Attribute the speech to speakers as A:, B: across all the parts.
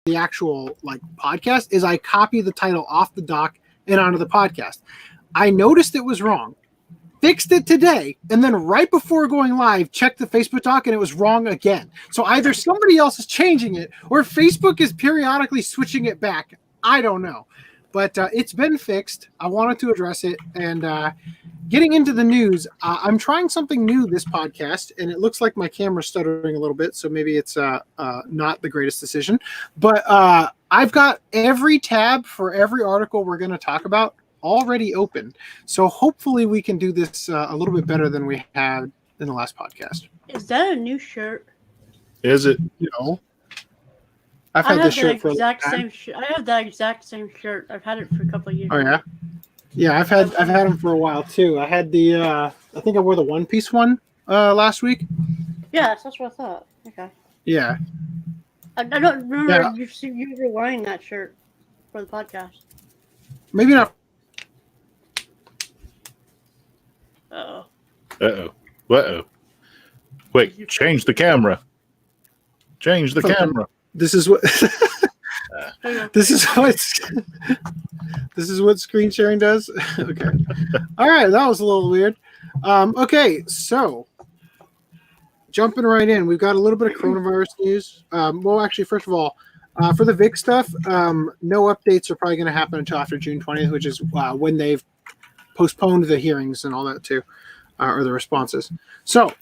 A: the actual like podcast is I copy the title off the doc and onto the podcast. I noticed it was wrong, fixed it today, and then right before going live, checked the Facebook doc and it was wrong again. So either somebody else is changing it or Facebook is periodically switching it back. I don't know. But it's been fixed. I wanted to address it. And getting into the news, I'm trying something new this podcast, and it looks like my camera's stuttering a little bit, so maybe it's not the greatest decision. But I've got every tab for every article we're going to talk about already open. So hopefully we can do this a little bit better than we had in the last podcast.
B: Is that a new shirt?
C: Is it?
A: No. I've had this shirt for a long time.
B: I have that exact same shirt. I've had it for a couple of years.
A: Oh yeah, yeah. I've had them for a while too. I had the I think I wore the One Piece one last week.
B: Yeah, that's what I thought. Okay.
A: Yeah.
B: I don't remember you were wearing that shirt for the podcast.
A: Maybe not.
B: Uh-oh.
C: Uh-oh. Uh-oh. Quick, change the camera. Change the camera.
A: This is what this is what screen sharing does. Okay. All right, that was a little weird. Okay, so jumping right in, we've got a little bit of coronavirus news. Well, actually, first of all, for the Vic stuff, no updates are probably going to happen until after June 20th, which is when they've postponed the hearings and all that too, or the responses. So,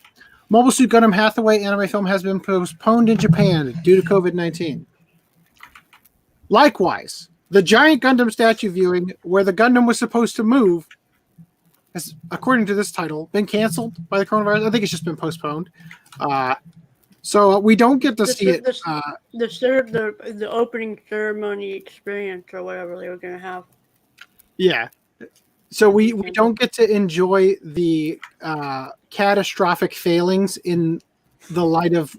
A: Mobile Suit Gundam Hathaway anime film has been postponed in Japan due to COVID-19. Likewise, the giant Gundam statue viewing where the Gundam was supposed to move has, according to this title, been canceled by the coronavirus. I think it's just been postponed. So we don't get to see it.
B: The opening ceremony experience or whatever they were going to have.
A: Yeah. So we don't get to enjoy the catastrophic failings in the light of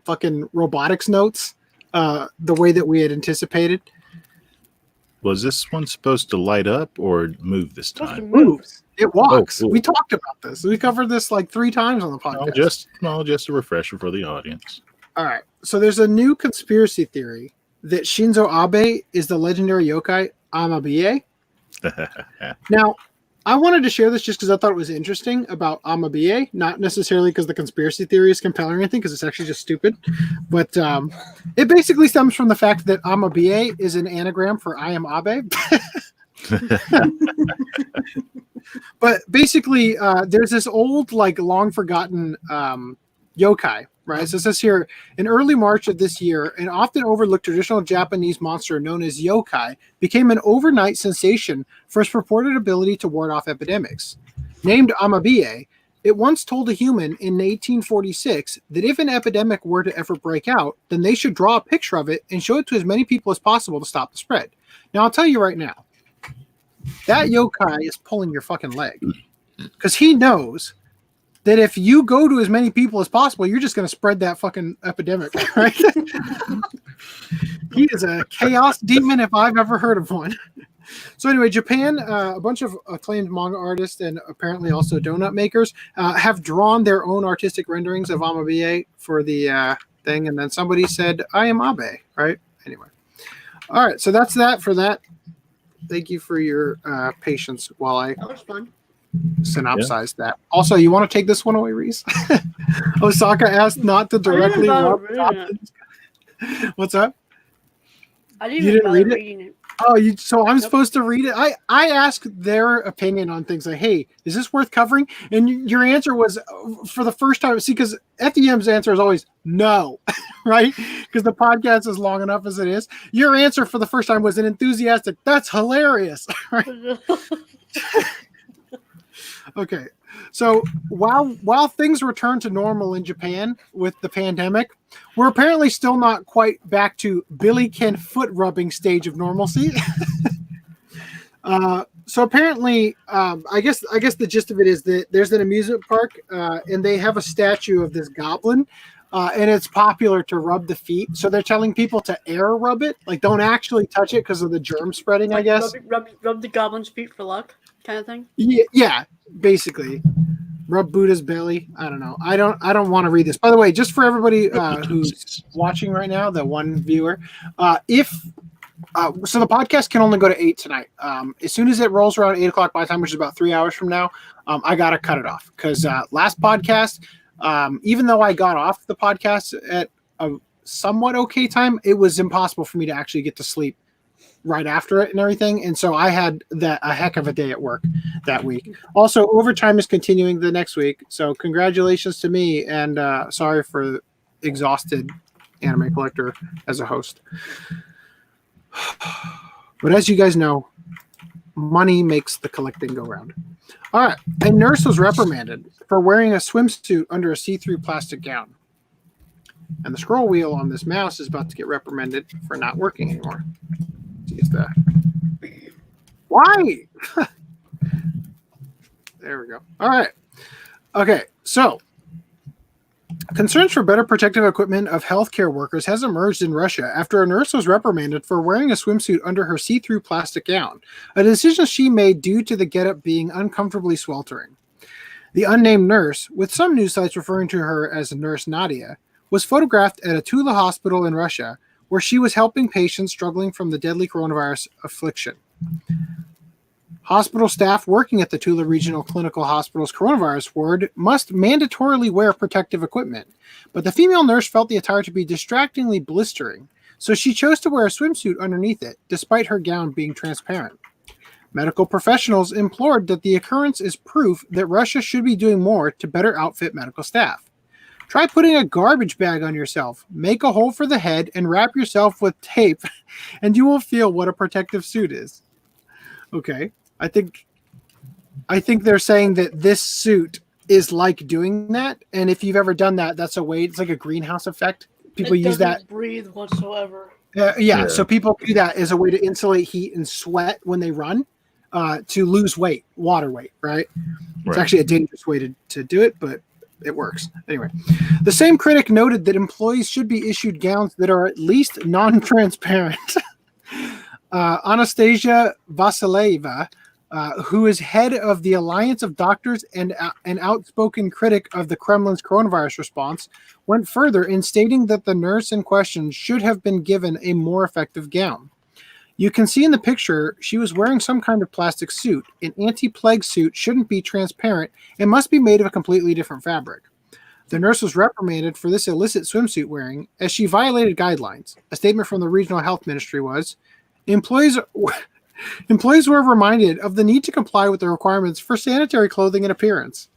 A: fucking robotics notes the way that we had anticipated.
C: Was this one supposed to light up or move this time?
A: It moves. It walks.
C: Oh, cool.
A: We talked about this. We covered this like 3 times on the podcast.
C: Just a refresher for the audience.
A: All right. So there's a new conspiracy theory that Shinzo Abe is the legendary yokai Amabie. Now, I wanted to share this just because I thought it was interesting about Amabie, not necessarily because the conspiracy theory is compelling or anything, because it's actually just stupid. But it basically stems from the fact that Amabie is an anagram for I am Abe. But basically, there's this old, like, long forgotten yokai. Right, so it says here, in early March of this year, an often overlooked traditional Japanese monster known as yokai became an overnight sensation for its purported ability to ward off epidemics. Named Amabie, it once told a human in 1846 that if an epidemic were to ever break out, then they should draw a picture of it and show it to as many people as possible to stop the spread. Now, I'll tell you right now, that yokai is pulling your fucking leg because he knows that if you go to as many people as possible, you're just going to spread that fucking epidemic, right? He is a chaos demon if I've ever heard of one. So anyway, Japan, a bunch of acclaimed manga artists and apparently also donut makers have drawn their own artistic renderings of Amabie for the thing. And then somebody said, I am Abe, right? Anyway. All right, so that's that for that. Thank you for your patience while I...
B: That was fun.
A: Synopsize that. Also, you want to take this one away, Reese? Osaka asked not to directly. What's up?
B: I didn't read it.
A: Oh, so I'm supposed to read it? I asked their opinion on things like, hey, is this worth covering? And your answer was, for the first time, see, because FDM's answer is always no, right? Because the podcast is long enough as it is. Your answer for the first time was an enthusiastic, that's hilarious, right? Okay, so while things return to normal in Japan with the pandemic, we're apparently still not quite back to Billy Ken foot rubbing stage of normalcy. So apparently, I guess the gist of it is that there's an amusement park, and they have a statue of this goblin, and it's popular to rub the feet. So they're telling people to air rub it, like don't actually touch it because of the germ spreading. I guess
B: rub the goblin's feet for luck, kind of thing.
A: Yeah, basically. rub Buddha's belly. I don't know. I don't want to read this. By the way, just for everybody who's watching right now, the one viewer, so the podcast can only go to 8 tonight. As soon as it rolls around 8 o'clock my time, which is about 3 hours from now, I got to cut it off because last podcast, even though I got off the podcast at a somewhat okay time, it was impossible for me to actually get to sleep right after it and everything. And so I had a heck of a day at work that week. Also, overtime is continuing the next week. So congratulations to me, and sorry for exhausted anime collector as a host. But as you guys know, money makes the collecting go round. All right. A nurse was reprimanded for wearing a swimsuit under a see-through plastic gown. And the scroll wheel on this mouse is about to get reprimanded for not working anymore. Is that why? There we go. All right. Okay. So, concerns for better protective equipment of healthcare workers has emerged in Russia after a nurse was reprimanded for wearing a swimsuit under her see-through plastic gown, a decision she made due to the getup being uncomfortably sweltering. The unnamed nurse, with some news sites referring to her as Nurse Nadia, was photographed at a Tula hospital in Russia, where she was helping patients struggling from the deadly coronavirus affliction. Hospital staff working at the Tula Regional Clinical Hospital's coronavirus ward must mandatorily wear protective equipment, but the female nurse felt the attire to be distractingly blistering, so she chose to wear a swimsuit underneath it, despite her gown being transparent. Medical professionals implored that the occurrence is proof that Russia should be doing more to better outfit medical staff. Try putting a garbage bag on yourself, make a hole for the head, and wrap yourself with tape, and you will feel what a protective suit is. Okay, I think they're saying that this suit is like doing that, and if you've ever done that, that's a way. It's like a greenhouse effect. People use that.
B: Breathe whatsoever.
A: Yeah, so people do that as a way to insulate heat and sweat when they run, to lose weight, water weight, right? It's actually a dangerous way to do it, but it works. Anyway, the same critic noted that employees should be issued gowns that are at least non-transparent. Anastasia Vasileva, who is head of the Alliance of Doctors and an outspoken critic of the Kremlin's coronavirus response, went further in stating that the nurse in question should have been given a more effective gown. You can see in the picture she was wearing some kind of plastic suit. An anti-plague suit shouldn't be transparent and must be made of a completely different fabric. The nurse was reprimanded for this illicit swimsuit wearing as she violated guidelines. A statement from the regional health ministry was, employees were reminded of the need to comply with the requirements for sanitary clothing and appearance.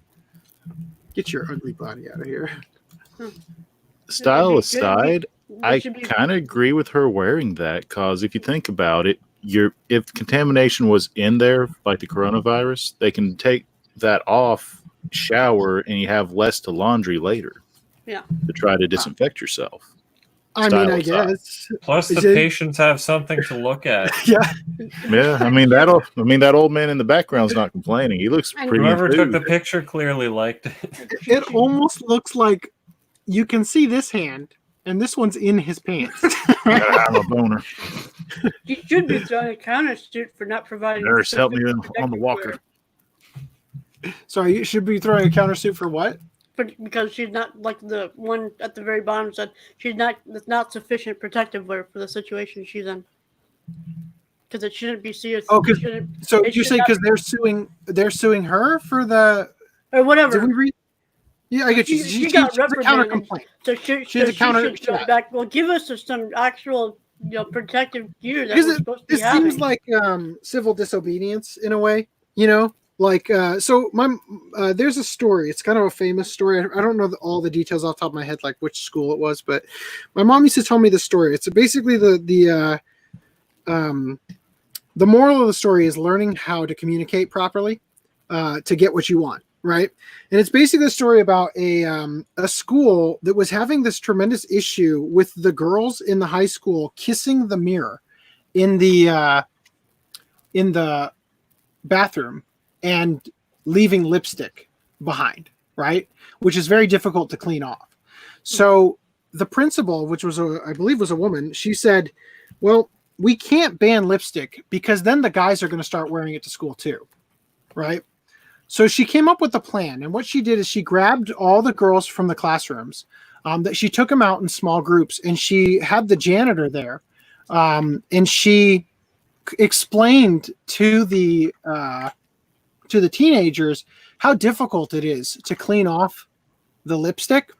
A: Get your ugly body out of here.
C: Style aside, I kind of agree with her wearing that, because if you think about it, if contamination was in there, like the coronavirus, they can take that off, shower, and you have less to laundry later. Yeah. To try to disinfect yourself.
A: I mean, I guess.
D: Plus, the patients have something to look at.
A: Yeah.
C: Yeah. I mean, that old man in the background's not complaining. He looks pretty.
D: Whoever took the picture clearly liked it.
A: It almost looks like you can see this hand, and this one's in his pants.
C: I'm a boner.
B: You should be throwing a counter suit for not providing.
C: Nurse, help me on the walker.
A: Sorry, you should be throwing a countersuit for what?
B: Because she's not, like the one at the very bottom said, it's not sufficient protective wear for the situation she's in. Because it shouldn't be serious.
A: Oh, so you say because they're suing her for the
B: or whatever.
A: Did we read? Yeah, I get you. She's a counter complaint.
B: So she's a counter. Back. Well, give us some actual, protective gear that we're supposed to be having. It
A: seems like civil disobedience in a way, Like, so there's a story. It's kind of a famous story. I don't know all the details off the top of my head, like which school it was, but my mom used to tell me the story. It's basically the moral of the story is learning how to communicate properly to get what you want, right? And it's basically a story about a school that was having this tremendous issue with the girls in the high school kissing the mirror in the bathroom and leaving lipstick behind, right? Which is very difficult to clean off. So the principal, which was I believe was a woman, she said, well, we can't ban lipstick because then the guys are going to start wearing it to school too, right? So she came up with a plan, and what she did is she grabbed all the girls from the classrooms, that she took them out in small groups, and she had the janitor there, and she explained to the teenagers how difficult it is to clean off the lipstick,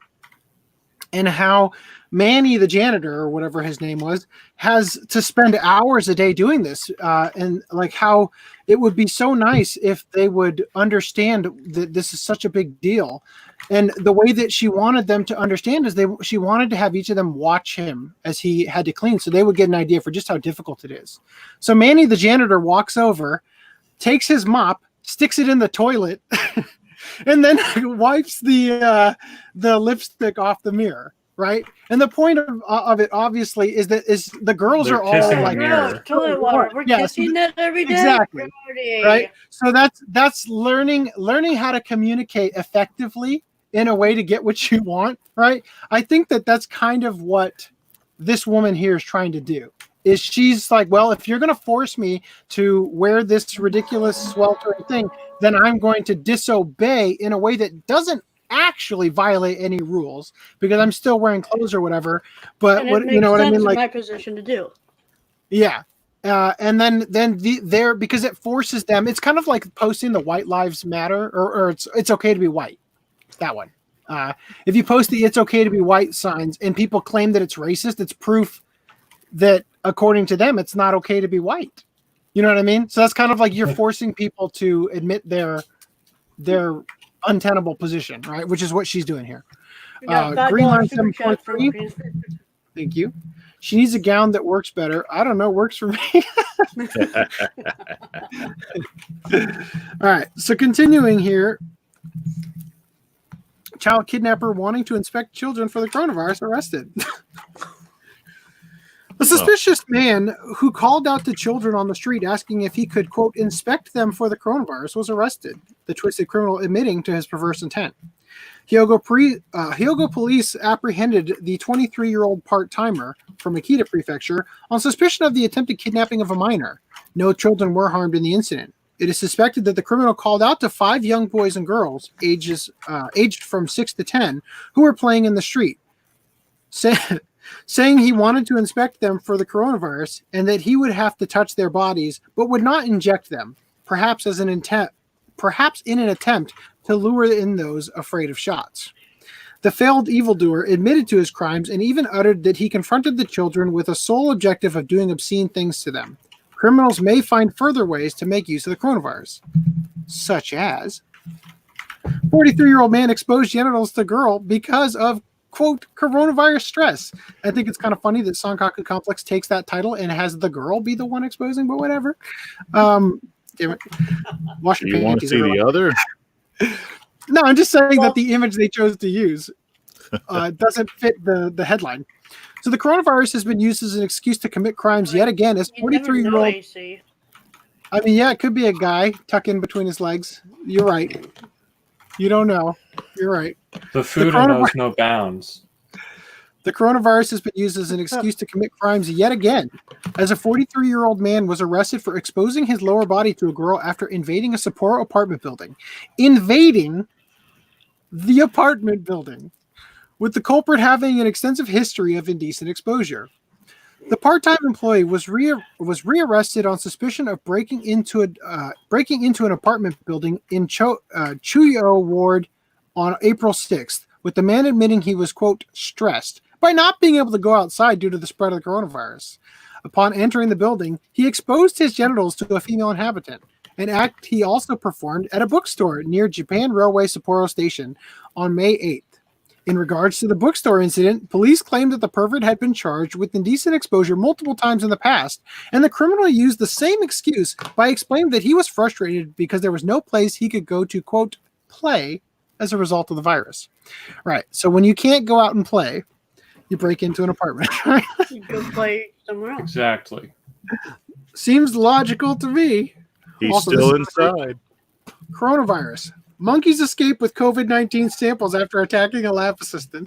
A: and how Manny, the janitor, or whatever his name was, has to spend hours a day doing this, and like how it would be so nice if they would understand that this is such a big deal. And the way that she wanted them to understand is she wanted to have each of them watch him as he had to clean, so they would get an idea for just how difficult it is. So Manny, the janitor, walks over, takes his mop, sticks it in the toilet, and then wipes the lipstick off the mirror. Right, and the point of it obviously is that the girls
D: They're
A: are all
D: kissing
A: like,
B: toilet water. We're kissing that every day.
A: Exactly.
B: Everybody.
A: Right. So that's learning how to communicate effectively in a way to get what you want. Right. I think that's kind of what this woman here is trying to do. Is she's like, well, if you're going to force me to wear this ridiculous sweltering thing, then I'm going to disobey in a way that doesn't actually violate any rules because I'm still wearing clothes or whatever. But what you know what I mean? Like
B: my position to do.
A: Yeah. And then there, because it forces them, it's kind of like posting the White Lives Matter or it's okay to be white. That one. If you post the "it's okay to be white" signs and people claim that it's racist, it's proof that according to them, it's not okay to be white. You know what I mean? So that's kind of like you're forcing people to admit their untenable position, right? Which is what she's doing here. Green line 7.3. Thank you. She needs a gown that works better. I don't know. Works for me. All right. So continuing here. Child kidnapper wanting to inspect children for the coronavirus arrested. A suspicious man who called out to children on the street asking if he could, quote, inspect them for the coronavirus was arrested, the twisted criminal admitting to his perverse intent. Hyogo police apprehended the 23-year-old part-timer from Akita Prefecture on suspicion of the attempted kidnapping of a minor. No children were harmed in the incident. It is suspected that the criminal called out to 5 young boys and girls, aged from 6 to 10, who were playing in the street, saying he wanted to inspect them for the coronavirus and that he would have to touch their bodies but would not inject them, perhaps in an attempt to lure in those afraid of shots. The failed evildoer admitted to his crimes and even uttered that he confronted the children with a sole objective of doing obscene things to them. Criminals may find further ways to make use of the coronavirus, such as 43-year-old man exposed genitals to girl because of, quote, coronavirus stress. I think it's kind of funny that Sankaku Complex takes that title and has the girl be the one exposing, but whatever. Damn it. Wash your
C: you want to see the other?
A: No, I'm just saying that the image they chose to use doesn't fit the headline. So the coronavirus has been used as an excuse to commit crimes yet again as 43-year-old. I mean, yeah, it could be a guy tucked in between his legs. You're right. You don't know. You're right.
D: The food knows no bounds.
A: The coronavirus has been used as an excuse to commit crimes yet again, as a 43-year-old man was arrested for exposing his lower body to a girl after invading a Sapporo apartment building. Invading the apartment building, with the culprit having an extensive history of indecent exposure. The part-time employee was rearrested on suspicion of breaking into an apartment building in Chuyo Ward on April 6th, with the man admitting he was, quote, stressed by not being able to go outside due to the spread of the coronavirus. Upon entering the building, he exposed his genitals to a female inhabitant, an act he also performed at a bookstore near Japan Railway Sapporo Station on May 8th. In regards to the bookstore incident, police claimed that the pervert had been charged with indecent exposure multiple times in the past, and the criminal used the same excuse by explaining that he was frustrated because there was no place he could go to, quote, play as a result of the virus. Right. So when you can't go out and play, you break into an apartment.
B: You go play somewhere else.
D: Exactly.
A: Seems logical to me.
C: He's
A: Also,
C: still inside.
A: Coronavirus. Monkeys escape with COVID-19 samples after attacking a lab assistant.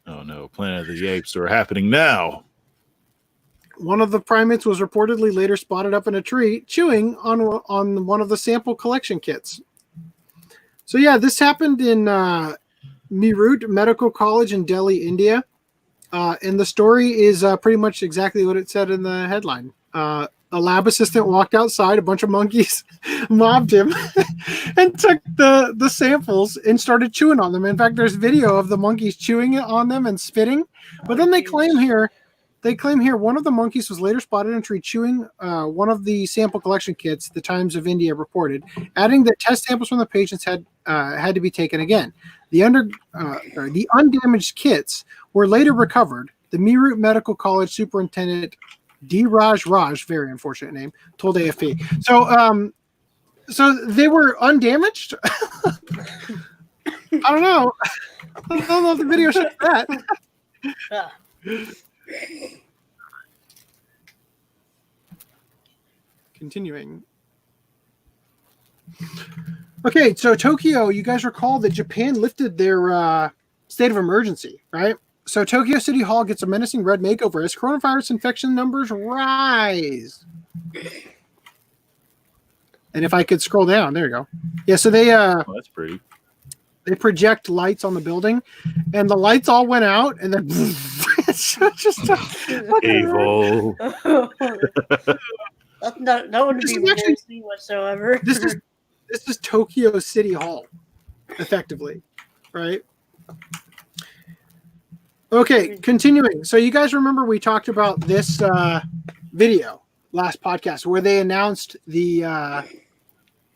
C: Oh no, Planet of the Apes are happening now.
A: One of the primates was reportedly later spotted up in a tree, chewing on one of the sample collection kits. So yeah, this happened in Meerut Medical College in Delhi, India. And the story is pretty much exactly what it said in the headline. A lab assistant walked outside, a bunch of monkeys mobbed him and took the samples and started chewing on them. In fact, there's video of the monkeys chewing on them and spitting. But then they claim here one of the monkeys was later spotted in a tree chewing one of the sample collection kits, the Times of India reported, adding that test samples from the patients had to be taken again. The undamaged kits were later recovered. The Meerut Medical College superintendent Raj, very unfortunate name, told AFP. So they were undamaged? I don't know. I don't know if the video shows that. Continuing. Okay, so Tokyo, you guys recall that Japan lifted their state of emergency, right? So Tokyo City Hall gets a menacing red makeover as coronavirus infection numbers rise. And if I could scroll down, there you go. Yeah, so they
C: that's pretty.
A: They project lights on the building, and the lights all went out, and then it's just
C: evil.
B: That wouldn't be actually whatsoever.
A: This is Tokyo City Hall, effectively, right? Okay, continuing. So you guys remember we talked about this video last podcast where they announced the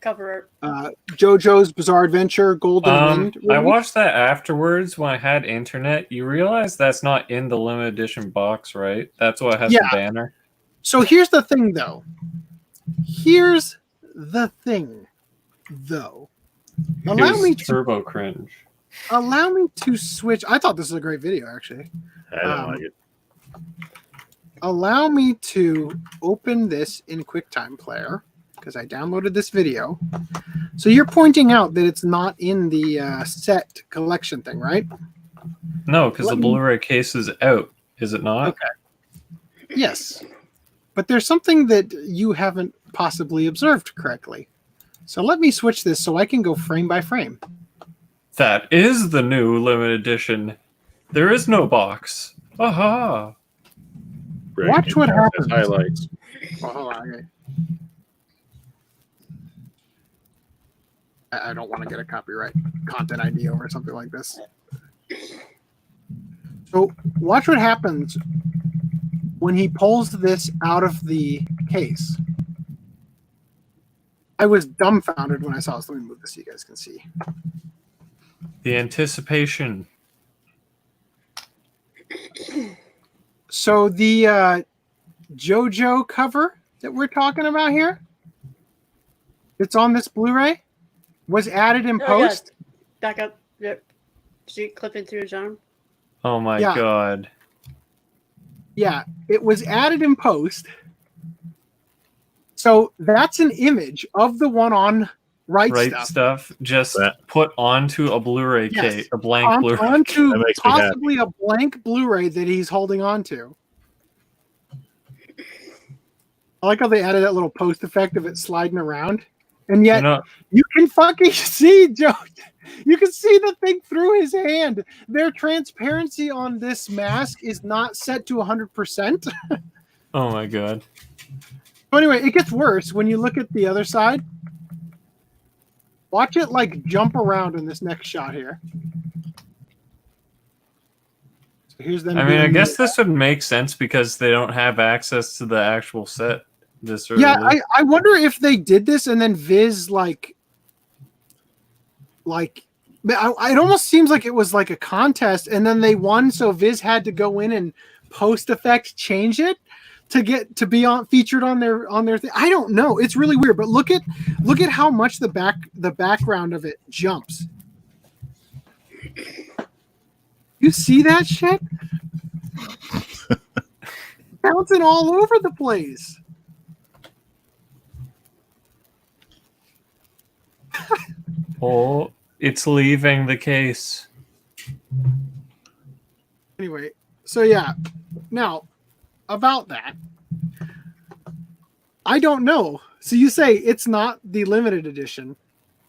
B: cover art.
A: JoJo's Bizarre Adventure Golden Wind.
D: I watched that afterwards when I had internet. You realize that's not in the limited edition box, right? That's what has the banner.
A: So here's the thing, though.
D: Turbo cringe.
A: Allow me to switch. I thought this was a great video, actually.
C: I don't like it.
A: Allow me to open this in QuickTime Player because I downloaded this video. So you're pointing out that it's not in the set collection thing, right?
D: No, because the Blu-ray case is out. Is it not?
A: Okay. Yes. But there's something that you haven't possibly observed correctly. So let me switch this so I can go frame by frame.
D: That is the new limited edition. There is no box. Aha!
A: Watch what happens.
C: Highlights.
A: Oh, hold on. Okay. I don't want to get a copyright content ID over something like this. So watch what happens when he pulls this out of the case. I was dumbfounded when I saw this. Let me move this so you guys can see.
D: The anticipation.
A: So the JoJo cover that we're talking about here, it's on this Blu-ray, was added in post.
B: Yeah. Back up. Yep. See it clipping through his arm?
D: Oh my god.
A: Yeah, it was added in post. So that's an image of the one on Right
D: Stuff just put onto a Blu-ray case, a blank Blu-ray.
A: Onto possibly a blank Blu-ray that he's holding on to. I like how they added that little post effect of it sliding around. And yet you can fucking see, Joe. You can see the thing through his hand. Their transparency on this mask is not set to 100%.
D: Oh my god.
A: So anyway, it gets worse when you look at the other side. Watch it like jump around in this next shot here. So here's them.
D: I mean, I guess this would make sense because they don't have access to the actual set this early.
A: Yeah, I wonder if they did this and then Viz it almost seems like it was like a contest and then they won, so Viz had to go in and post effect change it to get to be featured on their thing. I don't know. It's really weird, but look at how much the background of it jumps. You see that shit? Bouncing all over the place.
D: Oh, it's leaving the case.
A: Anyway, so yeah. Now, about that, I don't know. So you say it's not the limited edition.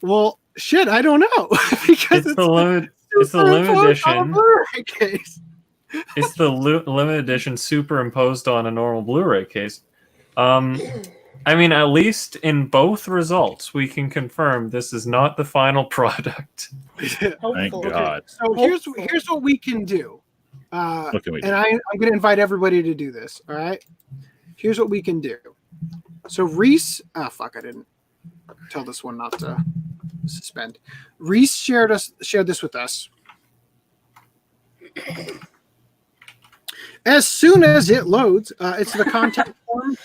A: Well, Shit, I don't know because
D: It's the limited. It's the limited
A: superimposed on a
D: edition.
A: Blu-ray case.
D: It's the limited edition superimposed on a normal Blu-ray case. I mean, at least in both results, we can confirm this is not the final product.
C: Thank
B: Hopeful.
C: God.
A: So here's what we can do.
C: What can we do?
A: And I'm going to invite everybody to do this. All right. Here's what we can do. So RHYS, I didn't tell this one not to suspend. RHYS shared this with us. As soon as it loads, it's the contact form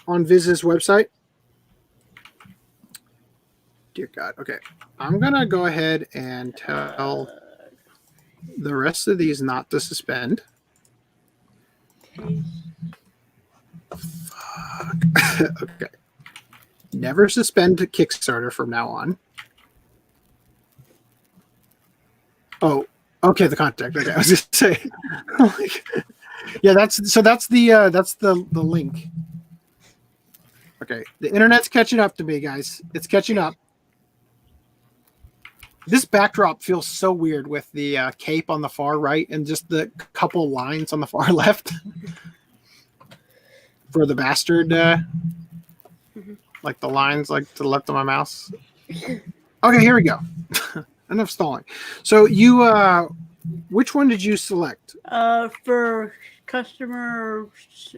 A: on Viz's website. Dear God. Okay. I'm going to go ahead and tell the rest of these not to suspend. Fuck. Okay. Never suspend Kickstarter from now on. Oh, okay. The contact. Okay, I was just saying. Yeah, that's the link. Okay, the internet's catching up to me, guys. It's catching up. This backdrop feels so weird with the cape on the far right and just the couple lines on the far left for the bastard. Like the lines like to the left of my mouse. Okay, here we go. Enough stalling. So you, which one did you select?
B: For customer,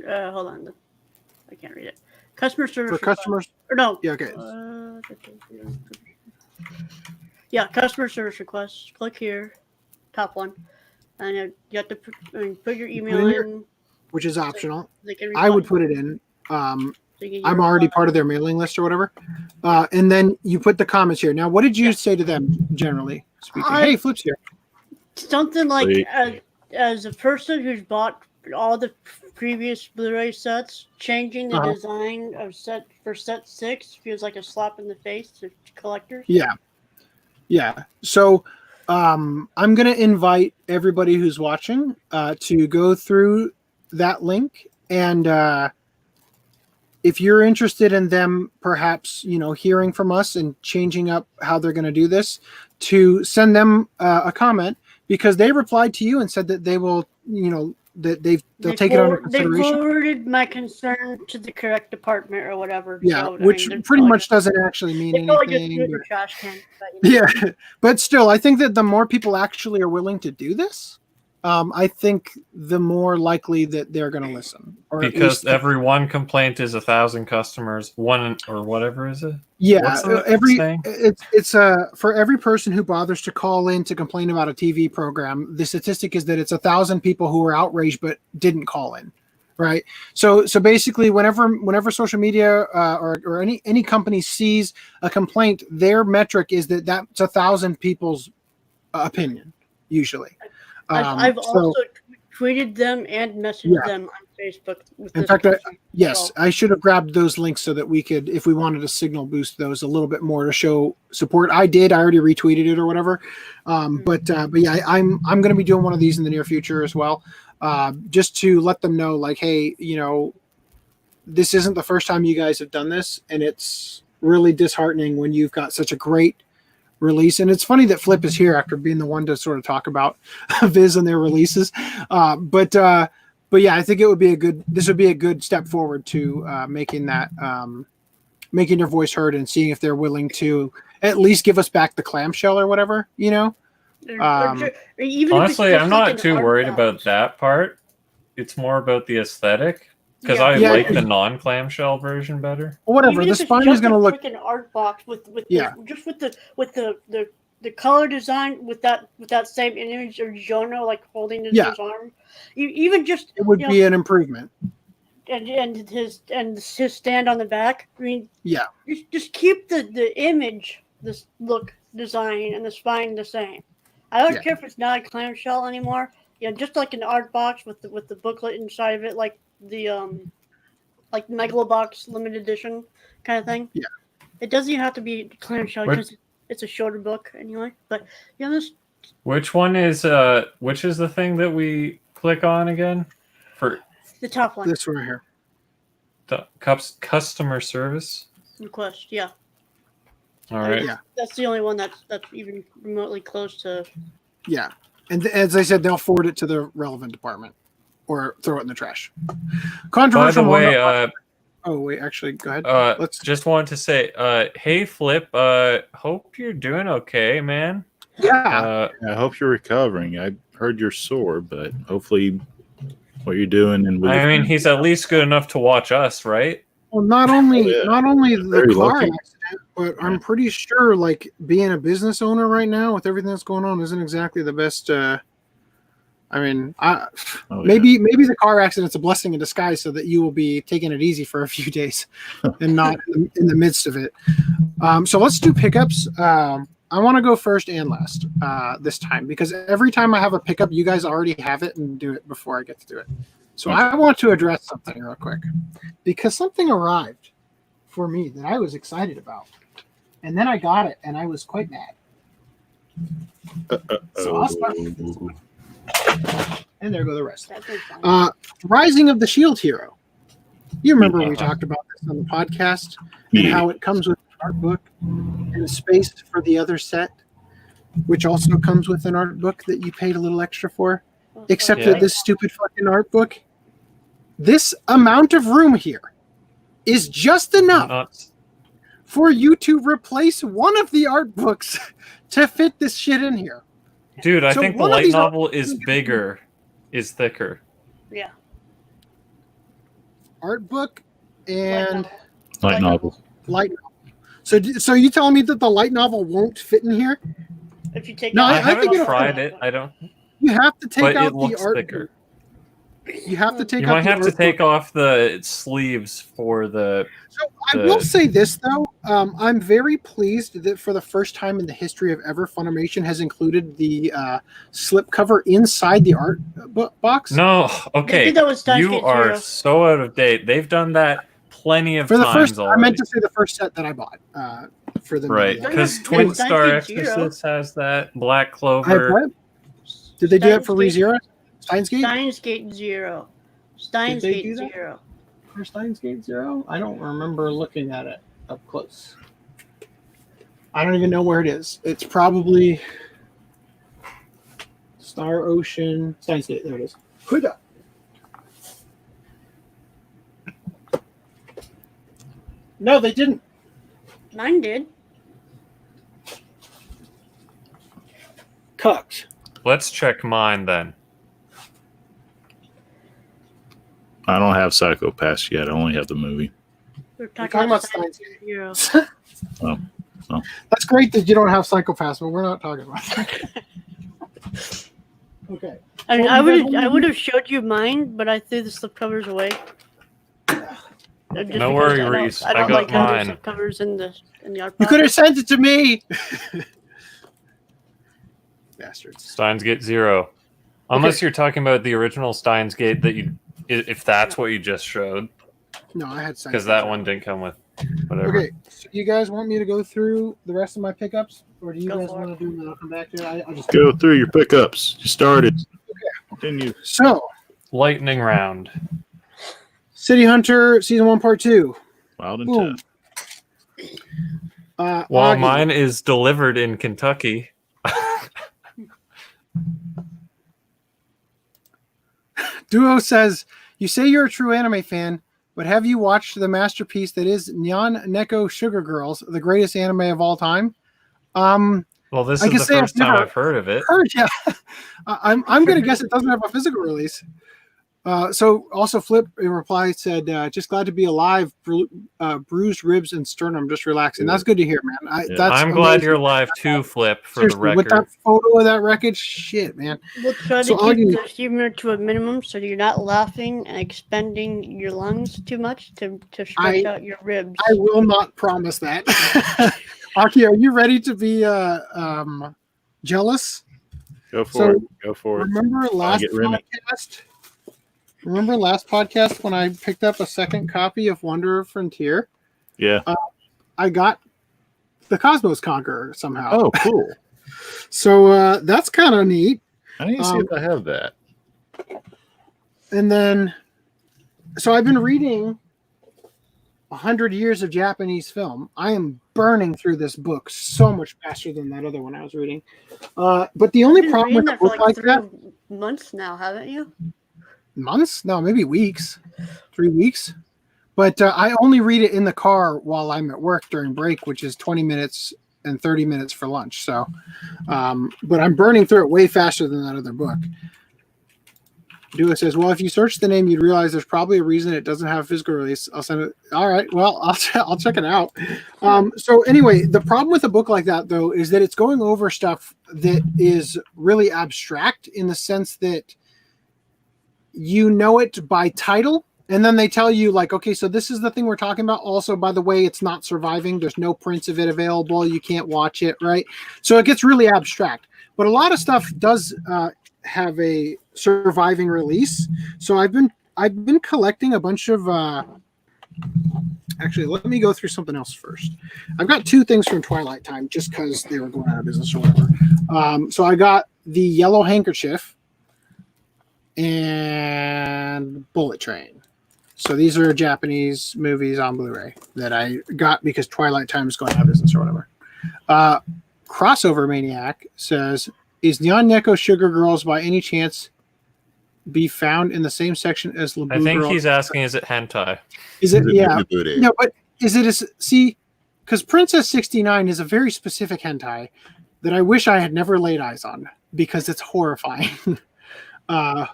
B: hold on, I can't read it. Customer service.
A: For customers?
B: Or no.
A: Yeah, okay.
B: Yeah, customer service requests. Click here, top one, and you have to put your email in,
A: which is optional.
B: They can
A: I would
B: reply.
A: put it in. I'm
B: Your
A: already
B: reply.
A: part of their mailing list or whatever. And then you put the comments here. Now, what did you say to them, generally speaking? Hey, Flip's here.
B: Something like,
C: Wait.
B: as a person who's bought all the previous Blu-ray sets, changing the design of set 6 feels like a slap in the face to collectors.
A: Yeah. So I'm going to invite everybody who's watching to go through that link. And if you're interested in them, perhaps, hearing from us and changing up how they're going to do this, to send them a comment, because they replied to you and said that they will, that they'll take it under consideration.
B: They forwarded my concern to the correct department or whatever.
A: Yeah,
B: so,
A: which pretty much doesn't actually mean anything.
B: Just trash can,
A: Yeah, but still, I think that the more people actually are willing to do this, I think the more likely that they're going to listen. Or
D: because every one complaint is 1,000 customers. One or whatever is it?
A: Yeah,
D: What's the saying?
A: it's for every person who bothers to call in to complain about a TV program, the statistic is that it's 1,000 people who were outraged but didn't call in, right? So basically, whenever social media or any company sees a complaint, their metric is that's 1,000 people's opinion usually.
B: I've also tweeted them and messaged them on Facebook.
A: In fact, I should have grabbed those links so that we could, if we wanted to signal boost those a little bit more to show support. I already retweeted it or whatever. But yeah, I'm going to be doing one of these in the near future as well, just to let them know, like, hey, this isn't the first time you guys have done this, and it's really disheartening when you've got such a great release. And it's funny that Flip is here after being the one to sort of talk about Viz and their releases. But yeah, I think this would be a good step forward to making your voice heard and seeing if they're willing to at least give us back the clamshell or whatever,
B: Even
D: honestly, I'm not too worried about that part. It's more about the aesthetic. Because I like the non-clamshell version better.
A: Whatever, the spine is going to look
B: like an art box with the color design with that same image of Jono like holding his arm. Even just
A: it would be an improvement.
B: And his stand on the back. I mean, just keep the image, this look, design, and the spine the same. I don't care if it's not a clamshell anymore. Just like an art box with the booklet inside of it, like the like Megalobox limited edition kind of thing. Yeah, it doesn't even have to be clamshell because it's a shorter book anyway. But this.
D: Which one is which is the thing that we click on again? For
B: the top one.
A: This one right here.
D: The customer service
B: request. Yeah.
D: All right.
A: Yeah.
B: That's the only one that's even remotely close to.
A: Yeah. And as I said, they'll forward it to the relevant department or throw it in the trash. Controversial.
D: By the way,
A: oh wait, actually, go ahead.
D: Let's just wanted to say, hey Flip, hope you're doing okay, man.
A: Yeah.
C: I hope you're recovering. I heard you're sore, but hopefully what you're doing and
D: I mean, he's at least good enough to watch us, right?
A: Well, not only the
C: Very
A: car
C: lucky.
A: accident, but I'm pretty sure like being a business owner right now with everything that's going on isn't exactly the best. Maybe the car accident's a blessing in disguise, so that you will be taking it easy for a few days and not in the midst of it. So let's do pickups. I want to go first and last this time because every time I have a pickup, you guys already have it and do it before I get to do it. So I want to address something real quick because something arrived for me that I was excited about, and then I got it and I was quite mad. So I'll start with this one. And there go the rest. Rising of the Shield Hero. You remember we talked about this on the podcast and how it comes with an art book and a space for the other set, which also comes with an art book that you paid a little extra for. Except that this stupid fucking art book, this amount of room here is just enough for you to replace one of the art books to fit this shit in here.
D: Dude, I think the light novel is bigger, is thicker.
B: Yeah.
A: Art book and
C: light novel.
A: Light novel. So you telling me that the light novel won't fit in here?
B: If you take
A: No,
D: I
A: I think
D: haven't tried it. I don't.
A: You have to take
D: But
A: out
D: it looks
A: the art
D: thicker.
A: book. You have to take
D: You
A: out
D: might
A: the
D: have to
A: art
D: take
A: book.
D: off the sleeves for the.
A: So I will say this though, I'm very pleased that for the first time in the history of ever, Funimation has included the slipcover inside the art box.
D: No,
B: They
D: okay.
B: did that with Steins
D: You
B: Gate
D: are
B: Zero.
D: so out of date. They've done that plenty of
A: For the
D: times
A: first,
D: already.
A: I meant to say the first set that I bought. For the
D: Right,
A: movie.
D: because
B: Yeah,
D: Twin
B: Steins
D: Star
B: Gate Zero.
D: Exorcist has that. Black
A: I have
D: Clover.
A: what? Did they do that for
B: Steins Gate-
A: ReZero? Steins Gate?
B: Steins Gate Zero. Steins
A: Did they
B: Gate
A: do that?
B: Zero.
A: For Steins Gate Zero? I don't remember looking at it up close. I don't even know where it is. It's probably Star Ocean. Steins Gate. There it is. Huda. No, they didn't.
B: Mine did.
A: Cucked.
D: Let's check mine then.
C: I don't have Psychopaths yet. I only have the movie.
B: We're
A: talking
B: talking
A: about
B: about Steins Gate Zero.
C: Oh.
A: That's great that you don't have Psychopaths, but we're not talking about that. Okay.
B: I mean,
A: Well,
B: I
A: you guys
B: would
A: want
B: I would have showed you mine, but I threw the slipcovers away.
D: No worry, Reese.
B: I don't
D: I got
B: like having
D: mine.
B: slipcovers in the art
A: You
B: box.
A: could have sent it to me. Bastards.
D: Steins Gate Zero. Unless you're talking about the original Steins Gate that you, if that's what you just showed,
A: No, I had
D: because that one didn't come with whatever.
A: Okay, so you guys want me to go through the rest of my pickups, or do you
B: Go
A: guys
B: for it.
A: want to do it and I'll come back to it? I'll just
C: Go through your pickups. You started. Continue.
A: So,
D: Lightning round.
A: City Hunter Season 1 Part 2.
C: Wild and
A: Boom.
C: tough.
D: Well,
A: Augie.
D: mine is delivered in Kentucky.
A: Duo says, you say you're a true anime fan, but have you watched the masterpiece that is Nyan Neko Sugar Girls, the greatest anime of all time?
D: Well, this
A: I
D: is
A: can
D: the
A: say I've
D: first time
A: never
D: I've heard of it.
A: Heard, yeah. I'm going to guess it doesn't have a physical release. So also Flip in reply said, just glad to be alive, bruised ribs and sternum, just relaxing. That's good to hear, man. That's
D: I'm glad
A: amazing.
D: you're alive too, Flip, for
A: Seriously,
D: the record.
A: with that photo of that wreckage, shit, man.
B: We'll try to
A: So,
B: keep
A: Augie-
B: the humor to a minimum so you're not laughing and expending your lungs too much to stretch out your ribs.
A: I will not promise that. Aki, are you ready to be jealous?
C: Go for
A: So,
C: it. Go for it.
A: Remember last
C: get Remy.
A: podcast? Remember last podcast when I picked up a second copy of Wanderer Frontier?
C: Yeah.
A: I got the Cosmos Conqueror somehow.
C: Oh, cool.
A: So that's kind of neat.
C: I need to see if I have that.
A: And then, so I've been reading 100 years of Japanese film. I am burning through this book so much faster than that other one I was reading. But the only problem with a book like that,
B: months now, haven't you?
A: Months? No, maybe weeks. 3 weeks. But I only read it in the car while I'm at work during break, which is 20 minutes and 30 minutes for lunch. So, but I'm burning through it way faster than that other book. Dua says, well, if you search the name, you'd realize there's probably a reason it doesn't have a physical release. I'll send it. All right. Well, I'll check it out. So anyway, the problem with a book like that, though, is that it's going over stuff that is really abstract in the sense that you know it by title. And then they tell you, like, okay, so this is the thing we're talking about. Also, by the way, it's not surviving. There's no prints of it available. You can't watch it, right? So it gets really abstract. But a lot of stuff does have a surviving release. So I've been collecting a bunch of actually, let me go through something else first. I've got 2 things from Twilight Time just because they were going out of business or whatever. So I got the Yellow Handkerchief and Bullet Train. So these are Japanese movies on Blu-ray that I got because Twilight Time is going out of business or whatever. Crossover Maniac says, is Nyan Neko Sugar Girls by any chance be found in the same section as Labu
D: I think
A: Girls?
D: he's asking, is it hentai?
A: Is it? Yeah. No, but is it see, because Princess 69 is a very specific hentai that I wish I had never laid eyes on because it's horrifying. What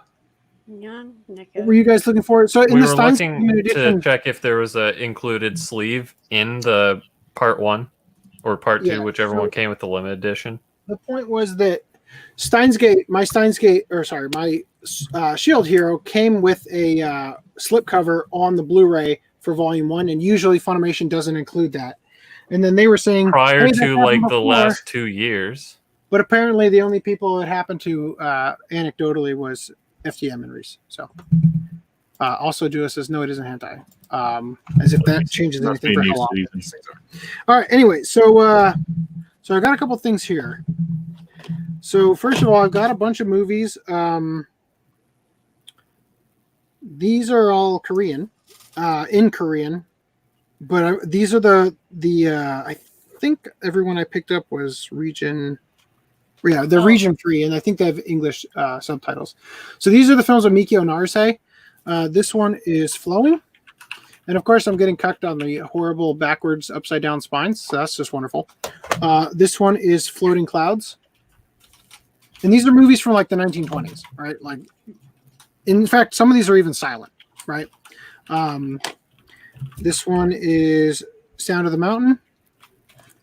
A: were you guys looking for? So in
D: we
A: the
D: were
A: Steins
D: looking to check if there was a included sleeve in the part 1 or part 2, whichever one came with the limited edition.
A: The point was that my Shield Hero came with a slipcover on the Blu-ray for Volume 1, and usually Funimation doesn't include that. And then they were saying
D: prior to like the last 2 years.
A: But apparently the only people it happened to anecdotally was FDM and RHYS. So also Dua says no, it isn't hentai. As if that changes anything for how long these things are. All right, anyway, so I got a couple things here. So first of all, I've got a bunch of movies. These are all Korean, in Korean, but these are the I think everyone I picked up was region. Yeah, they're region free, and I think they have English subtitles. So these are the films of Mikio Naruse. This one is Flowing. And of course, I'm getting cucked on the horrible backwards upside down spines. So that's just wonderful. This one is Floating Clouds. And these are movies from like the 1920s, right? Like, in fact, some of these are even silent, right? This one is Sound of the Mountain.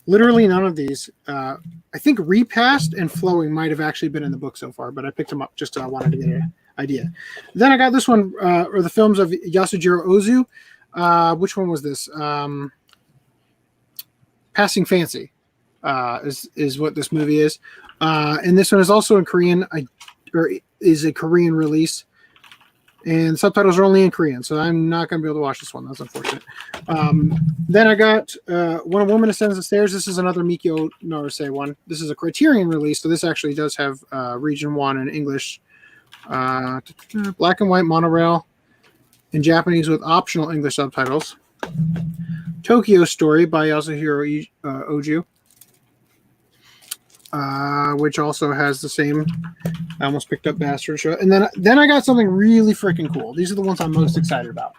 A: Literally none of these. I think Repassed and Flowing might have actually been in the book so far, but I picked them up just wanted to get an idea. Then I got this one, or the films of Yasujiro Ozu. Which one was this? Passing Fancy is what this movie is. And this one is also in Korean, or is a Korean release. And subtitles are only in Korean, so I'm not going to be able to watch this one. That's unfortunate. Then I got When a Woman Ascends the Stairs. This is another Mikio Naruse one. This is a Criterion release, so this actually does have Region 1 in English. Black and white monorail in Japanese with optional English subtitles. Tokyo Story by Yasuhiro Oju. Which also has the same. I almost picked up Bastard Show, and then I got something really freaking cool. These are the ones I'm most excited about.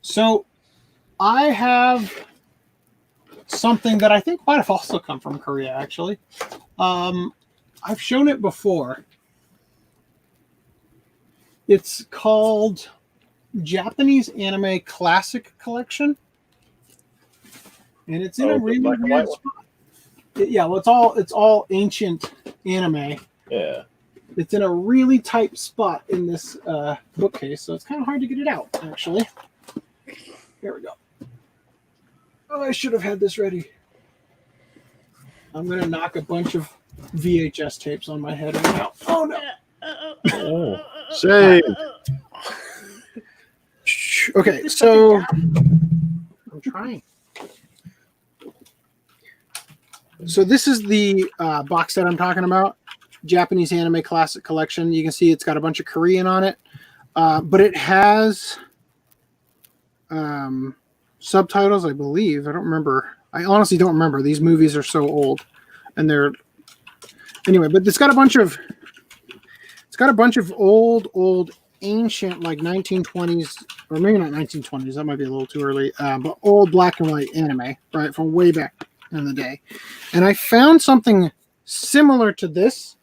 A: So I have something that I think might have also come from Korea. Actually, I've shown it before. It's called Japanese Anime Classic Collection, and it's in a really weird spot. Yeah, well, it's all ancient anime.
C: Yeah.
A: It's in a really tight spot in this bookcase, so it's kind of hard to get it out, actually. Here we go. Oh, I should have had this ready. I'm going to knock a bunch of VHS tapes on my head right now. Oh, no.
C: Oh, save.
A: Okay, so I'm trying. So this is the box set I'm talking about, Japanese Anime Classic Collection. You can see it's got a bunch of Korean on it, but it has subtitles, I believe. I don't remember. I honestly don't remember. These movies are so old, and they're anyway. But it's got a bunch of old ancient, like 1920s, or maybe not 1920s. That might be a little too early. But old black and white anime, right, from way back in the day. And I found something similar to this,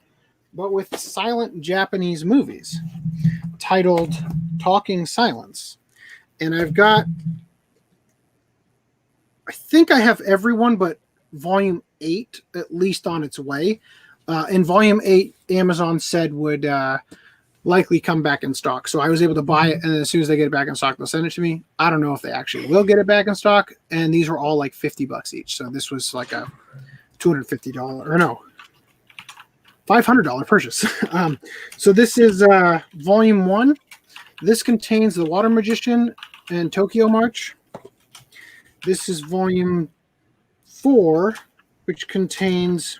A: but with silent Japanese movies, titled Talking Silence. And I think I have everyone but volume 8 at least on its way. And volume 8, Amazon said would likely come back in stock. So I was able to buy it, and as soon as they get it back in stock, they'll send it to me. I don't know if they actually will get it back in stock. And these were all like $50 each. So this was like a $250 or no, $500 purchase. So this is volume 1. This contains The Water Magician and Tokyo March. This is volume 4, which contains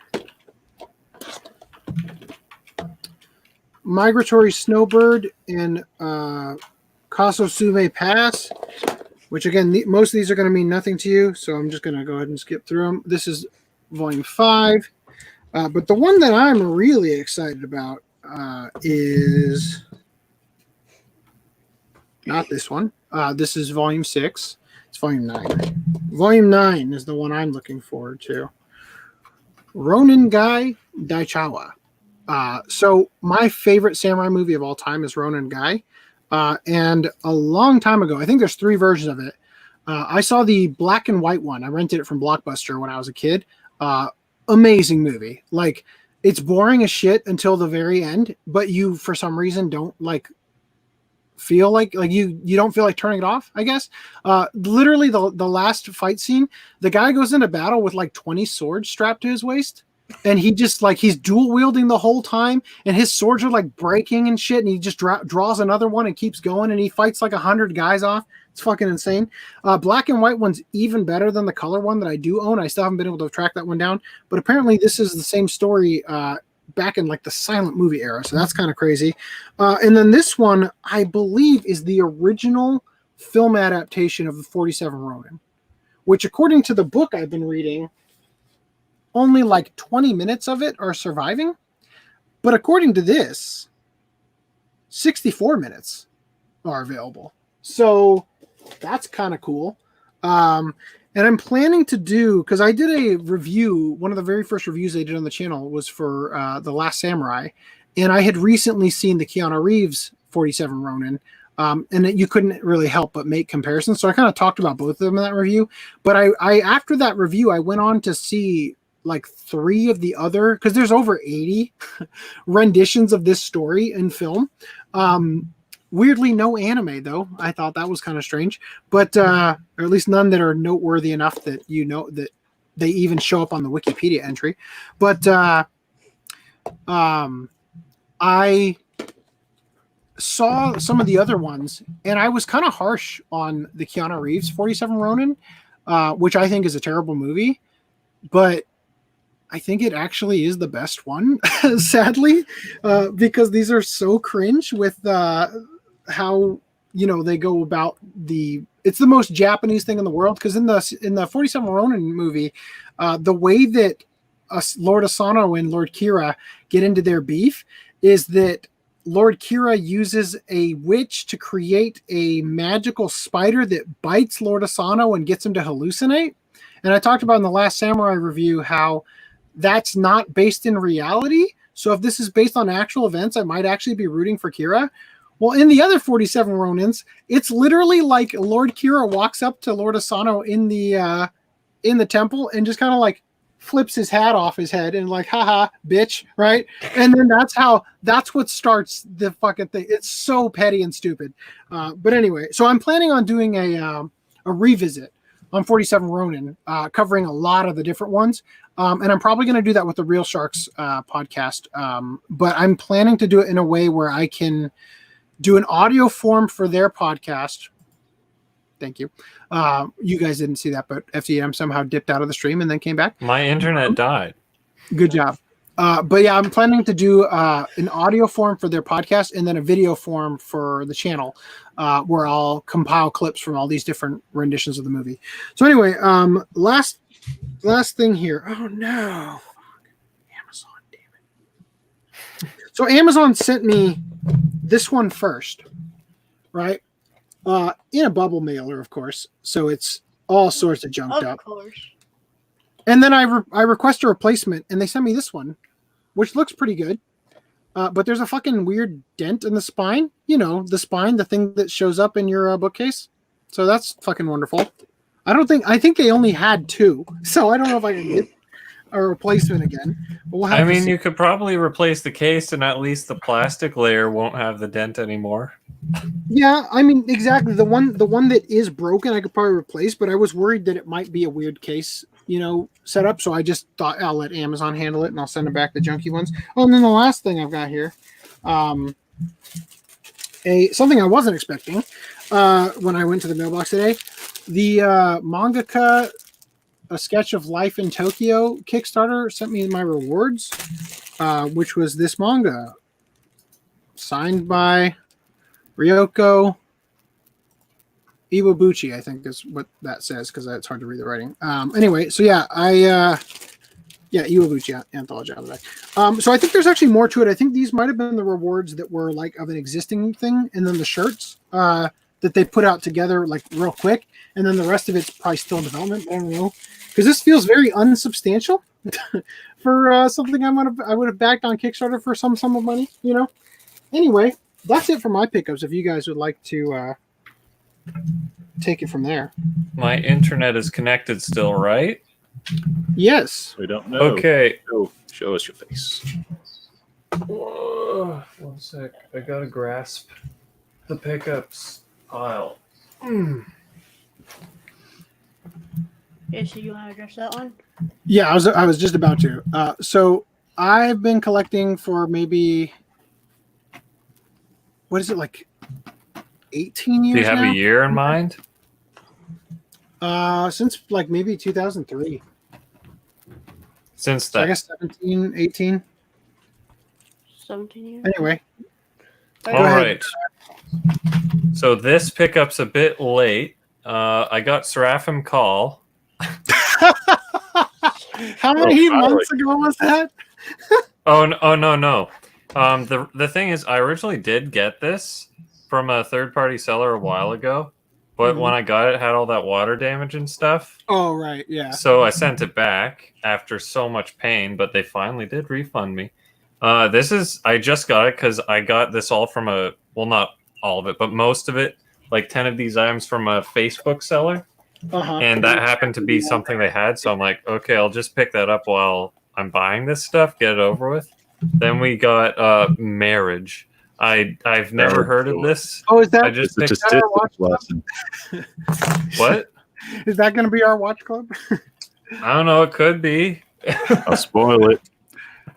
A: Migratory Snowbird and Kasosume Pass, which again, most of these are going to mean nothing to you, so I'm just going to go ahead and skip through them. This is volume 5. But the one that I'm really excited about is not this one. This is volume 6. It's volume 9. Volume 9 is the one I'm looking forward to. Ronin Gai Daichawa. So my favorite samurai movie of all time is Ronin Gai. And a long time ago, I think there's 3 versions of it. I saw the black and white one. I rented it from Blockbuster when I was a kid. Amazing movie. Like, it's boring as shit until the very end, but you for some reason don't like feel like you don't feel like turning it off, I guess. Literally the last fight scene, the guy goes into battle with like 20 swords strapped to his waist, and he just like he's dual wielding the whole time, and his swords are like breaking and shit, and he just draws another one and keeps going, and he fights like 100 guys off. It's fucking insane. Black and white one's even better than the color one that I do own. I still haven't been able to track that one down, but apparently this is the same story back in like the silent movie era, so that's kind of crazy. And then this one, I believe, is the original film adaptation of the 47 Ronin, which according to the book I've been reading, only like 20 minutes of it are surviving, but according to this, 64 minutes are available. So that's kind of cool. And I'm planning to do, because I did a review, one of the very first reviews I did on the channel was for The Last Samurai, and I had recently seen the Keanu Reeves 47 Ronin, and you couldn't really help but make comparisons. So I kind of talked about both of them in that review. But I after that review, I went on to see like 3 of the other, because there's over 80 renditions of this story in film. Weirdly, no anime though. I thought that was kind of strange, but or at least none that are noteworthy enough that you know that they even show up on the Wikipedia entry. But I saw some of the other ones, and I was kind of harsh on the Keanu Reeves 47 Ronin, which I think is a terrible movie, but I think it actually is the best one, sadly, because these are so cringe with how, you know, they go about it's the most Japanese thing in the world. Because in the 47 Ronin movie, the way that Lord Asano and Lord Kira get into their beef is that Lord Kira uses a witch to create a magical spider that bites Lord Asano and gets him to hallucinate. And I talked about in the Last Samurai review how that's not based in reality. So if this is based on actual events, I might actually be rooting for Kira. Well, in the other 47 Ronins, it's literally like Lord Kira walks up to Lord Asano in the temple and just kind of like flips his hat off his head and like, haha, bitch, right? And then that's what starts the fucking thing. It's so petty and stupid. But anyway, so I'm planning on doing a revisit on 47 Ronin, covering a lot of the different ones. And I'm probably going to do that with the Real Sharks podcast. But I'm planning to do it in a way where I can do an audio form for their podcast. Thank you. You guys didn't see that, but FDDNM somehow dipped out of the stream and then came back.
D: My internet died.
A: Good job. But yeah, I'm planning to do an audio form for their podcast and then a video form for the channel, where I'll compile clips from all these different renditions of the movie. So anyway, last thing here. Oh no, Amazon, damn it! So Amazon sent me this one first, right? In a bubble mailer, of course. So it's all sorts of junked up.
B: Of course.
A: And then I request a replacement, and they send me this one, which looks pretty good. But there's a fucking weird dent in the spine. You know, the spine, the thing that shows up in your bookcase. So that's fucking wonderful. I think they only had 2. So I don't know if I can get a replacement again. But we'll have
D: you could probably replace the case and at least the plastic layer won't have the dent anymore.
A: Yeah, I mean, exactly. The one that is broken, I could probably replace, but I was worried that it might be a weird case, set up. So I just thought I'll let Amazon handle it and I'll send them back the junky ones. Oh, and then the last thing I've got here, something I wasn't expecting when I went to the mailbox today, the mangaka, A Sketch of Life in Tokyo Kickstarter sent me my rewards, which was this manga signed by Ryoko Iwabuchi, I think is what that says, because it's hard to read the writing. Anyway, so yeah, Iwabuchi anthology on the back. So I think there's actually more to it. I think these might have been the rewards that were like of an existing thing, and then the shirts that they put out together like real quick, and then the rest of it's probably still in development. I don't know, because this feels very unsubstantial for something I would have backed on Kickstarter for some sum of money. Anyway. That's it for my pickups. If you guys would like to take it from there.
D: My internet is connected still, right?
A: Yes.
C: We don't know.
D: Okay.
C: Show us your face.
D: Whoa, 1 sec. I gotta grasp the pickups pile.
B: Okay, so you want to address that one?
A: Yeah, I was just about to. So I've been collecting for maybe... What is it, like 18 years now?
D: Do you have a year in mind?
A: Since like maybe 2003.
D: Since
A: So
D: that.
A: I guess 17, 18.
B: 17 years?
A: Anyway.
D: All right. So this pickup's a bit late. I got Seraphim Call.
A: How many months ago was that?
D: Oh, no. The thing is, I originally did get this from a third-party seller a while ago, but when I got it, it had all that water damage and stuff.
A: Oh, right, yeah.
D: So I sent it back after so much pain, but they finally did refund me. I just got it because I got this all from not all of it, but most of it, like 10 of these items from a Facebook seller. And that happened to be something they had, so I'm like, okay, I'll just pick that up while I'm buying this stuff, get it over with. Then we got Marriage. I've never heard of this.
A: Oh, is that
D: I just
C: it's a statistics lesson?
D: What?
A: Is that going to be our watch club?
D: I don't know. It could be.
C: I'll spoil it.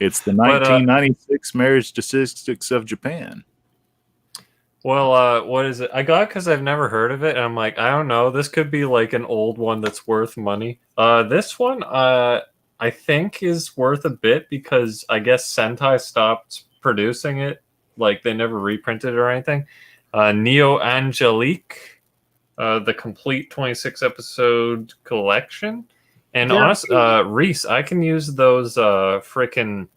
C: It's the 1996 Marriage Statistics of Japan.
D: Well, what is it? I got it because I've never heard of it, and I'm like, I don't know. This could be like an old one that's worth money. This one, I think is worth a bit because I guess Sentai stopped producing it. Like they never reprinted it or anything. Neo Angelique, the complete 26 episode collection. And honestly, Reese, I can use those frickin'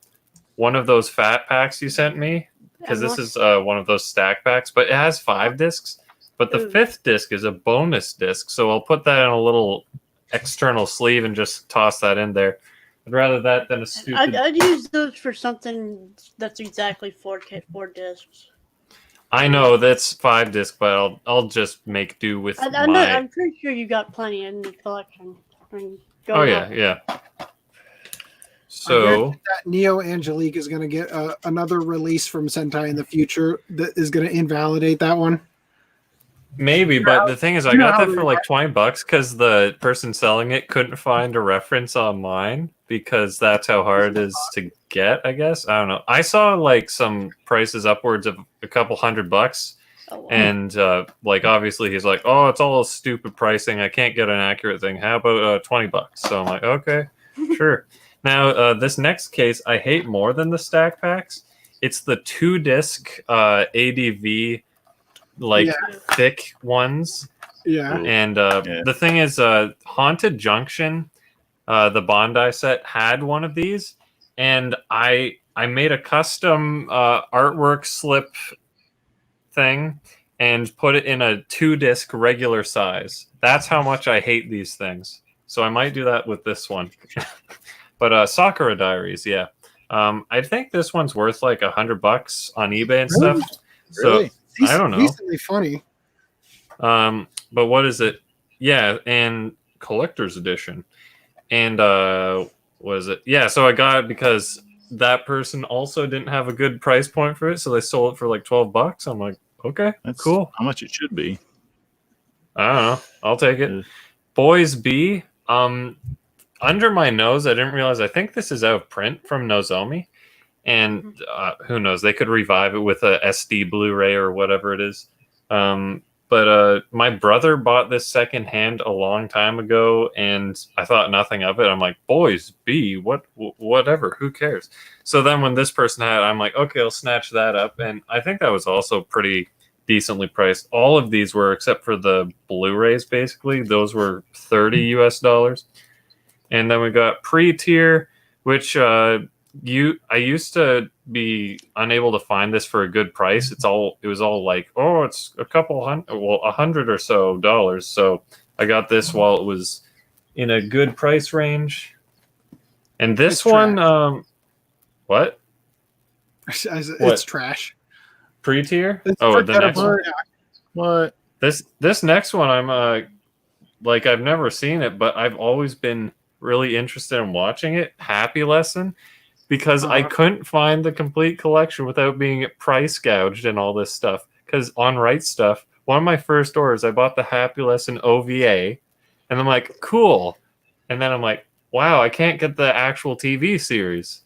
D: one of those fat packs you sent me because this is one of those stack packs, but it has 5 discs. But the 5th disc is a bonus disc, so I'll put that in a little external sleeve and just toss that in there. I'd rather that than a stupid...
B: I'd use those for something that's exactly 4 discs.
D: I know that's 5 disc, but I'll just make do with
B: I'm pretty sure you got plenty in the collection.
D: Yeah. So
A: that Neo Angelique is going to get another release from Sentai in the future that is going to invalidate that one.
D: Maybe, but the thing is, I got that for like $20 because the person selling it couldn't find a reference online because that's how hard it is to get, I guess. I don't know. I saw like some prices upwards of a couple $100. Oh, wow. And like obviously he's like, oh, it's all stupid pricing. I can't get an accurate thing. How about $20? So I'm like, okay, sure. Now, this next case I hate more than the stack packs. It's the 2-disc ADV, thick ones.
A: Yeah.
D: And the thing is, Haunted Junction, the Bondi set, had one of these, and I made a custom artwork slip thing and put it in a 2-disc regular size. That's how much I hate these things. So I might do that with this one. But Sakura Diaries, yeah. I think this one's worth like $100 on eBay and stuff.
C: Really?
D: So I don't know.
A: Decently funny.
D: But what is it? Yeah, and collector's edition. And what is it? Yeah, so I got it because that person also didn't have a good price point for it, so they sold it for like $12. I'm like, okay,
C: That's
D: cool.
C: how much it should be.
D: I don't know. I'll take it. Boys B. Under my nose, I didn't realize. I think this is out of print from Nozomi, and who knows? They could revive it with a SD Blu-ray or whatever it is. But my brother bought this secondhand a long time ago, and I thought nothing of it. I'm like, Boys B, whatever, who cares? So then when this person had it, I'm like, okay, I'll snatch that up, and I think that was also pretty decently priced. All of these were, except for the Blu-rays, basically. Those were $30. And then we got pre-tier, which I used to be unable to find this for a good price. It was all like, oh, it's $100 or so dollars. So I got this while it was in a good price range. And this one, what?
A: It's trash.
D: Pre-tier? Oh, the next one.
C: What?
D: This next one, I'm I've never seen it, but I've always been really interested in watching it. Happy Lesson, because I couldn't find the complete collection without being price gouged and all this stuff. Because on RHYS stuff, one of my first orders, I bought the Happy Lesson OVA, and I'm like, cool. And then I'm like, wow, I can't get the actual TV series.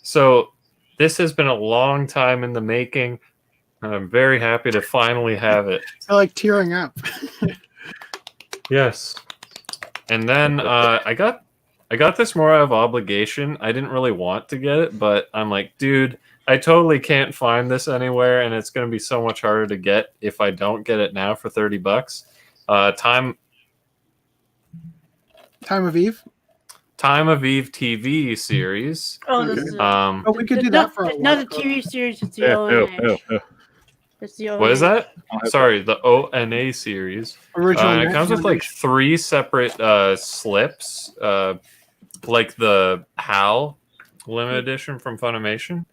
D: So this has been a long time in the making, and I'm very happy to finally have it.
A: I like tearing up.
D: Yes. And then I got this more out of obligation. I didn't really want to get it, but I'm like, dude, I totally can't find this anywhere, and it's going to be so much harder to get if I don't get it now for $30. Time of Eve TV series.
B: Oh, this is
A: we could do that for a
B: not a TV series. It's the ONA. It's the ONA.
D: What is that? Sorry, the ONA series.
A: Original.
D: It comes with like 3 separate slips, like the HAL limited edition from Funimation.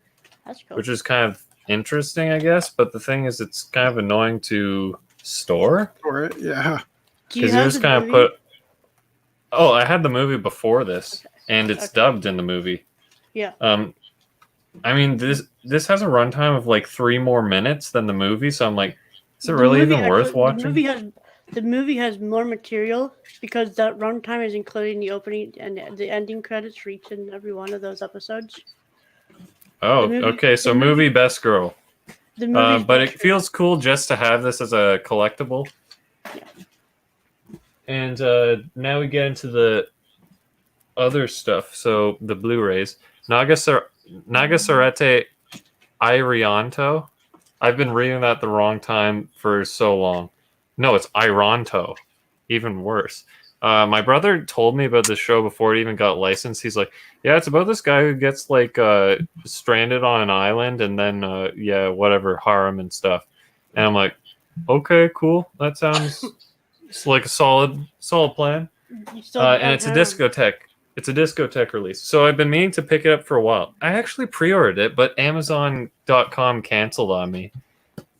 B: That's cool.
D: Which is kind of interesting, I guess. But the thing is, it's kind of annoying to store.
A: For it, yeah.
D: Because you just kind of put. Oh, I had the movie before this, and it's dubbed in the movie.
B: Yeah.
D: I mean, this has a runtime of like 3 more minutes than the movie, so I'm like, is it really even worth watching?
B: The movie has more material because that runtime is included in the opening and the ending credits for each and every one of those episodes.
D: Oh, okay. So movie Best Girl. But it feels cool just to have this as a collectible.
B: Yeah.
D: And now we get into the other stuff. So the Blu-rays. Nagasarete Irianto. I've been reading that the wrong time for so long. No, it's Ironto. Even worse. My brother told me about this show before it even got licensed. He's like, yeah, it's about this guy who gets like stranded on an island and then whatever, harem and stuff. And I'm like, okay, cool. That sounds like a solid plan. And it's a discotheque. It's a discotheque release. So I've been meaning to pick it up for a while. I actually pre-ordered it, but Amazon.com canceled on me.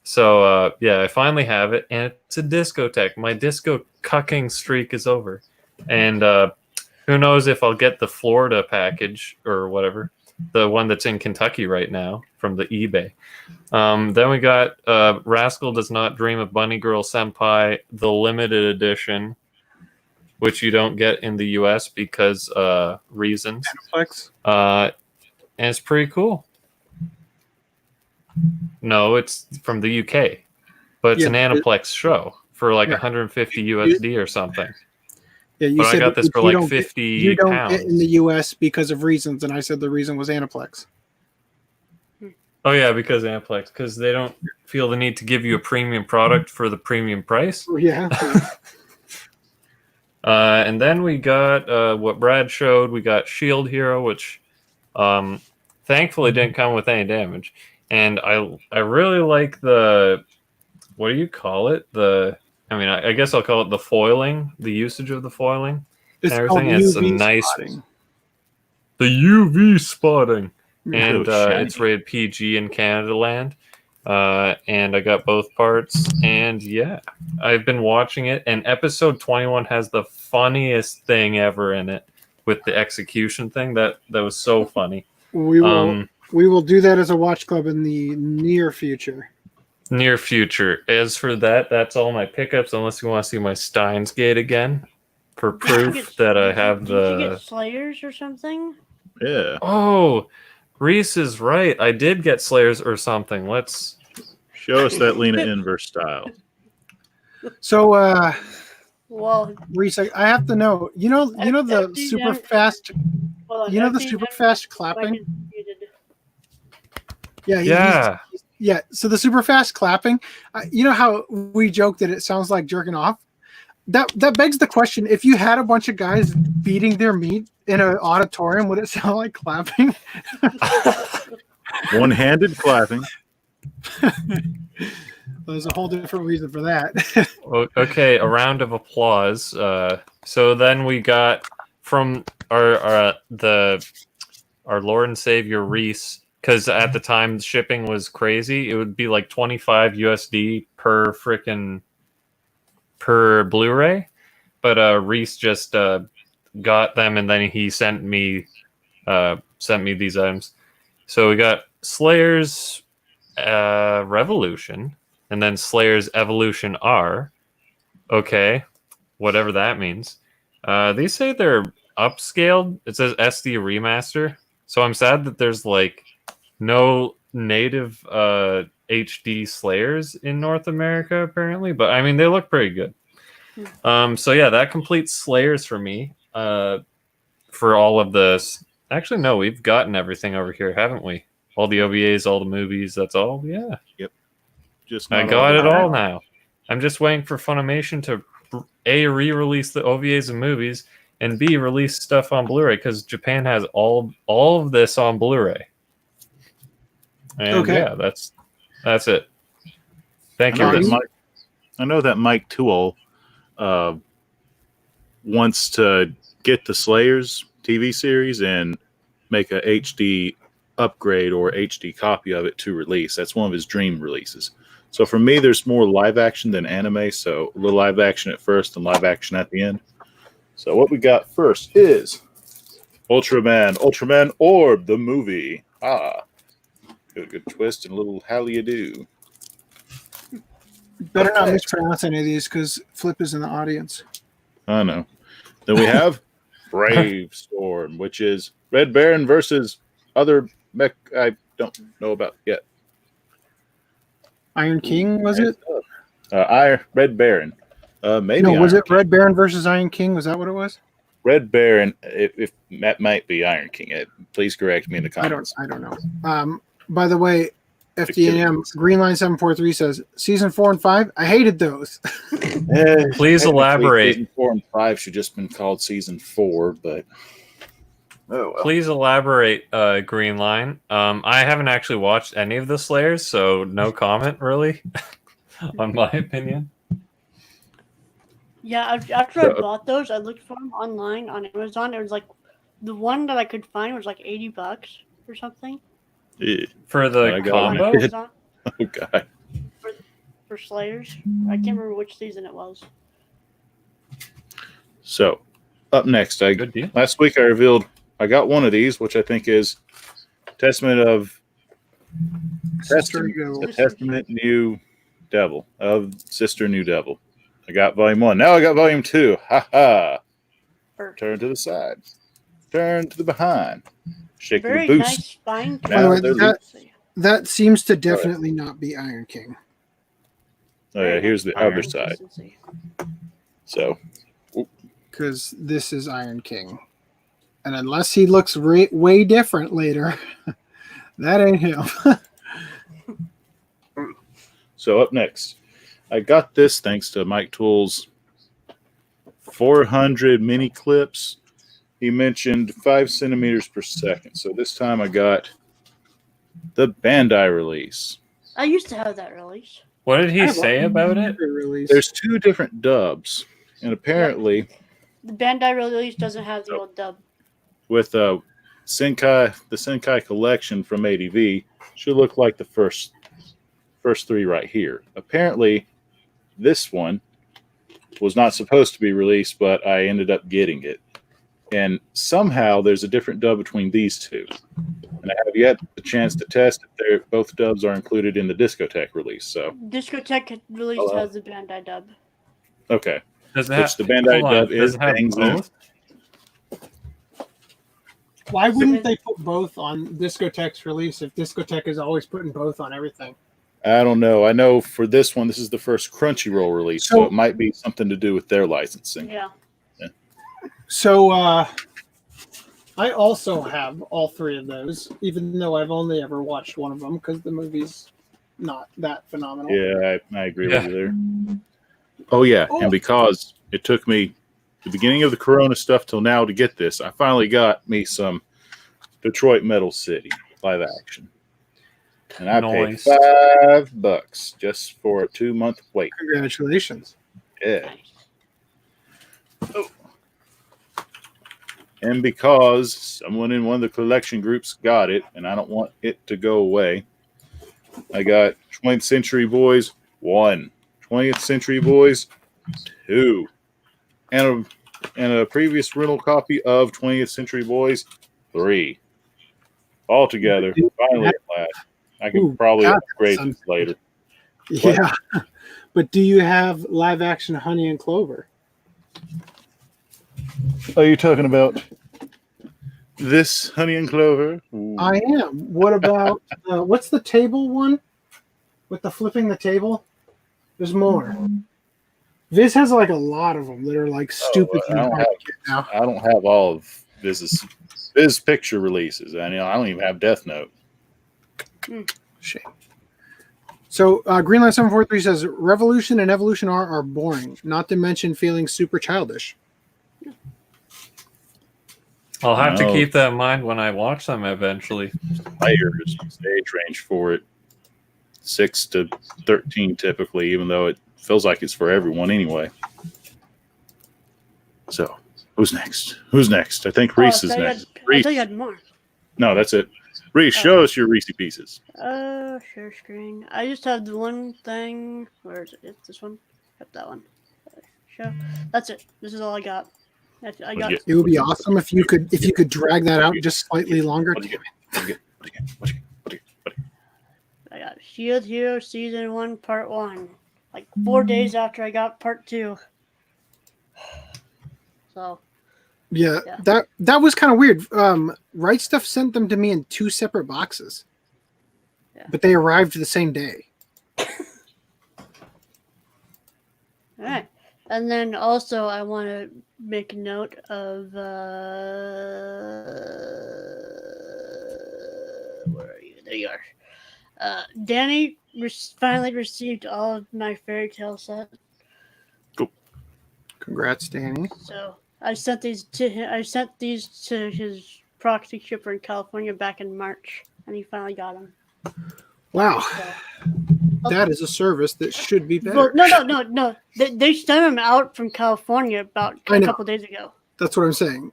D: So, I finally have it, and it's a discotheque. My disco cucking streak is over. And who knows if I'll get the Florida package or whatever, the one that's in Kentucky right now from the eBay. Then we got Rascal Does Not Dream of Bunny Girl Senpai, the limited edition, which you don't get in the U.S. because reasons. And it's pretty cool. No, it's from the UK, but it's an Aniplex show for like 150 USD or something.
A: Yeah, you
D: but
A: said
D: I got this for like 50
A: you don't
D: pounds.
A: get in the U.S. because of reasons, and I said the reason was Aniplex.
D: Oh yeah, because Amplex, because they don't feel the need to give you a premium product for the premium price.
A: Oh, yeah.
D: And then we got what Brad showed. We got Shield Hero, which thankfully didn't come with any damage. And I really like the, what do you call it? I guess I'll call it the foiling, the usage of the foiling.
A: It's
D: and
A: called
D: everything. It's a
A: UV
D: nice
A: spotting.
D: The UV spotting. And
C: shiny.
D: it's rated PG in Canada land. And I got both parts. And yeah, I've been watching it. And episode 21 has the funniest thing ever in it with the execution thing. That was so funny.
A: We will do that as a watch club in the near future.
D: Near future. As for that, that's all my pickups. Unless you want to see my Steins Gate again for proof that I have
B: Did you get Slayers or something?
C: Yeah.
D: Oh, RHYS is right. I did get Slayers or something. Let's
C: show us that Lena Inverse style.
A: So,
B: well,
A: RHYS, I have to know. You know the super fast. You know the super fast clapping. Yeah. Yeah. So the super fast clapping. You know how we joke that it sounds like jerking off. That begs the question: if you had a bunch of guys beating their meat in an auditorium, would it sound like clapping?
C: One-handed clapping.
D: There's a whole different reason for that. Okay, a round of applause. So then we got from our Lord and Savior RHYS, because at the time shipping was crazy. It would be like $25 USD per Blu-ray, but RHYS just got them, and then he sent me these items. So we got Slayers Revolution, and then Slayers Evolution R. Okay, whatever that means. These say they're upscaled. It says SD remaster. So I'm sad that there's like no native HD Slayers in North America apparently, but I mean they look pretty good. So yeah, that completes Slayers for me. For all of this, actually no, we've gotten everything over here, haven't we? All the OVAs, all the movies. That's all. Yeah.
C: Yep. Just
D: I got it all now. I'm just waiting for Funimation to A, re-release the OVAs and movies, and B, release stuff on Blu-ray, because Japan has all of this on Blu-ray. And yeah, that's it. Thank you.
C: I know that Mike Toole wants to get the Slayers TV series and make a HD upgrade or HD copy of it to release. That's one of his dream releases. So for me, there's more live action than anime. So a little live action at first and live action at the end. So what we got first is Ultraman Orb, the movie. Good twist and a little how do you do.
A: Better not mispronounce any of these because Flip is in the audience.
C: I know. Then we have Brave Storm, which is Red Baron versus other mech I don't know about yet.
A: Iron King, was it?
C: Red Baron. Maybe.
A: No, was
C: Iron
A: it
C: King.
A: Red Baron versus Iron King? Was that what it was?
C: Red Baron. If that might be Iron King. Please correct me in the comments.
A: I don't know. By the way, FDDNM Greenline 743 says season 4 and 5. I hated those.
C: Please
D: elaborate.
C: Season 4 and 5 should just been called season 4, but oh well.
D: Please elaborate, Greenline. I haven't actually watched any of the Slayers, so no comment really on my opinion.
B: Yeah, after I bought those, I looked for them online on Amazon. It was like the one that I could find was like $80 or something.
C: Yeah.
D: For the combo?
C: Oh god.
B: For Slayers. I can't remember which season it was.
C: So, up next, last week I revealed I got one of these, which I think is Testament New Devil of Sister New Devil. I got volume 1. Now I got volume 2. Ha ha. Turn to the side. Turn to the behind. Shake the boost.
B: Nice spine.
A: By the way, that seems to definitely not be Iron King.
C: Oh yeah, here's the other side. So,
A: because this is Iron King. And unless he looks way different later, that ain't him.
C: So up next, I got this thanks to Mike Tool's 400 mini clips. He mentioned 5 centimeters per second. So this time I got the Bandai release.
B: I used to have that release.
D: What did he say about it?
C: There's 2 different dubs, and apparently
B: the Bandai release doesn't have the old dub.
C: With the Senkai collection from ADV should look like the first 3 right here. Apparently, this one was not supposed to be released, but I ended up getting it. And somehow there's a different dub between these 2. And I have yet the chance to test if both dubs are included in the Discotheque release. So
B: Discotheque release has the Bandai dub.
C: Okay.
D: Does it have,
C: the Bandai dub is
D: bangs both?
A: Why wouldn't they put both on Discotheque's release if Discotheque is always putting both on everything?
C: I don't know. I know for this one, this is the first Crunchyroll release, so it might be something to do with their licensing.
B: Yeah.
A: So I also have all 3 of those, even though I've only ever watched one of them because the movie's not that phenomenal.
C: Yeah, I agree with you there. Oh, yeah. And because it took me the beginning of the Corona stuff till now to get this, I finally got me some Detroit Metal City live action. And I paid $5 just for a 2-month wait.
A: Congratulations.
C: Yeah. Oh. And because someone in one of the collection groups got it, and I don't want it to go away, I got 20th Century Boys 1, 20th Century Boys 2, and a previous rental copy of 20th Century Boys 3. All together, finally at last. I can probably upgrade this later.
A: Yeah. But do you have live action Honey and Clover?
C: Are you talking about this Honey and Clover? Ooh.
A: I am. What about what's the table one with the flipping the table? There's more. Viz has like a lot of them that are like stupid.
C: I don't have all of Viz's picture releases. I don't even have Death Note.
A: Shame. So Greenlight 743 says Revolution and Evolution R are boring, not to mention feeling super childish.
D: I'll have to keep that in mind when I watch them eventually.
C: Players age range for it 6 to 13 typically, even though it feels like it's for everyone anyway. So who's next? I think RHYS is next.
B: I thought you had more.
C: No, that's it. RHYS, show us your RHYS pieces.
B: Share screen. I just have the one thing. Where is it? It's this one. Yep, that one. Show. That's it. This is all I got. I got.
A: It would be awesome if you could drag that out just slightly longer.
B: I got Shield Hero Season 1 Part 1. Like 4 days after I got Part 2. So.
A: Yeah, that was kind of weird. Right Stuff sent them to me in 2 separate boxes, but they arrived the same day.
B: All right, and then also I want to make a note of where are you? There you are. Danny finally received all of my fairy tale set.
C: Cool.
A: Congrats, Danny.
B: So. I sent these to him. I sent these to his proxy shipper in California back in March, and he finally got them.
A: Wow, that is a service that should be better.
B: Well, no. They sent them out from California about a couple days ago.
A: That's what I'm saying.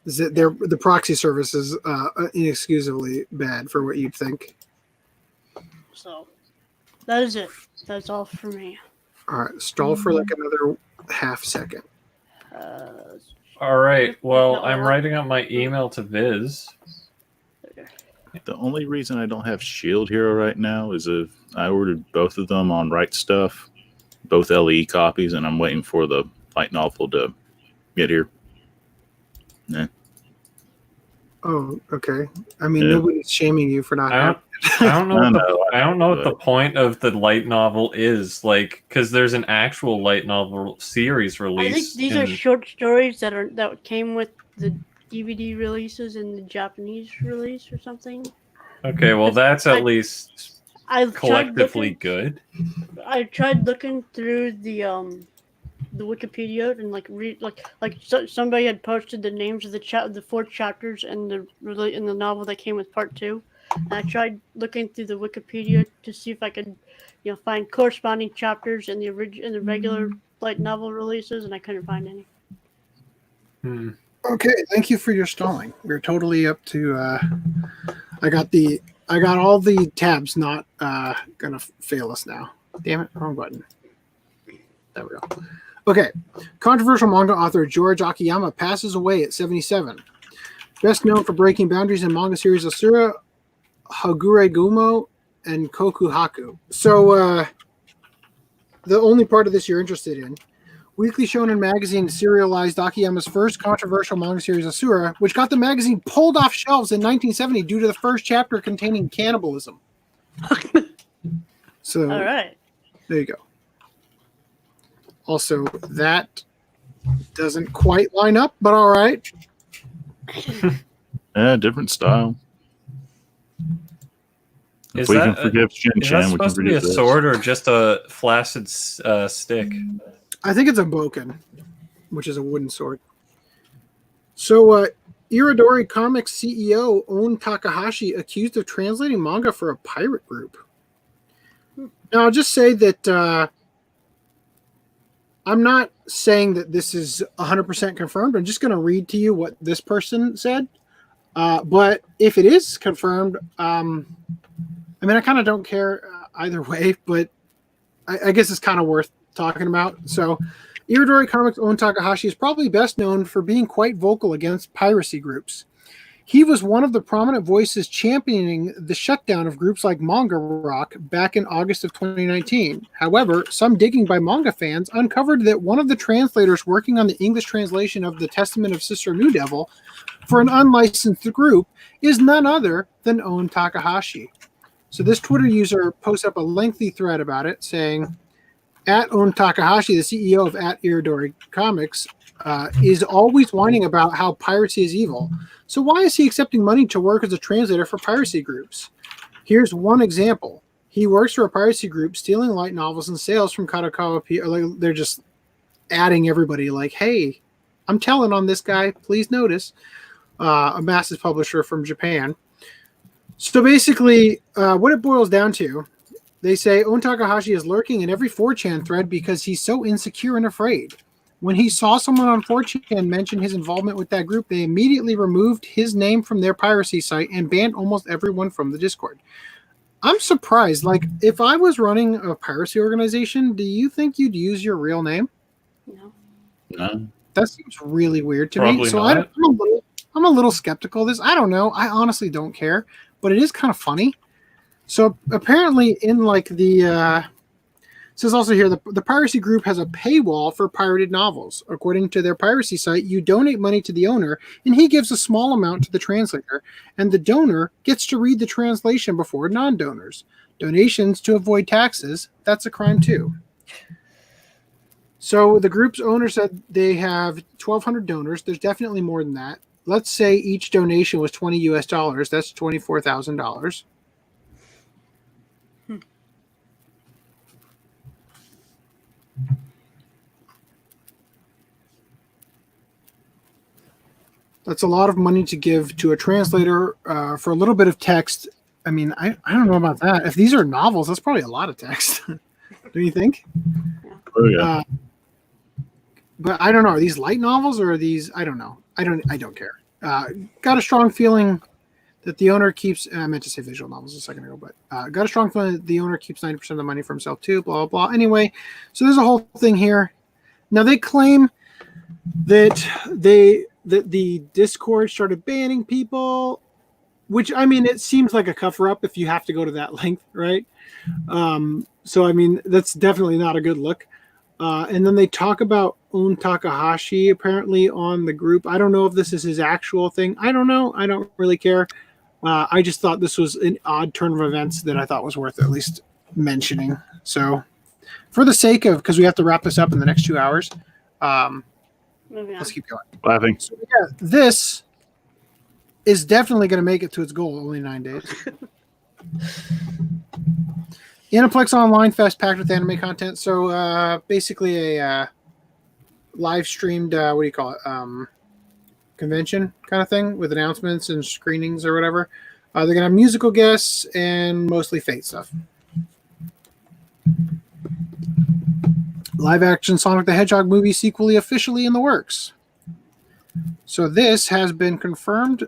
A: Is that the proxy service is inexcusably bad for what you'd think.
B: So that is it. That's all for me.
A: All right, stall for like another half second.
D: All right. Well, I'm writing up my email to Viz.
C: The only reason I don't have Shield Hero right now is if I ordered both of them on Right Stuff, both LE copies, and I'm waiting for the light novel to get here. Yeah.
A: Oh, okay. I mean, nobody's shaming you for not having it.
D: I don't know what the point of the light novel is, like, because there's an actual light novel series release.
B: I think these are short stories that came with the DVD releases and the Japanese release or something.
D: Okay, well, that's at least collectively good.
B: I tried looking through the Wikipedia and read somebody had posted the names of the 4 chapters in the novel that came with part 2. And I tried looking through the Wikipedia to see if I could, find corresponding chapters in the regular light novel releases, and I couldn't find any.
A: Okay, thank you for your stalling. We're totally up to. I got all the tabs not gonna fail us now. Damn it, wrong button. There we go. Okay, controversial manga author George Akiyama passes away at 77. Best known for breaking boundaries in manga series Asura, Hagure Gumo, and Koku Haku. So, the only part of this you're interested in. Weekly Shonen Magazine serialized Akiyama's first controversial manga series Asura, which got the magazine pulled off shelves in 1970 due to the first chapter containing cannibalism. So,
B: all right.
A: There you go. Also, that doesn't quite line up, but all right.
C: Yeah, different style.
D: Is that supposed to be a sword or just a flaccid stick?
A: I think it's a boken, which is a wooden sword. So, Iridori Comics CEO On Takahashi accused of translating manga for a pirate group. Now, I'll just say that I'm not saying that this is 100% confirmed. I'm just going to read to you what this person said. But if it is confirmed, I kind of don't care either way, but I guess it's kind of worth talking about. So, Iridori Comics' own Takahashi is probably best known for being quite vocal against piracy groups. He was one of the prominent voices championing the shutdown of groups like Manga Rock back in August of 2019. However, some digging by manga fans uncovered that one of the translators working on the English translation of The Testament of Sister New Devil for an unlicensed group is none other than On Takahashi. So this Twitter user posts up a lengthy thread about it, saying, at On Takahashi, the CEO of @Iridori Comics, is always whining about how piracy is evil. So why is he accepting money to work as a translator for piracy groups? Here's one example. He works for a piracy group stealing light novels and sales from Kadokawa. They're just adding everybody like, hey, I'm telling on this guy. Please notice. A massive publisher from Japan. So basically, what it boils down to, they say On Takahashi is lurking in every 4chan thread because he's so insecure and afraid. When he saw someone on 4chan mention his involvement with that group, they immediately removed his name from their piracy site and banned almost everyone from the Discord. I'm surprised. Like, if I was running a piracy organization, do you think you'd use your real name?
B: No.
A: That seems really weird to
D: Probably
A: me. So
D: not.
A: I'm a little skeptical of this. I don't know. I honestly don't care, but it is kind of funny. So apparently in it says also here, the piracy group has a paywall for pirated novels. According to their piracy site, you donate money to the owner, and he gives a small amount to the translator, and the donor gets to read the translation before non-donors. Donations to avoid taxes, that's a crime too. So the group's owner said they have 1,200 donors. There's definitely more than that. Let's say each donation was $20 US. That's $24,000. That's a lot of money to give to a translator for a little bit of text. I mean, I don't know about that. If these are novels, that's probably a lot of text. Don't you think?
C: Oh, yeah.
A: But I don't know. Are these light novels or are these? I don't know. I don't care. Got a strong feeling that the owner keeps. I meant to say visual novels a second ago, but got a strong feeling that the owner keeps 90% of the money for himself too. Blah blah blah. Anyway, so there's a whole thing here. Now they claim that the Discord started banning people, which, I mean, it seems like a cover-up if you have to go to that length, right? So, I mean, that's definitely not a good look. And then they talk about Own Takahashi apparently on the group. I don't know if this is his actual thing. I don't know. I don't really care. I just thought this was an odd turn of events that I thought was worth at least mentioning. So, for the sake of, because we have to wrap this up in the next 2 hours, let's keep going.
C: Laughing.
A: So, yeah, this is definitely going to make it to its goal. Only 9 days. Aniplex Online Fest packed with anime content. So basically a live streamed, what do you call it? Convention kind of thing with announcements and screenings or whatever. They're going to have musical guests and mostly Fate stuff. Live action Sonic the Hedgehog movie sequel officially in the works. So this has been confirmed.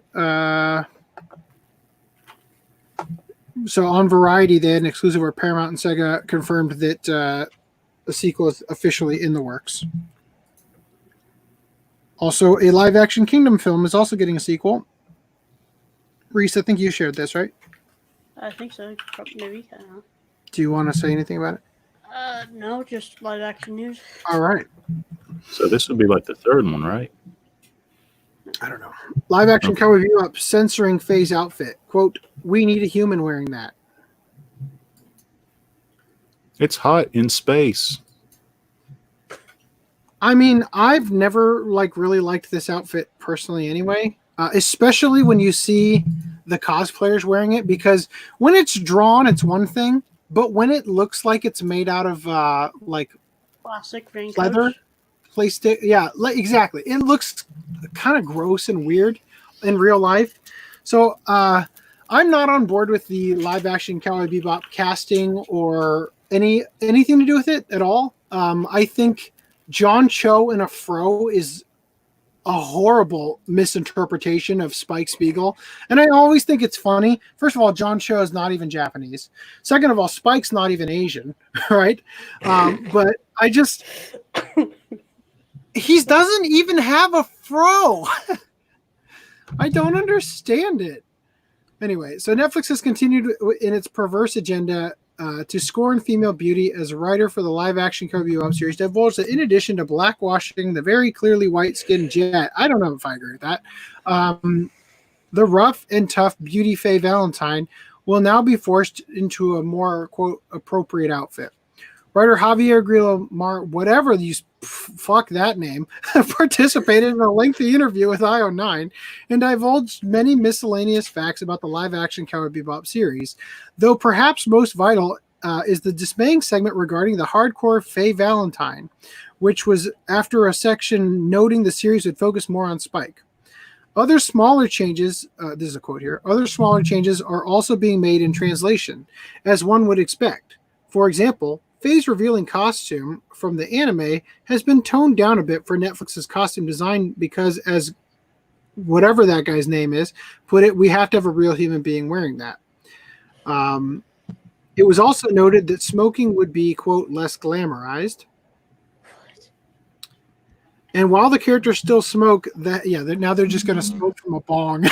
A: So on Variety, they had an exclusive where Paramount and Sega confirmed that the sequel is officially in the works. Also, a live-action Kingdom film is also getting a sequel. Reese, I think you shared this, right?
B: I think so. Maybe. I don't know.
A: Do you want to say anything about it?
B: No, just live-action news.
A: All right.
C: So this would be like the third one, right?
A: I don't know. Live-action Cowboy Bebop censoring Faye's outfit. Quote, "We need a human wearing that."
C: It's hot in space.
A: I mean, I've never really liked this outfit personally anyway, especially when you see the cosplayers wearing it, because when it's drawn, it's one thing, but when it looks like it's made out of
B: plastic
A: leather, plastic, yeah, exactly. It looks kind of gross and weird in real life. So I'm not on board with the live action Cowboy Bebop casting or anything to do with it at all. I think John Cho in a fro is a horrible misinterpretation of Spike Spiegel. And I always think it's funny. First of all, John Cho is not even Japanese. Second of all, Spike's not even Asian, right? But I just... he doesn't even have a fro. I don't understand it. Anyway, so Netflix has continued in its perverse agenda to scorn female beauty as a writer for the live-action Cowboy Bebop series divulged that in addition to blackwashing the very clearly white-skinned Jet, I don't know if I agree with that, the rough and tough beauty Faye Valentine will now be forced into a more, quote, appropriate outfit. Writer Javier Grillo whatever you fuck that name, participated in a lengthy interview with IO9 and divulged many miscellaneous facts about the live-action Cowboy Bebop series, though perhaps most vital is the dismaying segment regarding the hardcore Faye Valentine, which was after a section noting the series would focus more on Spike. Other smaller changes, this is a quote here, other smaller changes are also being made in translation, as one would expect. For example, Faye's revealing costume from the anime has been toned down a bit for Netflix's costume design because, as whatever that guy's name is, put it, we have to have a real human being wearing that. It was also noted that smoking would be, quote, less glamorized. And while the characters still smoke, now they're just going to smoke from a bong.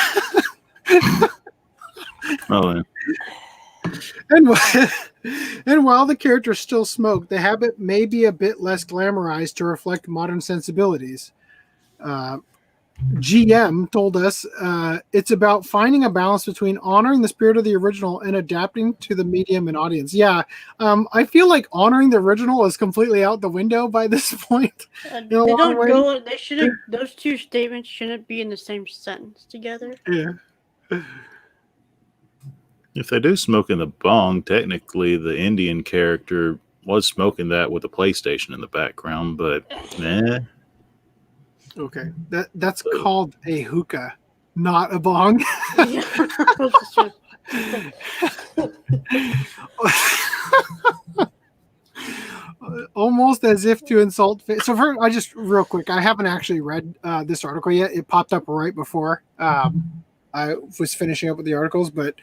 C: Oh, yeah.
A: And while the characters still smoke, the habit may be a bit less glamorized to reflect modern sensibilities. GM told us it's about finding a balance between honoring the spirit of the original and adapting to the medium and audience. Yeah, I feel like honoring the original is completely out the window by this point.
B: They don't go. They shouldn't. Those two statements shouldn't be in the same sentence together.
A: Yeah.
C: If they do smoke in the bong, technically the Indian character was smoking that with a PlayStation in the background, but
A: Okay, that's called a hookah, not a bong. Almost as if to insult. So I just real quick, I haven't actually read this article yet. It popped up right before I was finishing up with the articles, but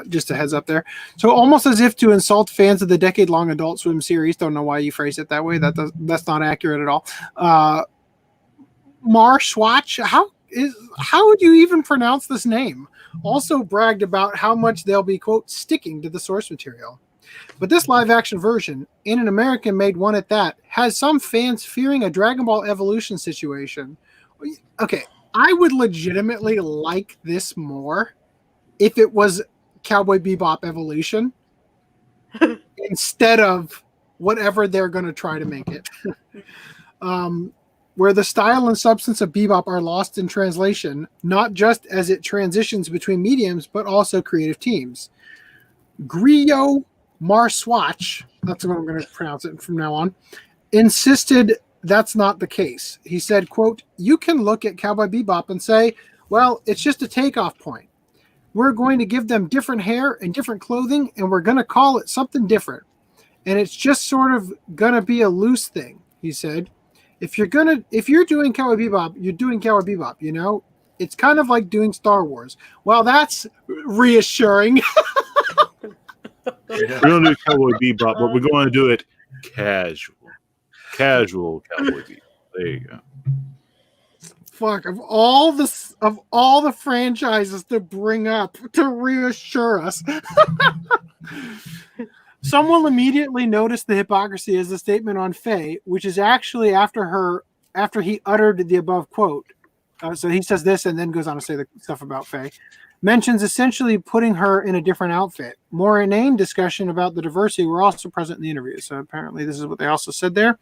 A: just a heads up there. So almost as if to insult fans of the decade-long Adult Swim series. Don't know why you phrased it that way. That's not accurate at all. Mar Swatch, how would you even pronounce this name? Also bragged about how much they'll be, quote, sticking to the source material. But this live-action version, and an American-made one at that, has some fans fearing a Dragon Ball Evolution situation. Okay, I would legitimately like this more if it was Cowboy Bebop Evolution instead of whatever they're going to try to make it. Where the style and substance of Bebop are lost in translation, not just as it transitions between mediums, but also creative teams. Griot Marswatch, that's what I'm going to pronounce it from now on, insisted that's not the case. He said, quote, "You can look at Cowboy Bebop and say, well, it's just a takeoff point. We're going to give them different hair and different clothing, and we're going to call it something different. And it's just sort of going to be a loose thing," he said. If you're doing Cowboy Bebop, you're doing Cowboy Bebop, you know? It's kind of like doing Star Wars. Well, that's reassuring.
C: We're going to do Cowboy Bebop, but we're going to do it casual. Casual Cowboy Bebop. There you go.
A: Fuck, of all the franchises to bring up to reassure us. Someone immediately noticed the hypocrisy as a statement on Faye, which is actually after he uttered the above quote. So he says this and then goes on to say the stuff about Faye. Mentions essentially putting her in a different outfit. More inane discussion about the diversity were also present in the interview. So apparently this is what they also said there.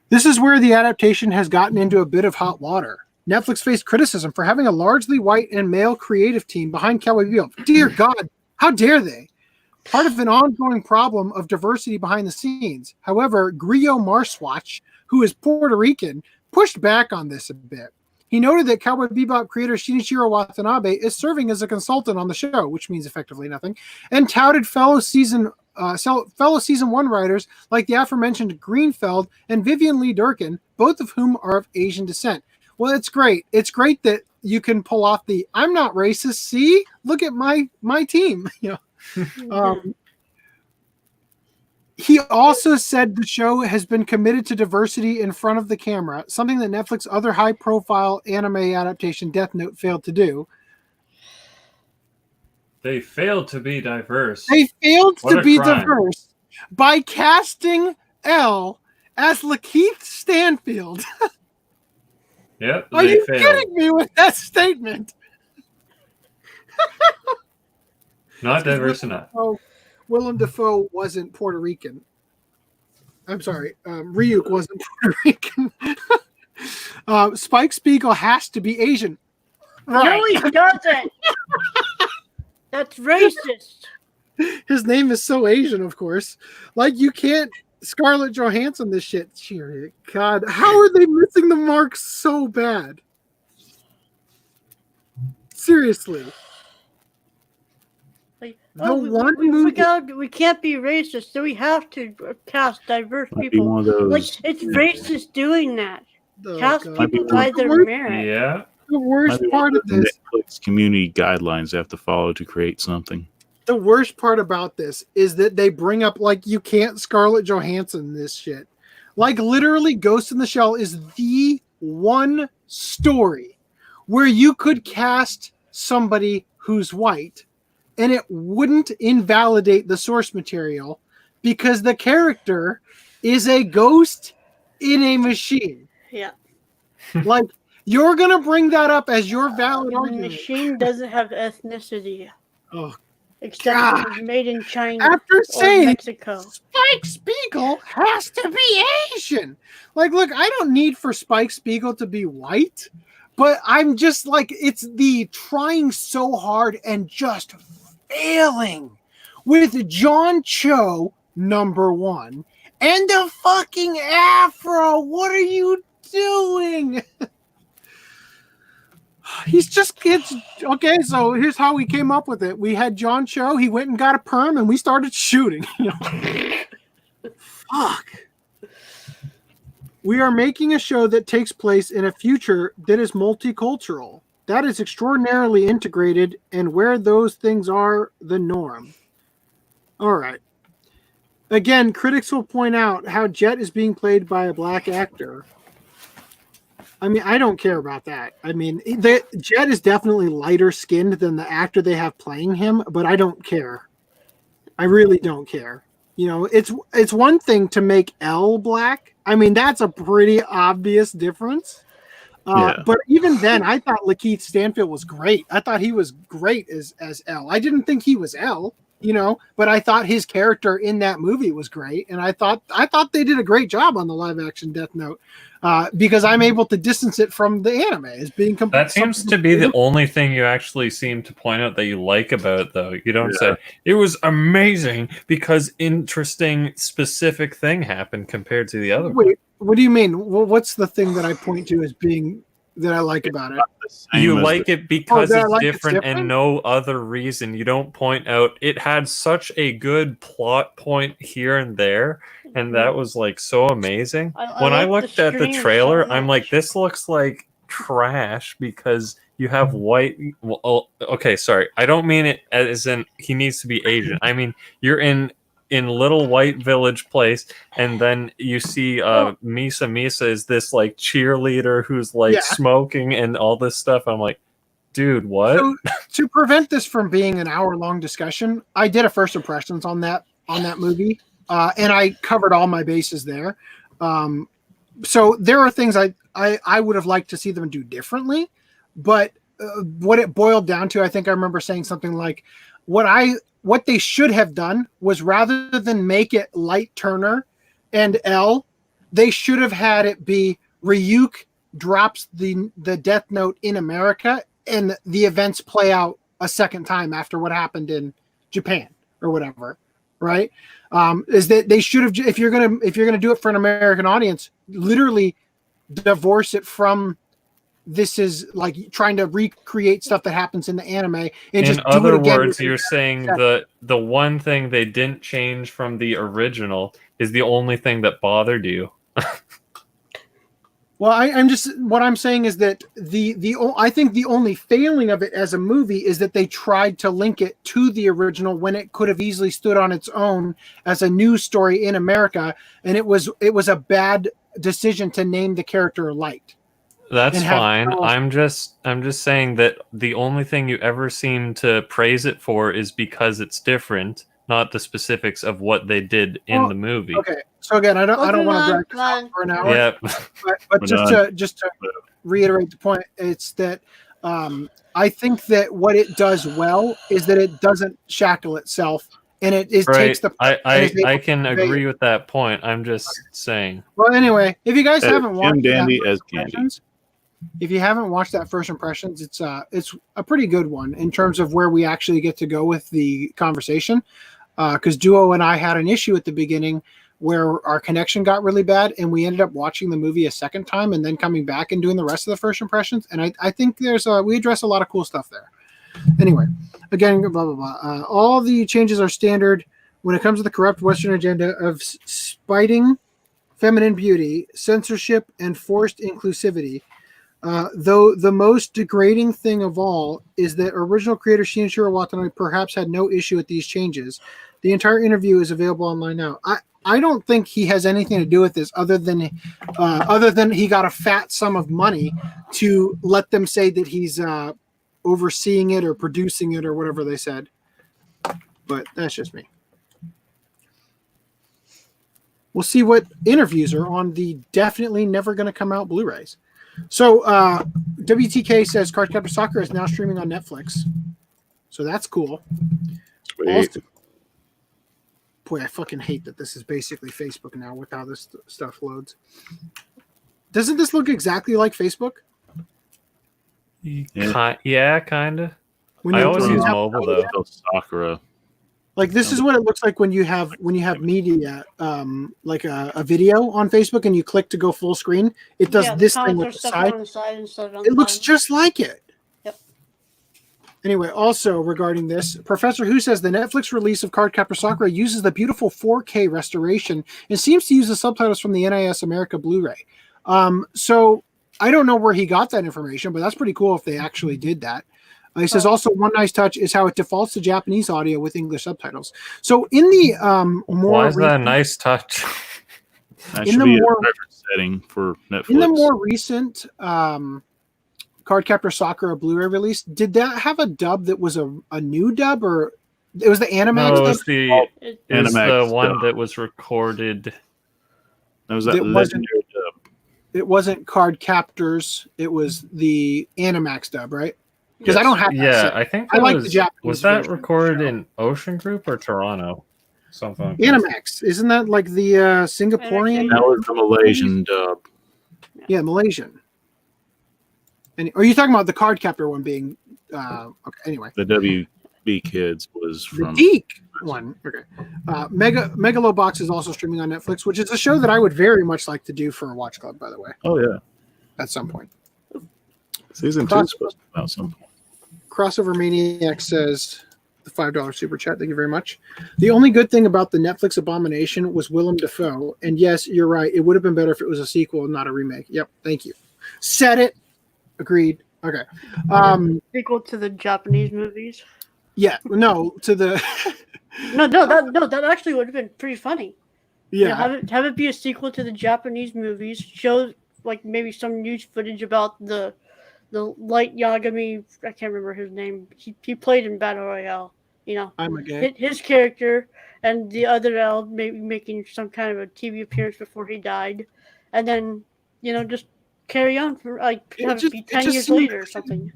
A: This is where the adaptation has gotten into a bit of hot water. Netflix faced criticism for having a largely white and male creative team behind Cowboy Bebop. Dear God, how dare they? Part of an ongoing problem of diversity behind the scenes. However, Griot Marswatch, who is Puerto Rican, pushed back on this a bit. He noted that Cowboy Bebop creator Shinichiro Watanabe is serving as a consultant on the show, which means effectively nothing, and touted fellow season 1 writers like the aforementioned Greenfeld and Vivian Lee Durkin, both of whom are of Asian descent. Well, it's great. It's great that you can pull off the "I'm not racist. See, look at my team." You know. He also said the show has been committed to diversity in front of the camera, something that Netflix's other high-profile anime adaptation, Death Note, failed to do.
D: They failed to be diverse.
A: They failed to be diverse by casting Elle as Lakeith Stanfield.
D: Yep.
A: Are you kidding me with that statement?
D: Not diverse enough.
A: Willem Dafoe wasn't Puerto Rican. I'm sorry, Ryuk wasn't Puerto Rican. Spike Spiegel has to be Asian.
B: Right. No, he doesn't. That's racist.
A: His name is so Asian, of course. Like, you can't Scarlett Johansson this shit. God, how are they missing the mark so bad? Seriously.
B: We can't be racist, so we have to cast diverse people. Like, it's racist doing that. Cast people by their merit.
D: Yeah.
A: The worst part of this,
C: Netflix community guidelines they have to follow to create something.
A: The worst part about this is that they bring up, like, you can't Scarlett Johansson this shit. Like, literally, Ghost in the Shell is the one story where you could cast somebody who's white and it wouldn't invalidate the source material because the character is a ghost in a machine.
B: Yeah.
A: Like, you're going to bring that up as your valid argument.
B: The machine doesn't have ethnicity.
A: Oh,
B: except it was made in China
A: after saying
B: Mexico.
A: Spike Spiegel has to be Asian. Like, look, I don't need for Spike Spiegel to be white, but I'm just like, it's the trying so hard and just failing with John Cho, #1, and the fucking afro. What are you doing? It's okay. So here's how we came up with it. We had John Cho. He went and got a perm, and we started shooting. You know? Fuck. We are making a show that takes place in a future that is multicultural, that is extraordinarily integrated, and where those things are the norm. All right. Again, critics will point out how Jet is being played by a black actor. I mean, I don't care about that. I mean, Jet is definitely lighter skinned than the actor they have playing him, but I don't care. I really don't care. You know, it's one thing to make L black. I mean, that's a pretty obvious difference. But even then, I thought Lakeith Stanfield was great. I thought he was great as L. I didn't think he was L, you know, but I thought his character in that movie was great, and I thought they did a great job on the live action Death Note because I'm able to distance it from the anime as being complete.
D: That seems to be the only thing you actually seem to point out that you like about it, though. You don't say it was amazing because interesting specific thing happened compared to the other.
A: Wait, what do you mean? Well, what's the thing that I point to as being that I like about it?
D: You like it because it's different and no other reason. You don't point out it had such a good plot point here and there, and that was like so amazing. When I looked at the trailer, I'm like, this looks like trash because you have white. Well, okay, sorry, I don't mean it as in he needs to be Asian. I mean you're in Little White Village Place, and then you see Misa is this like cheerleader who's like smoking and all this stuff. I'm like, dude, what?
A: So, to prevent this from being an hour-long discussion, I did a first impressions on that movie, and I covered all my bases there. So there are things I would have liked to see them do differently, but what it boiled down to, I think I remember saying something like, what they should have done was rather than make it Light Turner and L, they should have had it be Ryuk drops the Death Note in America and the events play out a second time after what happened in Japan or whatever, right? Is that they should have, if you're gonna do it for an American audience, literally divorce it from this is like trying to recreate stuff that happens in the anime and just do it again.
D: In other words, you're saying the one thing they didn't change from the original is the only thing that bothered you.
A: Well, I'm just what I'm saying is that I think the only failing of it as a movie is that they tried to link it to the original when it could have easily stood on its own as a news story in America, and it was a bad decision to name the character Light.
D: That's fine. I'm just saying that the only thing you ever seem to praise it for is because it's different, not the specifics of what they did in the movie.
A: Okay. So again, I don't want to drag this on for an hour.
D: Yeah.
A: But just to reiterate the point, it's that I think that what it does well is that it doesn't shackle itself, and it takes the.
D: I can agree with that point. I'm just saying.
A: Well, anyway, if you guys haven't watched
C: Dandy as Candy.
A: If you haven't watched that First Impressions, it's a pretty good one in terms of where we actually get to go with the conversation. Because Duo and I had an issue at the beginning where our connection got really bad, and we ended up watching the movie a second time and then coming back and doing the rest of the First Impressions. And I think we address a lot of cool stuff there. Anyway, again, blah blah blah. All the changes are standard when it comes to the corrupt Western agenda of spiting feminine beauty, censorship, and forced inclusivity. Though the most degrading thing of all is that original creator Shinichiro Watanabe perhaps had no issue with these changes. The entire interview is available online now. I don't think he has anything to do with this other than he got a fat sum of money to let them say that he's overseeing it or producing it or whatever they said. But that's just me. We'll see what interviews are on the definitely never going to come out Blu-rays. So WTK says Cardcaptor Sakura is now streaming on Netflix. So that's cool. Also, boy, I fucking hate that this is basically Facebook now with how this stuff loads. Doesn't this look exactly like Facebook?
D: Yeah, kind of. I always use mobile though.
C: Sakura.
A: Like this is what it looks like when you have media, like a video on Facebook, and you click to go full screen. It does this thing with the side. It looks just like it.
B: Yep.
A: Anyway, also regarding this, Professor Who says the Netflix release of Cardcaptor Sakura uses the beautiful 4K restoration and seems to use the subtitles from the NIS America Blu-ray. So I don't know where he got that information, but that's pretty cool if they actually did that. He says also one nice touch is how it defaults to Japanese audio with English subtitles. So in the
D: why is that a nice touch?
C: That should be a perfect setting for Netflix.
A: In the more recent Cardcaptor Sakura Blu-ray release, did that have a dub that was a new dub, or It was the Animax.
D: No, it's the
C: Animax
D: one
C: dub.
D: that was recorded.
C: That was that legendary dub.
A: It wasn't Card Captors. It was the Animax dub, right? Because I don't have that.
D: Yeah, I think
A: I like
D: was,
A: the Japanese.
D: Was that
A: version
D: recorded in Ocean Group or Toronto? Something like that.
A: Animax, isn't that like the Singaporean?
C: That was the Malaysian dub.
A: Yeah, Malaysian. And are you talking about the Card Captor one being? Okay, anyway,
C: The WB Kids was
A: the
C: from
A: Deke one. Okay, Megalobox is also streaming on Netflix, which is a show that I would very much like to do for a watch club. By the way,
C: Oh yeah.
A: at some point.
C: Season 2 is supposed to come out some point.
A: Crossover Maniac says the $5 super chat. Thank you very much. The only good thing about the Netflix abomination was Willem Dafoe. And yes, you're right. It would have been better if it was a sequel, not a remake. Yep. Thank you. Said it. Agreed. Okay.
B: Sequel to the Japanese movies.
A: Yeah. No. To the.
B: That actually would have been pretty funny.
A: Yeah.
B: Have it be a sequel to the Japanese movies. Show like maybe some news footage about the Light Yagami. I can't remember his name. He played in Battle Royale. You know,
A: I'm a gay.
B: his character and the other L maybe making some kind of a TV appearance before he died, and then just carry on for like have it be 10 years later or something.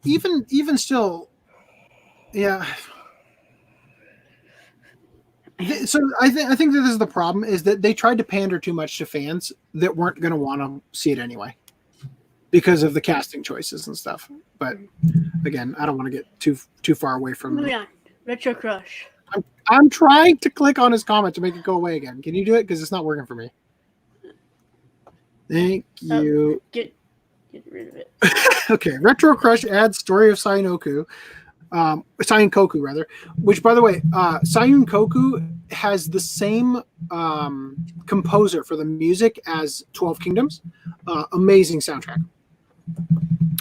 A: Even still, yeah. So I think that this is the problem, is that they tried to pander too much to fans that weren't going to want to see it anyway because of the casting choices and stuff. But again, I don't want to get too far away from
B: Yeah, Retro Crush.
A: I'm trying to click on his comment to make it go away again. Can you do it? Because it's not working for me. Thank you.
B: Get rid of it.
A: Okay, Retro Crush adds Story of Sainoku. Sainkoku, rather. Which, by the way, Sainkoku has the same composer for the music as 12 Kingdoms. Amazing soundtrack.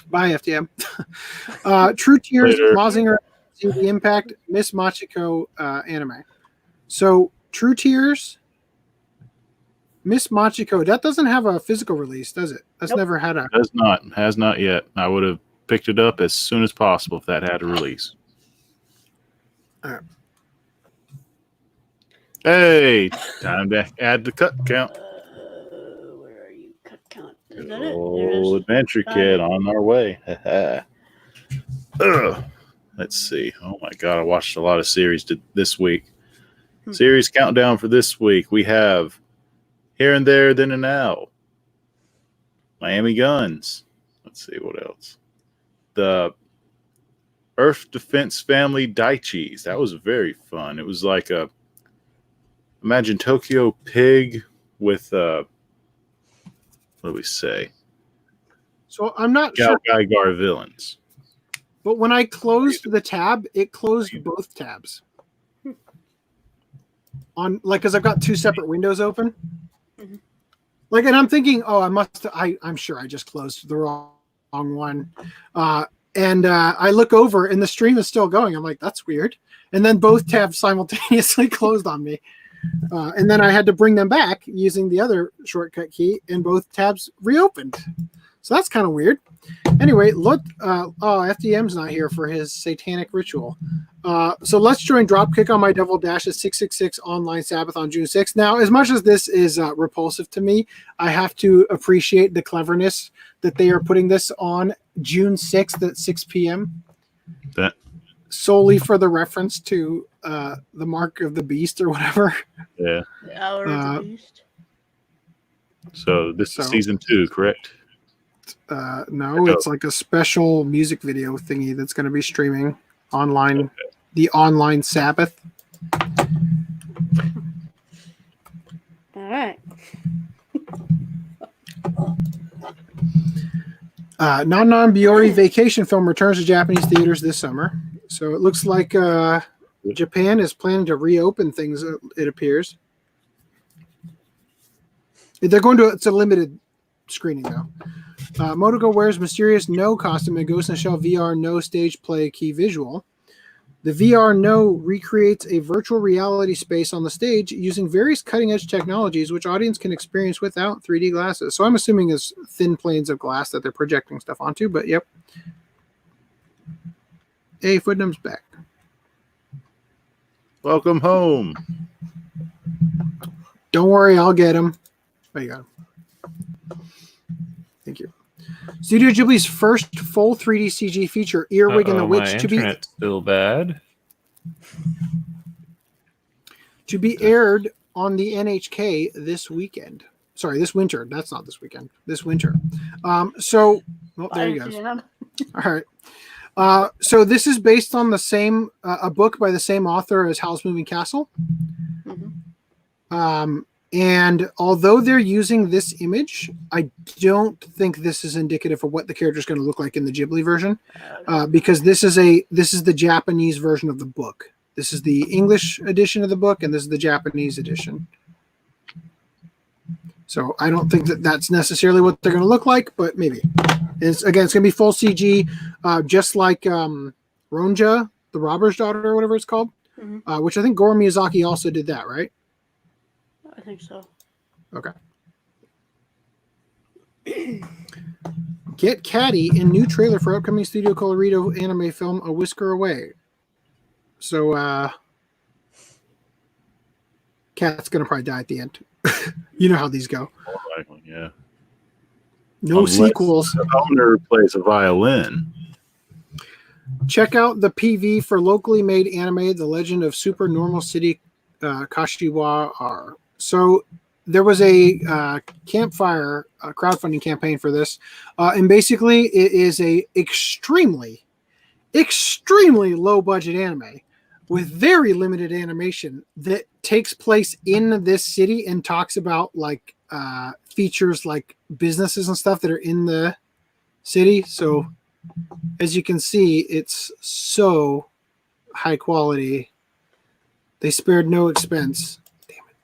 A: Bye, FDM. True Tears, Mazinger, the Impact, Miss Machiko anime. So, True Tears, Miss Machiko, that doesn't have a physical release, does it? That's never had a...
C: Has not yet. I would have picked it up as soon as possible if that had a release.
A: All right.
C: Hey, time to add the cut count.
B: Where are you? Cut count. Is that it?
C: Old Adventure Kid on our way. Let's see. Oh my God, I watched a lot of series this week. Series countdown for this week. We have Here and There, Then and Now. Miami Guns. Let's see what else. The Earth Defense Family Daichis. That was very fun. It was like imagine Tokyo Pig with what do we say?
A: So I'm not sure.
C: Gaigar villains.
A: But when I closed the tab, it closed both tabs. Because I've got two separate windows open.
B: Mhm.
A: And I'm thinking, I'm sure I just closed the wrong one. And I look over and the stream is still going. I'm like, that's weird. And then both tabs simultaneously closed on me. And then I had to bring them back using the other shortcut key, and both tabs reopened. So that's kind of weird. Anyway, look, FDM's not here for his satanic ritual. So let's join Dropkick on My Devil Dash's 666 online Sabbath on June 6th. Now, as much as this is repulsive to me, I have to appreciate the cleverness that they are putting this on June 6th at 6 p.m.
C: That
A: solely for the reference to the Mark of the Beast or whatever.
C: Yeah.
B: The Hour of the Beast.
C: So this is season 2, correct?
A: No, it's like a special music video thingy that's going to be streaming online. Okay. The online Sabbath.
B: All right.
A: Non Biori vacation film returns to Japanese theaters this summer. So it looks like Japan is planning to reopen things, it appears. They're going to, it's a limited screening though. Motoko wears mysterious No costume in Ghost in the Shell VR No stage play key visual. The VR No recreates a virtual reality space on the stage using various cutting-edge technologies which audience can experience without 3D glasses. So I'm assuming it's thin planes of glass that they're projecting stuff onto, but yep. Hey, Footnum's back.
C: Welcome home.
A: Don't worry, I'll get him. There you go. Thank you. Studio Ghibli's first full 3D CG feature, Earwig and the Witch,
D: my internet's still bad.
A: To be aired on the NHK this weekend. Sorry, this winter. That's not this weekend. This winter. So, well, there you go. All right. So this is based on the same a book by the same author as Howl's Moving Castle. Mm-hmm. And although they're using this image, I don't think this is indicative of what the character is going to look like in the Ghibli version, because this is the Japanese version of the book. This is the English edition of the book, and this is the Japanese edition. So I don't think that that's necessarily what they're going to look like, but maybe. It's going to be full CG, just like Ronja, the Robber's Daughter, or whatever it's called, mm-hmm. Which I think Goro Miyazaki also did that, right?
B: I think so.
A: Okay. Get Catty in new trailer for upcoming Studio Colorido anime film A Whisker Away. So, Cat's going to probably die at the end. You know how these go.
C: Yeah.
A: No sequels.
C: The owner plays a violin.
A: Check out the PV for locally made anime, The Legend of Super Normal City Kashiwa R. So there was a campfire crowdfunding campaign for this. And basically it is a extremely low budget anime with very limited animation that takes place in this city and talks about like features like businesses and stuff that are in the city. So as you can see, it's so high quality. They spared no expense. Damn it,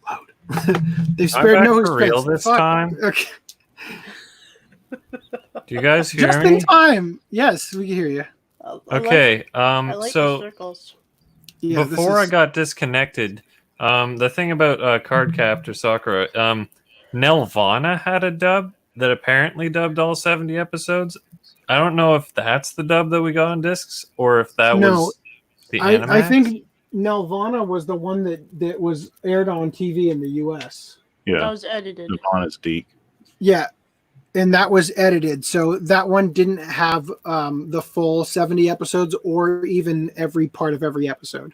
A: loud. They spared no expense.
D: For real this time?
A: Okay.
D: Do you guys hear
A: Just
D: me?
A: in time. Yes, we can hear you.
D: Okay.
B: I like
D: so
B: the circles.
A: Yeah,
D: before I got disconnected, the thing about Cardcaptor Sakura, Nelvana had a dub that apparently dubbed all 70 episodes. I don't know if that's the dub that we got on discs or if that was the anime.
A: I think Nelvana was the one that was aired on TV in the US.
C: Yeah.
B: That was edited.
C: Nelvana's Deke.
A: Yeah. And that was edited. So that one didn't have the full 70 episodes or even every part of every episode.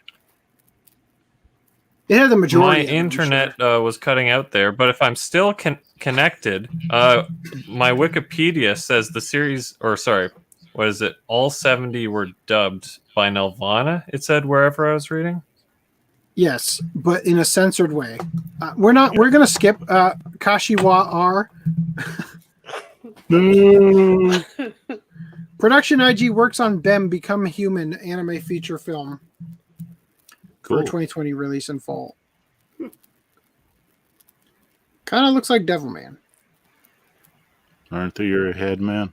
A: It had the majority.
D: My internet was cutting out there, but if I'm still connected, my Wikipedia says the series, or sorry, what is it? All 70 were dubbed by Nelvana, it said wherever I was reading.
A: Yes, but in a censored way. We're going to skip Kashiwa R. Production IG works on BEM Become Human anime feature film. For 2020 release in fall. Kind of looks like Devilman.
C: Aren't they your head, man?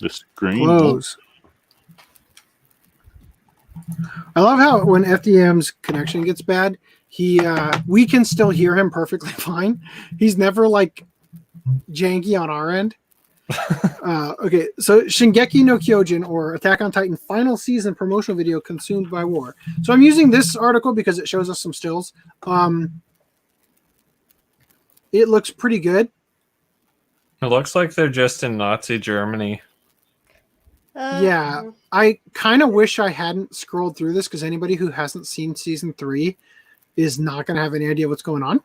C: The screen.
A: Close. I love how when FDM's connection gets bad, we can still hear him perfectly fine. He's never like janky on our end. Okay, so Shingeki no Kyojin or Attack on Titan final season promotional video consumed by war. So I'm using this article because it shows us some stills. It looks pretty good.
D: It looks like they're just in Nazi Germany.
A: Yeah, I kind of wish I hadn't scrolled through this because anybody who hasn't seen season 3 is not going to have any idea what's going on.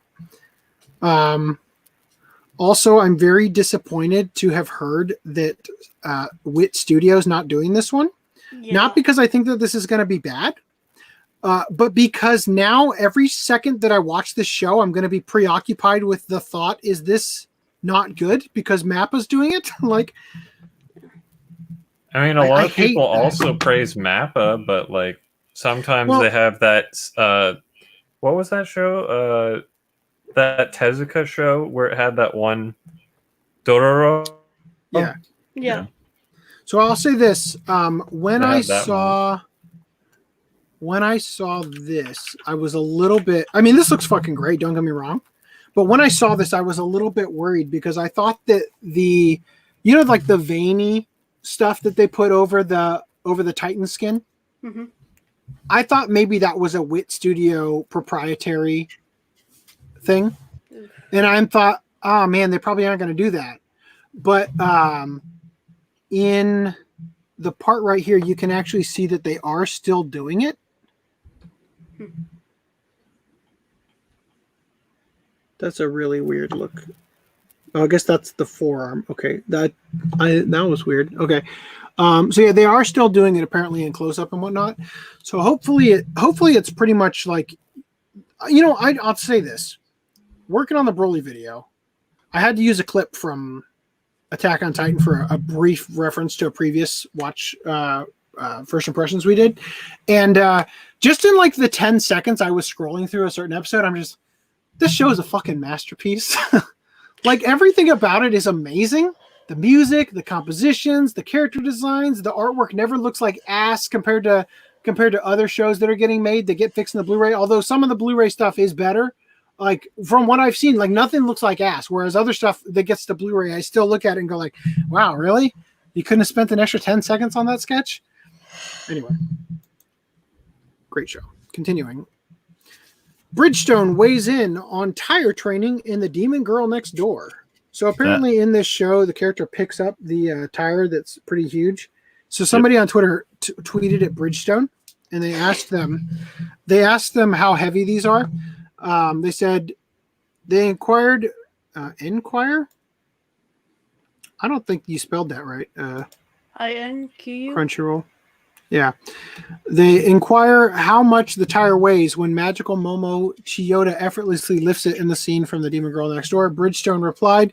A: Also, I'm very disappointed to have heard that WIT Studios not doing this one. Yeah. Not because I think that this is going to be bad, but because now every second that I watch this show, I'm going to be preoccupied with the thought, is this not good because Mappa's doing it? Like,
D: I mean, a lot of people also praise Mappa, but like sometimes they have that. What was that show? That Tezuka show where it had that one Dororo.
A: Yeah. So I'll say this: when I saw this, I was a little bit. I mean, this looks fucking great. Don't get me wrong, But when I saw this, I was a little bit worried because I thought that like the veiny stuff that they put over the Titan skin.
B: Mm-hmm.
A: I thought maybe that was a Wit Studio proprietary thing. And I thought, oh man, they probably aren't going to do that. But in the part right here, you can actually see that they are still doing it. That's a really weird look. Oh, I guess that's the forearm. Okay, that was weird. Okay, so yeah, they are still doing it apparently in close up and whatnot. So hopefully it's pretty much like, I'll say this: working on the Broly video, I had to use a clip from Attack on Titan for a brief reference to a previous watch first impressions we did, and just in like the 10 seconds I was scrolling through a certain episode, I'm just, this show is a fucking masterpiece. Like everything about it is amazing. The music, the compositions, the character designs, the artwork never looks like ass compared to other shows that are getting made that get fixed in the Blu-ray. Although some of the Blu-ray stuff is better, like from what I've seen, like nothing looks like ass. Whereas other stuff that gets to Blu-ray, I still look at it and go like, wow, really? You couldn't have spent an extra 10 seconds on that sketch? Anyway, great show. Continuing. Bridgestone weighs in on tire training in The Demon Girl Next Door. So apparently in this show, the character picks up the tire that's pretty huge. So somebody on Twitter tweeted at Bridgestone, and they asked them how heavy these are. They said they inquired. Inquire? I don't think you spelled that right.
B: INQ.
A: Crunchyroll. Yeah. They inquire how much the tire weighs when magical Momo Chiyoda effortlessly lifts it in the scene from The Demon Girl Next Door. Bridgestone replied,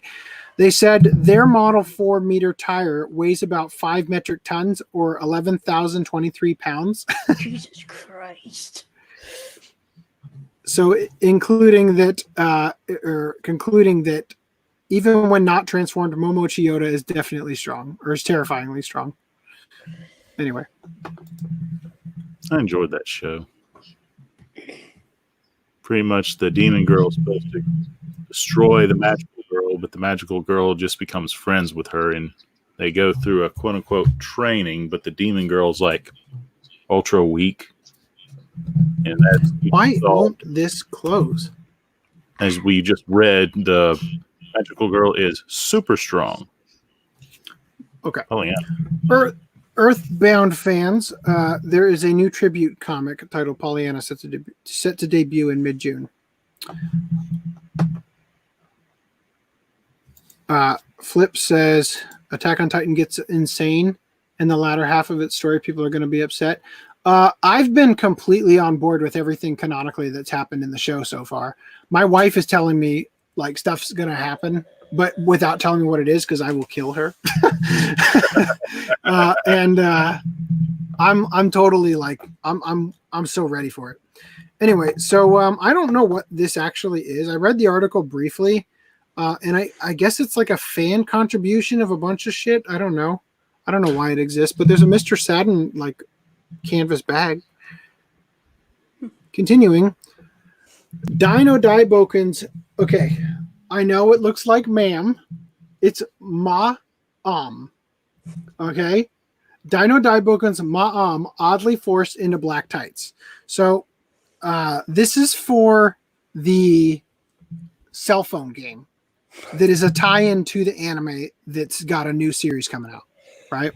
A: they said their Model 4 meter tire weighs about 5 metric tons or 11,023 pounds.
B: Jesus Christ.
A: So concluding that even when not transformed, Momo Chiyoda is definitely strong, or is terrifyingly strong. Anyway,
C: I enjoyed that show. Pretty much the demon girl is supposed to destroy the magical girl, but the magical girl just becomes friends with her, and they go through a quote-unquote training, but the demon girl's like ultra weak. And that's
A: why won't this close?
C: As we just read, the magical girl is super strong.
A: Okay.
C: Oh, yeah.
A: Earthbound fans, there is a new tribute comic titled Pollyanna set to debut in mid-June. Flip says Attack on Titan gets insane in the latter half of its story. People are going to be upset. I've been completely on board with everything canonically that's happened in the show so far. My wife is telling me like stuff's going to happen, but without telling me what it is, because I will kill her. I'm totally like, I'm so ready for it. Anyway, so I don't know what this actually is. I read the article briefly, and I guess it's like a fan contribution of a bunch of shit. I don't know why it exists, but there's a Mr. Saturn like canvas bag. Continuing, Dino Daiboken's. Okay, I know it looks like ma'am. It's ma'am. Okay, Dino Daiboken's ma'am oddly forced into black tights. So this is for the cell phone game that is a tie-in to the anime that's got a new series coming out, right?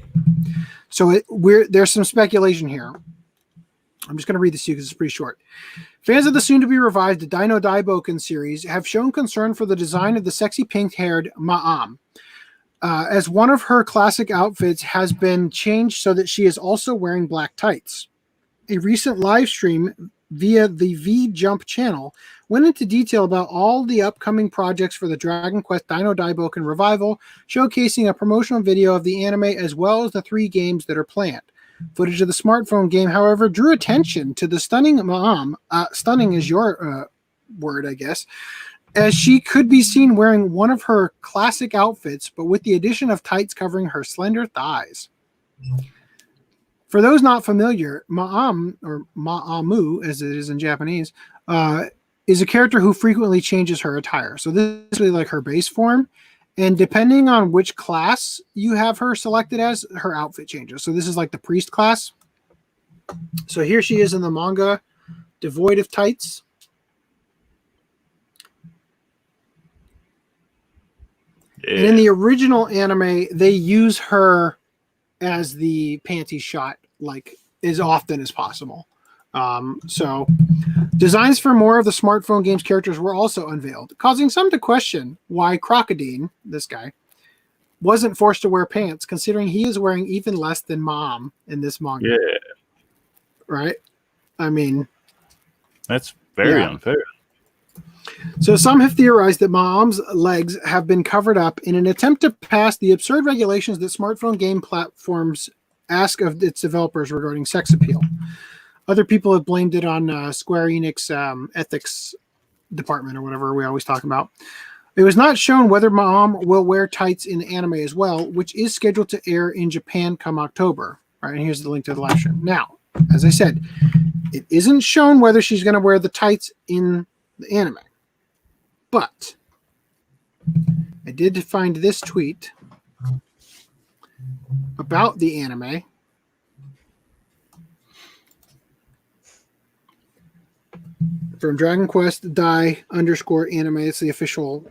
A: So there's some speculation here. I'm just going to read this to you because it's pretty short. Fans of the soon-to-be revived Dino Daiboken series have shown concern for the design of the sexy pink-haired Ma'am, as one of her classic outfits has been changed so that she is also wearing black tights. A recent live stream via the V-Jump channel went into detail about all the upcoming projects for the Dragon Quest Dino Daiboken revival, showcasing a promotional video of the anime as well as the 3 games that are planned. Footage of the smartphone game, however, drew attention to the stunning Ma'am, stunning is your word, I guess, as she could be seen wearing one of her classic outfits, but with the addition of tights covering her slender thighs. For those not familiar, Ma'am, or Ma'amu, as it is in Japanese, is a character who frequently changes her attire. So this is really like her base form. And depending on which class you have her selected as, her outfit changes. So this is like the priest class. So here she is in the manga, devoid of tights. Yeah. And in the original anime, they use her as the panty shot like as often as possible. So designs for more of the smartphone games characters were also unveiled, causing some to question why Crocodine, this guy, wasn't forced to wear pants, considering he is wearing even less than Mom in this manga.
C: Yeah.
A: Right? I mean...
C: That's very unfair.
A: So some have theorized that Mom's legs have been covered up in an attempt to pass the absurd regulations that smartphone game platforms ask of its developers regarding sex appeal. Other people have blamed it on Square Enix ethics department or whatever we always talk about. It was not shown whether Mom will wear tights in anime as well, which is scheduled to air in Japan come October. All right, and here's the link to the live stream. Now, as I said, it isn't shown whether she's going to wear the tights in the anime. But I did find this tweet about the anime. From Dragon Quest Die_anime. It's the official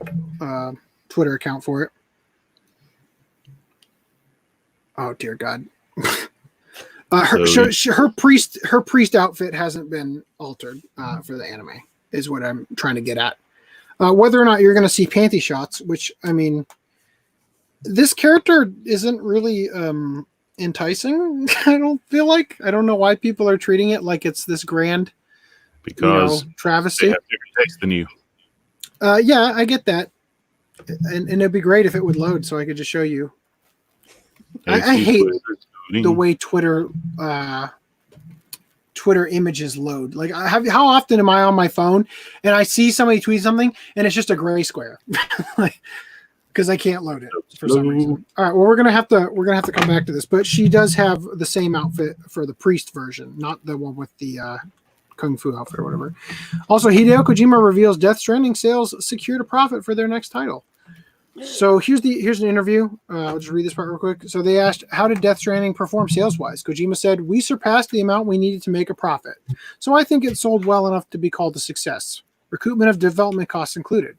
A: Twitter account for it. Oh dear God. Her priest outfit hasn't been altered for the anime, is what I'm trying to get at. Whether or not you're going to see panty shots, which, I mean, this character isn't really enticing, I don't feel like. I don't know why people are treating it like it's this grand,
C: because
A: travesty.
C: They have different tastes than you.
A: Yeah, I get that. And it'd be great if it would load so I could just show you. I hate the way Twitter images load. Like, how often am I on my phone and I see somebody tweet something and it's just a gray square, like, because I can't load it for some reason. All right, well, we're gonna have to come back to this, but she does have the same outfit for the priest version, not the one with the kung fu outfit or whatever. Also, Hideo Kojima reveals Death Stranding sales secured a profit for their next title. So here's an interview. I'll just read this part real quick. So they asked, how did Death Stranding perform sales-wise? Kojima said, we surpassed the amount we needed to make a profit. So I think it sold well enough to be called a success. Recoupment of development costs included.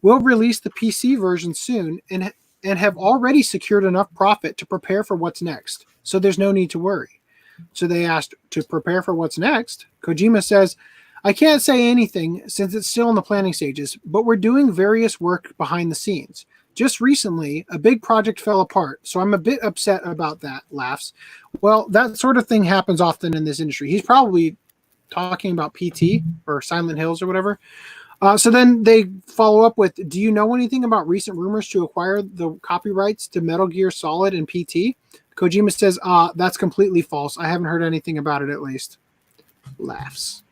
A: We'll release the PC version soon and have already secured enough profit to prepare for what's next. So there's no need to worry. So they asked, to prepare for what's next? Kojima says, I can't say anything since it's still in the planning stages, but we're doing various work behind the scenes. Just recently, a big project fell apart, so I'm a bit upset about that, laughs. Well, that sort of thing happens often in this industry. He's probably talking about PT or Silent Hills or whatever. So then they follow up with, do you know anything about recent rumors to acquire the copyrights to Metal Gear Solid and PT? Kojima says, that's completely false. I haven't heard anything about it, at least. Laughs.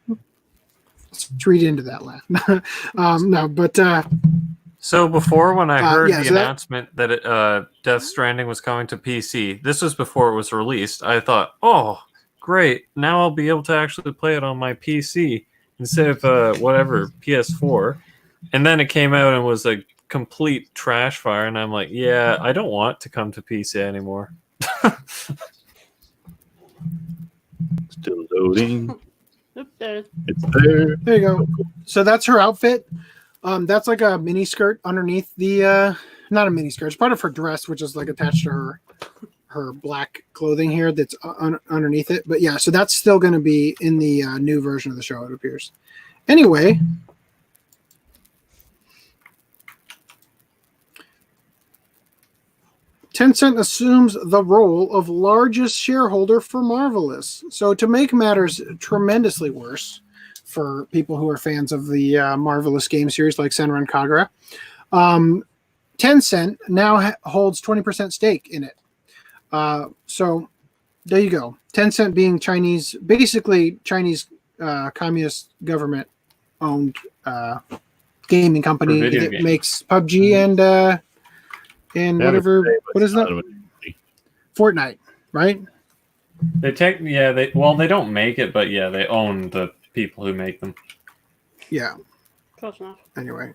A: Let's read into that laugh. No, but...
D: So before, when I heard the announcement that Death Stranding was coming to PC, this was before it was released, I thought, oh, great. Now I'll be able to actually play it on my PC instead of PS4. And then it came out and was a complete trash fire, and I'm like, yeah, I don't want to come to PC anymore.
C: Still loading.
B: It's there.
C: It's there.
A: There you go. So that's her outfit. That's like a mini skirt underneath the not a mini skirt. It's part of her dress, which is like attached to her black clothing here. That's underneath it. But yeah, so that's still going to be in the new version of the show. It appears. Anyway. Tencent assumes the role of largest shareholder for Marvelous. So to make matters tremendously worse for people who are fans of the Marvelous game series like Senran Kagura, Tencent now holds 20% stake in it. So there you go. Tencent being Chinese, basically Chinese communist government owned gaming company that makes PUBG and whatever. What is that? Fortnite, right?
D: They don't make it, but yeah, they own the people who make them.
A: Yeah.
B: Close enough.
A: Anyway.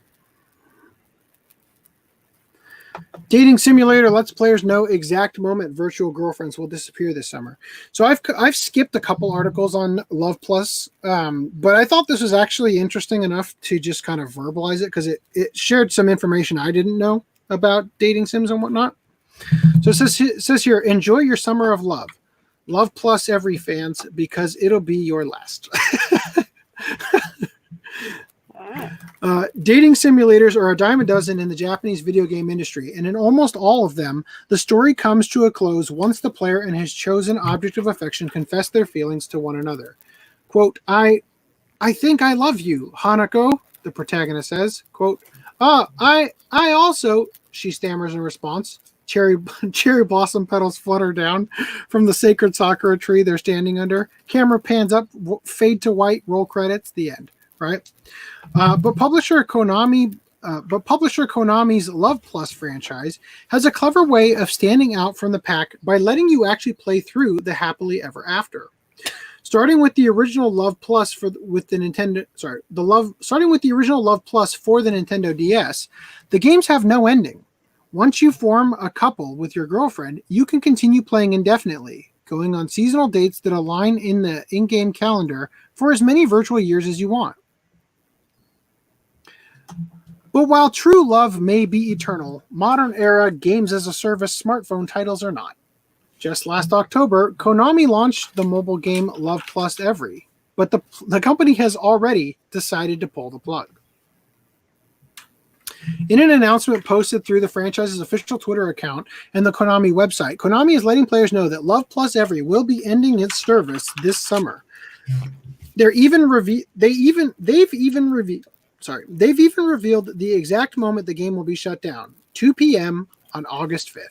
A: Dating simulator lets players know exact moment virtual girlfriends will disappear this summer. So I've skipped a couple articles on Love Plus, but I thought this was actually interesting enough to just kind of verbalize it because it shared some information I didn't know about dating sims and whatnot. So it says here, enjoy your summer of love. Love Plus every fans because it'll be your last. Dating simulators are a dime a dozen in the Japanese video game industry, and in almost all of them, the story comes to a close once the player and his chosen object of affection confess their feelings to one another. Quote, I think I love you, Hanako, the protagonist says. Quote, I also, she stammers in response. Cherry blossom petals flutter down from the sacred sakura tree they're standing under. Camera pans up, fade to white, roll credits, the end. Right, but publisher Konami's Love Plus franchise has a clever way of standing out from the pack by letting you actually play through the happily ever after. Starting with the original Love Plus for the Nintendo DS, the games have no ending. Once you form a couple with your girlfriend, you can continue playing indefinitely, going on seasonal dates that align in the in-game calendar for as many virtual years as you want. But while true love may be eternal, modern era games as a service smartphone titles are not. Just last October, Konami launched the mobile game Love Plus Every, but the company has already decided to pull the plug. In an announcement posted through the franchise's official Twitter account and the Konami website, Konami is letting players know that Love Plus Every will be ending its service this summer. They've even revealed the exact moment the game will be shut down, 2 p.m. on August 5th,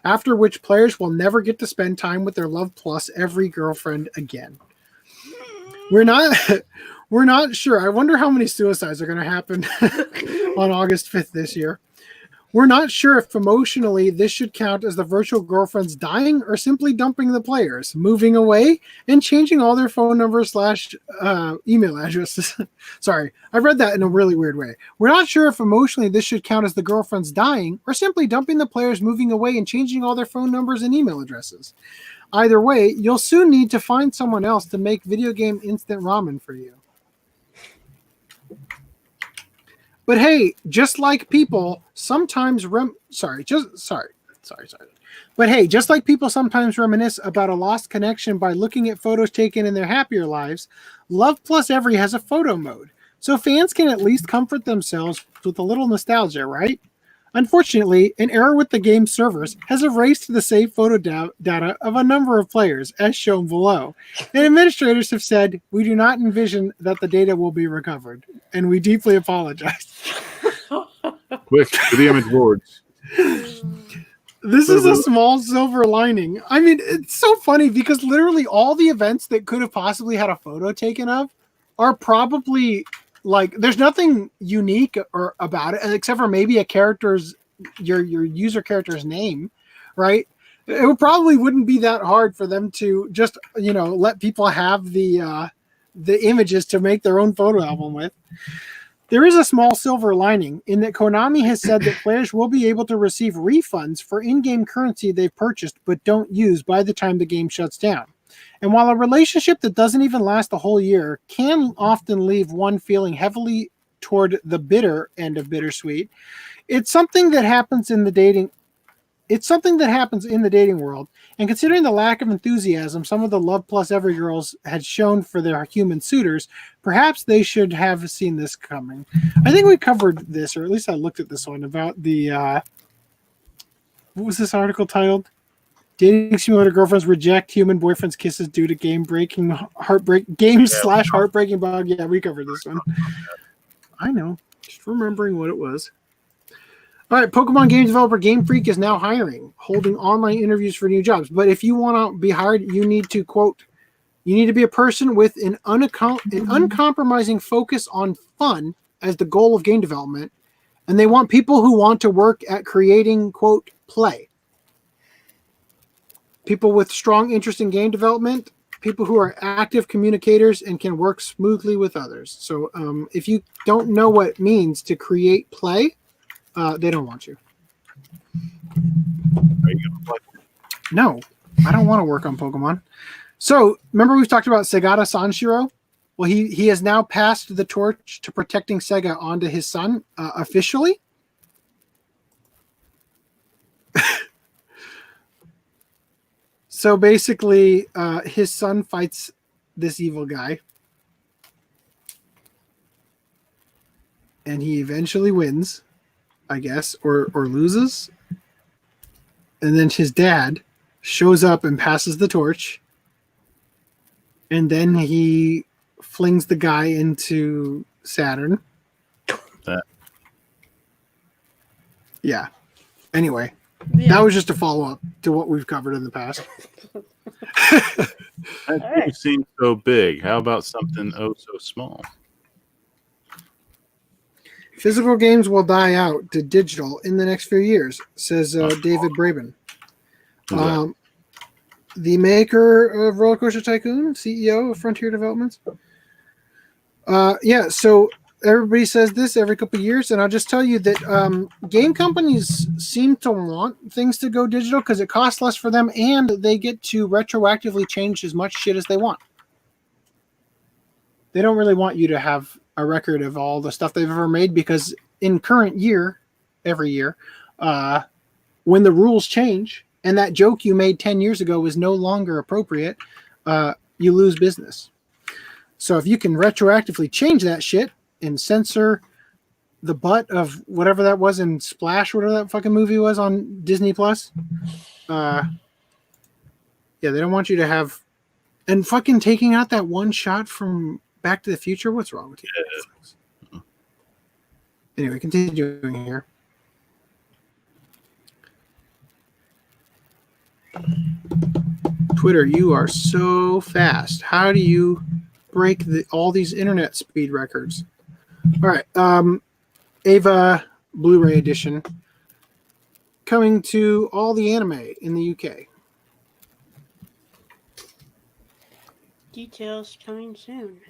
A: after which players will never get to spend time with their Love Plus Every girlfriend again. We're not sure. I wonder how many suicides are going to happen on August 5th this year. We're not sure if emotionally this should count as the virtual girlfriends dying or simply dumping the players, moving away, and changing all their phone numbers / email addresses. Sorry, I read that in a really weird way. We're not sure if emotionally this should count as the girlfriends dying or simply dumping the players, moving away, and changing all their phone numbers and email addresses. Either way, you'll soon need to find someone else to make video game instant ramen for you. But hey, just like people sometimes reminisce about a lost connection by looking at photos taken in their happier lives, Love Plus Every has a photo mode, so fans can at least comfort themselves with a little nostalgia, right? Unfortunately, an error with the game's servers has erased the saved photo data of a number of players, as shown below. And administrators have said, we do not envision that the data will be recovered, and we deeply apologize.
C: Quick, to the image boards.
A: This is a small silver lining. I mean, it's so funny because literally all the events that could have possibly had a photo taken of are probably... like, there's nothing unique or about it except for maybe a character's your user character's name, right? It probably wouldn't be that hard for them to just let people have the images to make their own photo album with. There is a small silver lining in that Konami has said that players will be able to receive refunds for in-game currency they've purchased but don't use by the time the game shuts down. And while a relationship that doesn't even last a whole year can often leave one feeling heavily toward the bitter end of bittersweet, it's something that happens in the dating world. And considering the lack of enthusiasm some of the Love Plus Every girls had shown for their human suitors, perhaps they should have seen this coming. I think we covered this, or at least I looked at this one about the what was this article titled? Dating simulator girlfriends reject human boyfriends' kisses due to heartbreaking bug. Yeah, we covered this one. I know. Just remembering what it was. All right, Pokemon game developer Game Freak is now hiring, holding online interviews for new jobs. But if you want to be hired, you need to, quote, you need to be a person with an uncompromising focus on fun as the goal of game development. And they want people who want to work at creating, quote, play. People with strong interest in game development people who are active communicators and can work smoothly with others. So if you don't know what it means to create play, they don't want you.
C: Are you gonna play?
A: No, I don't want to work on Pokemon. So remember we've talked about Segata Sanshiro? Well, he has now passed the torch to protecting Sega onto his son officially. So basically, his son fights this evil guy. And he eventually wins, I guess, or loses. And then his dad shows up and passes the torch. And then he flings the guy into Saturn. Yeah. Anyway, that was just a follow-up to what we've covered in the past.
C: That seems so big. How about something oh so small?
A: Physical games will die out to digital in the next few years, says David Braben. The maker of Roller Coaster Tycoon, CEO of Frontier Developments. So everybody says this every couple of years, and I'll just tell you that game companies seem to want things to go digital because it costs less for them, and they get to retroactively change as much shit as they want. They don't really want you to have a record of all the stuff they've ever made because in current year, every year, when the rules change and that joke you made 10 years ago is no longer appropriate, you lose business. So if you can retroactively change that shit and censor the butt of whatever that was in Splash, whatever that fucking movie was on Disney Plus, they don't want you to have, and fucking taking out that one shot from Back to the Future. What's wrong with you? Yeah. Anyway, continuing here. Twitter, you are so fast. How do you break all these internet speed records? All right. Ava Blu-ray edition coming to all the anime in the UK.
B: Details coming soon.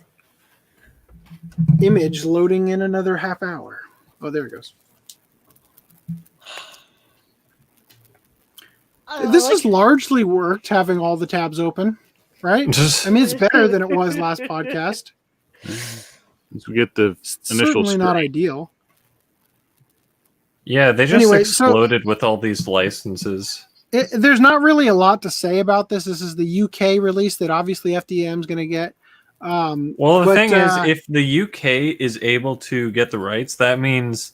A: Image loading in another half hour. Oh, there it goes. This has largely worked, having all the tabs open, right? I mean, it's better than it was last podcast.
C: Once we get the initial
A: certainly not ideal.
D: Yeah, they just exploded with all these licenses.
A: There's not really a lot to say about this. This is the UK release that obviously FDM is going to get.
D: Well, the thing is, if the UK is able to get the rights, that means,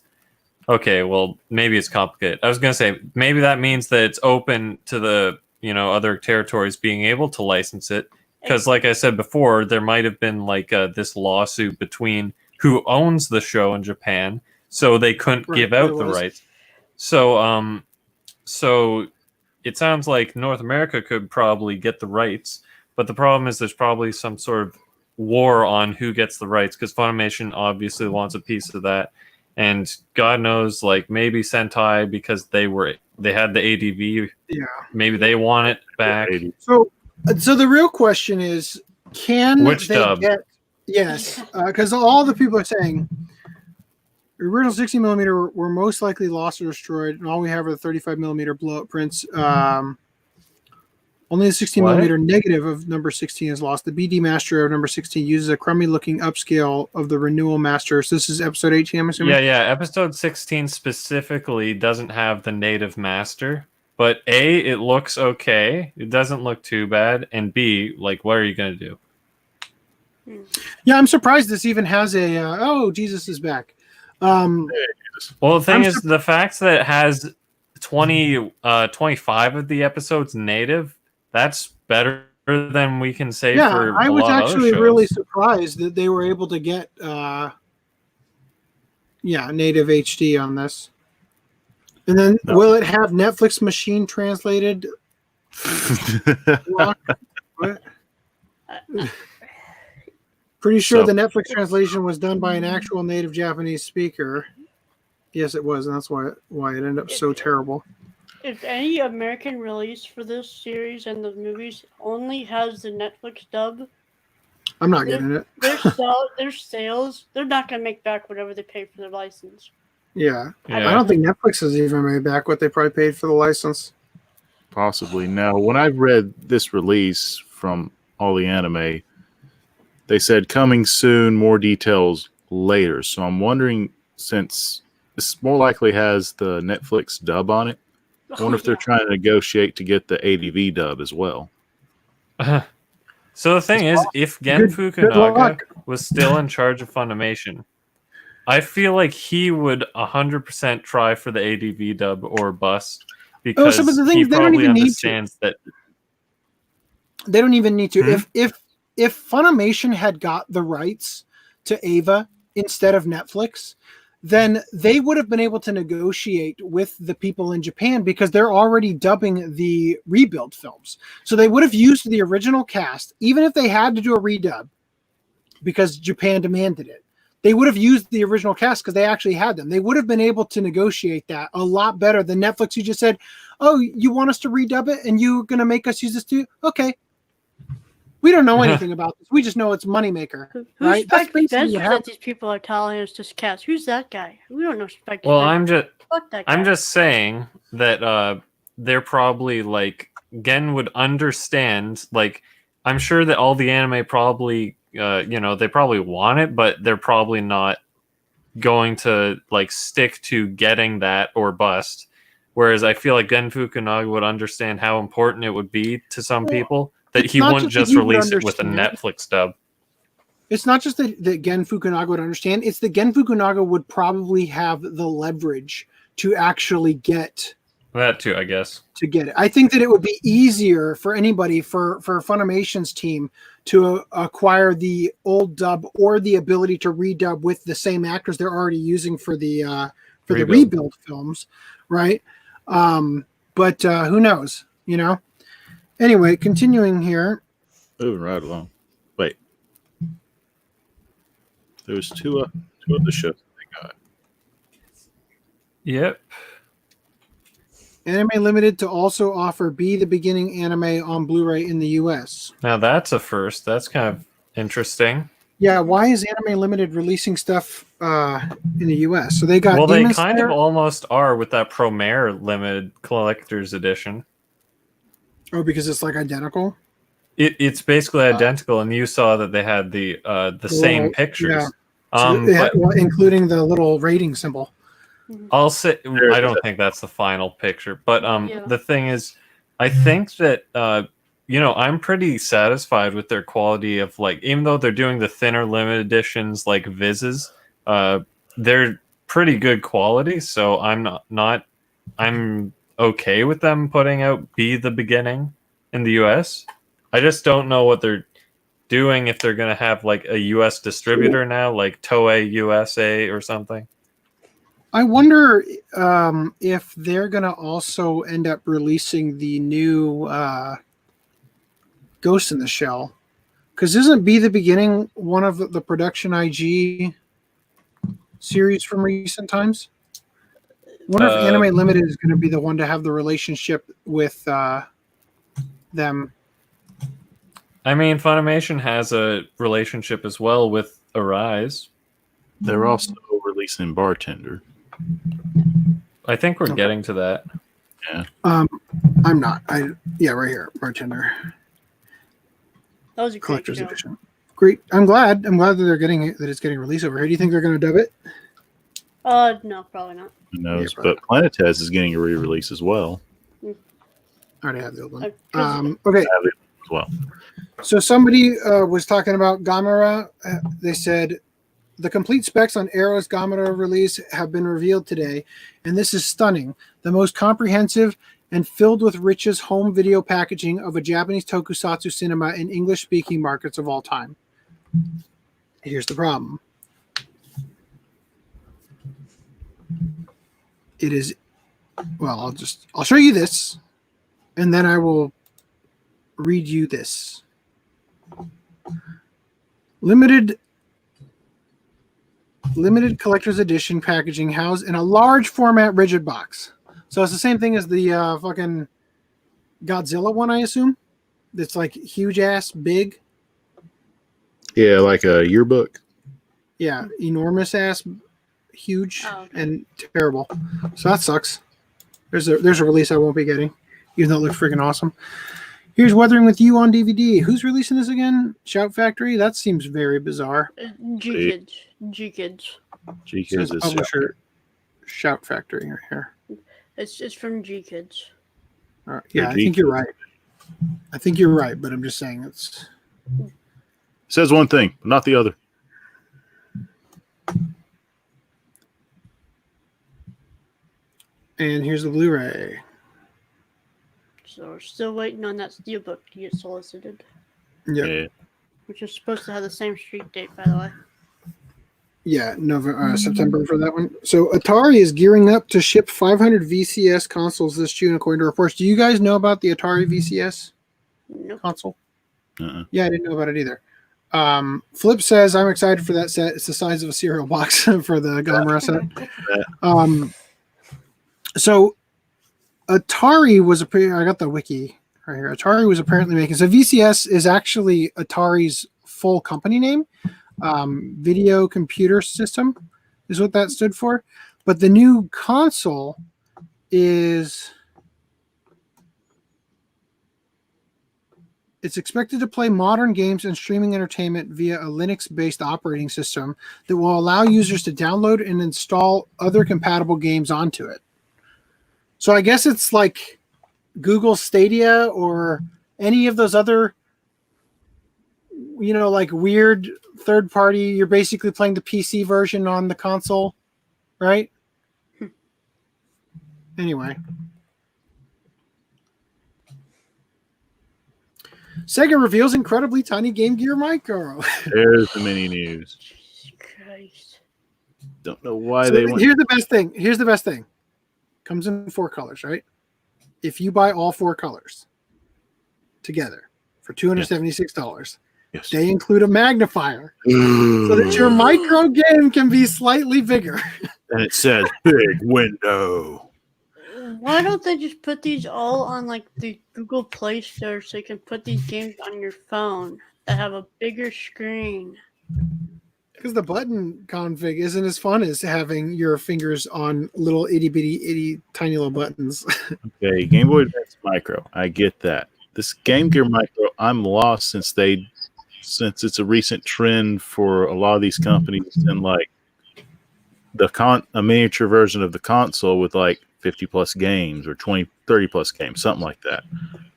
D: okay, well, maybe it's complicated. I was going to say, maybe that means that it's open to the, other territories being able to license it. Because like I said before, there might have been like this lawsuit between who owns the show in Japan, so they couldn't give out the rights. So, so it sounds like North America could probably get the rights, but the problem is there's probably some sort of war on who gets the rights, because Funimation obviously wants a piece of that, and God knows, like maybe Sentai, because they had the ADV, maybe they want it back.
A: So the real question is, can
D: which
A: they
D: dub?
A: Yes, because all the people are saying the original 60mm were most likely lost or destroyed, and all we have are the 35mm blow-up prints. Only the 16mm negative of number 16 is lost. The BD master of number 16 uses a crummy-looking upscale of the renewal master. So this is episode 18, I'm assuming?
D: Yeah. Episode 16 specifically doesn't have the native master. But A, it looks okay. It doesn't look too bad. And B, like, what are you going to do?
A: Yeah, I'm surprised this even has a, oh, Jesus is back.
D: Well, the thing is, the fact that it has 25 of the episodes native, that's better than we can say for a lot of other shows.
A: I was actually really surprised that they were able to get, native HD on this. And then, will it have Netflix machine translated? What? Pretty sure the Netflix translation was done by an actual native Japanese speaker. Yes, it was, and that's why it ended up so terrible.
B: if any American release for this series and the movies only has the Netflix dub,
A: I'm not getting it.
B: Their sales, they're not going to make back whatever they paid for their license.
A: Yeah. I don't think Netflix has even made back what they probably paid for the license.
C: Possibly. Now, when I read this release from All the Anime, they said coming soon, more details later. So I'm wondering, since this more likely has the Netflix dub on it, I wonder if they're trying to negotiate to get the ADV dub as well.
D: So the thing is, if Gen Fukunaga was still in charge of Funimation, I feel like he would 100% try for the ADV dub or bust, because he probably understands that
A: they don't even need to. If Funimation had got the rights to Ava instead of Netflix, then they would have been able to negotiate with the people in Japan, because they're already dubbing the rebuild films. So they would have used the original cast, even if they had to do a redub because Japan demanded it. They would have used the original cast because they actually had them. They would have been able to negotiate that a lot better than Netflix, who just said, "Oh, you want us to redub it and you're going to make us use this too? Okay. We don't know anything about this. We just know it's moneymaker." Right?
B: That's basically that these people are telling us just cast. Who's that guy? We don't know.
D: Well, I'm just saying that they're probably like, Gen would understand. Like, I'm sure that all the anime probably, they probably want it, but they're probably not going to like stick to getting that or bust. Whereas I feel like Gen Fukunaga would understand how important it would be to some people, that he wouldn't just release it with a Netflix dub.
A: It's not just that Gen Fukunaga would understand. It's that Gen Fukunaga would probably have the leverage to actually get
D: that too, I guess.
A: To get it. I think that it would be easier for anybody, for Funimation's team, to acquire the old dub or the ability to redub with the same actors they're already using for the rebuild films, right? But who knows, Anyway, continuing here.
C: Moving right along. Wait. There was two of the shows they got.
D: Yep.
A: Anime Limited to also offer Be the Beginning anime on Blu-ray in the US.
D: Now that's a first. That's kind of interesting.
A: Yeah, why is Anime Limited releasing stuff in the US? So they got
D: they kind of almost are with that Promare Limited Collector's Edition.
A: Oh, because it's like identical?
D: It's basically identical, and you saw that they had the same pictures.
A: Yeah. Including the little rating symbol.
D: I'll say I don't think that's the final picture, but the thing is, I think that I'm pretty satisfied with their quality of, like, even though they're doing the thinner limited editions like Viz's, they're pretty good quality. So I'm okay with them putting out Be the Beginning in the US. I just don't know what they're doing, if they're going to have like a US distributor now, like Toei USA or something.
A: I wonder if they're going to also end up releasing the new Ghost in the Shell. Because isn't Be the Beginning one of the Production IG series from recent times? I wonder if Anime Limited is going to be the one to have the relationship with them.
D: I mean, Funimation has a relationship as well with RHYS.
C: They're also releasing Bartender.
D: I think we're getting to that.
C: Yeah.
A: I'm not. Right here, Bartender.
B: That was a
A: Collector's Edition. Great. I'm glad that they're getting it, that it's getting released over here. Do you think they're going to dub it?
B: No, probably not.
C: Who knows? Yeah, but Planetez is getting a re-release as well.
A: I already have the old one. Okay.
C: I have it as well.
A: So somebody was talking about Gamera. They said the complete specs on Arrow's Gamera release have been revealed today, and this is stunning. The most comprehensive and filled with riches home video packaging of a Japanese tokusatsu cinema in English-speaking markets of all time. Here's the problem. It is, well, I'll show you this, and then I will read you this. Limited collector's edition packaging housed in a large format rigid box. So it's the same thing as the fucking Godzilla one, I assume. It's like huge ass big.
C: Yeah, like a yearbook.
A: Yeah, enormous ass, huge and terrible. So that sucks. There's a release I won't be getting, even though it looks freaking awesome. Here's Weathering with You on DVD. Who's releasing this again? Shout Factory? That seems very bizarre.
B: G-Kids.
C: G-Kids is
A: publisher Shout Factory right here.
B: It's from G-Kids.
A: All right. Yeah, I think you're right. But I'm just saying it
C: says one thing, but not the other.
A: And here's the Blu-ray.
B: So we're still waiting on that steelbook to get solicited.
A: Yep.
C: Yeah.
B: Which is supposed to have the same street date, by the way.
A: Yeah, September for that one. So Atari is gearing up to ship 500 VCS consoles this June, according to reports. Do you guys know about the Atari VCS console? Yeah, I didn't know about it either. Flip says, I'm excited for that set. It's the size of a cereal box for the Gamera set. So Atari was I got the wiki right here. Atari was apparently making, so VCS is actually Atari's full company name. Video Computer System is what that stood for. But the new console is, it's expected to play modern games and streaming entertainment via a Linux-based operating system that will allow users to download and install other compatible games onto it. So I guess it's like Google Stadia or any of those other, like weird third party. You're basically playing the PC version on the console, right? Anyway. Sega reveals incredibly tiny Game Gear Micro.
C: There's the mini news.
B: Jesus Christ.
C: Don't know why
A: so
C: they went.
A: Here's the best thing. Comes in 4 colors, right? If you buy all 4 colors together for $276,
C: yes,
A: they include a magnifier so that your micro game can be slightly bigger.
C: And it says big window.
B: Why don't they just put these all on like the Google Play Store so you can put these games on your phone that have a bigger screen?
A: Because the button config isn't as fun as having your fingers on little itty tiny little buttons.
C: Okay, Game Boy Advance Micro. I get that. This Game Gear Micro, I'm lost since it's a recent trend for a lot of these companies and like a miniature version of the console with like 50 plus games or 20, 30 plus games, something like that.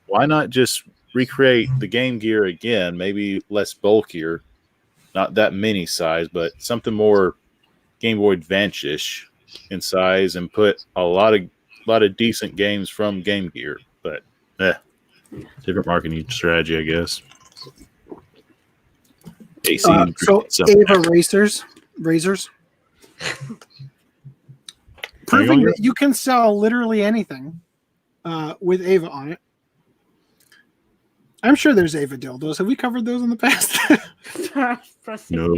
C: Why not just recreate the Game Gear again, maybe less bulkier, not that mini size, but something more Game Boy Advance-ish in size and put a lot of decent games from Game Gear. But different marketing strategy, I guess.
A: So Ava razors. Proving that you can sell literally anything with Ava on it. I'm sure there's Ava dildos. Have we covered those in the past?
C: No.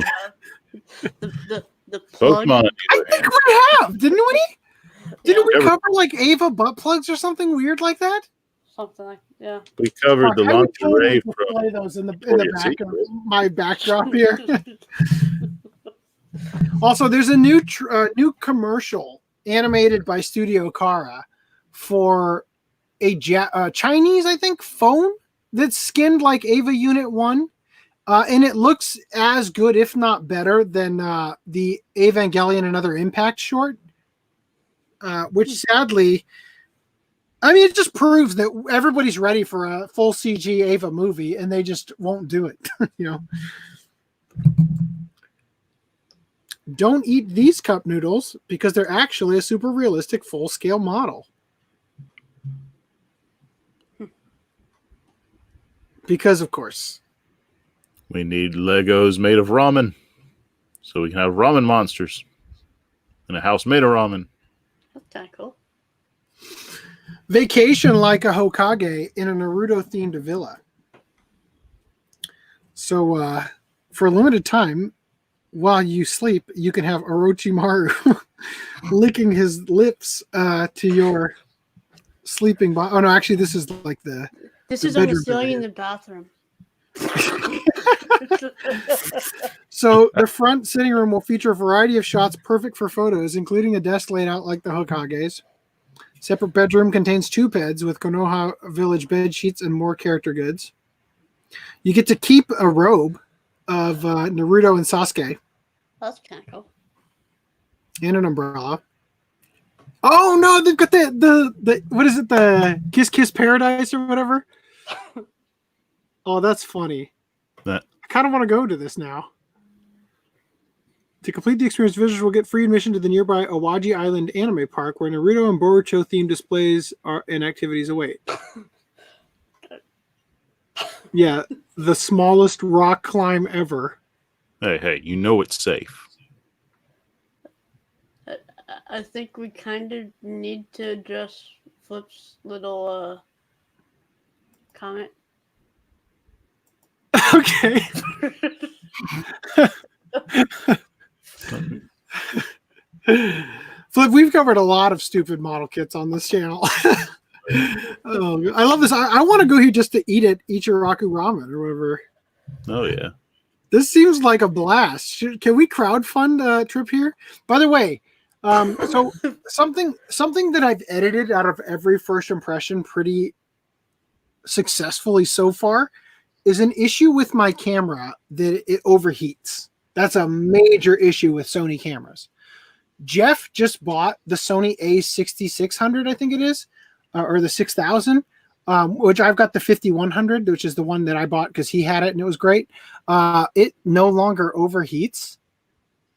B: The plug.
C: Pokemon.
A: I think we have, didn't we? Didn't we cover like Ava butt plugs or something weird like that?
B: Something like
C: We covered the lingerie from
A: play those in the back of my backdrop here. Also, there's a new commercial animated by Studio Kara for a Chinese, I think, phone that's skinned like Ava Unit 1. And it looks as good, if not better, than the Evangelion and Other Impact short. Which sadly, I mean, it just proves that everybody's ready for a full CG Ava movie, and they just won't do it. Don't eat these cup noodles because they're actually a super realistic full-scale model. Because, of course.
C: We need Legos made of ramen so we can have ramen monsters in a house made of ramen.
B: That's kind of cool.
A: Vacation like a Hokage in a Naruto-themed villa. So, for a limited time, while you sleep, you can have Orochimaru licking his lips to your sleeping body. Oh no, actually, this is like the.
B: This
A: the
B: is on the
A: bedroom
B: ceiling
A: area.
B: in the bathroom.
A: So the front sitting room will feature a variety of shots perfect for photos, including a desk laid out like the Hokage's. Separate bedroom contains 2 beds with Konoha Village bed sheets and more character goods. You get to keep a robe of Naruto and Sasuke.
B: That's kind of cool.
A: And an umbrella. Oh no, they've got the what is it, the Kiss Kiss Paradise or whatever? Oh, that's funny. I kind of want to go to this now. To complete the experience, visitors will get free admission to the nearby Awaji Island Anime Park, where Naruto and Boruto themed displays and activities await. Yeah, the smallest rock climb ever.
C: Hey, you know it's safe.
B: I think we kind of need to address Flip's little comment.
A: Okay. Flip, we've covered a lot of stupid model kits on this channel. Oh, I love this. I want to go here just to eat at Ichiraku Ramen or whatever.
C: Oh yeah.
A: This seems like a blast. Can we crowdfund a trip here? By the way, so something that I've edited out of every first impression pretty successfully so far is an issue with my camera that it overheats. That's a major issue with Sony cameras. Jeff just bought the Sony A6600, I think it is, or the 6000, which I've got the 5100, which is the one that I bought because he had it and it was great. It no longer overheats,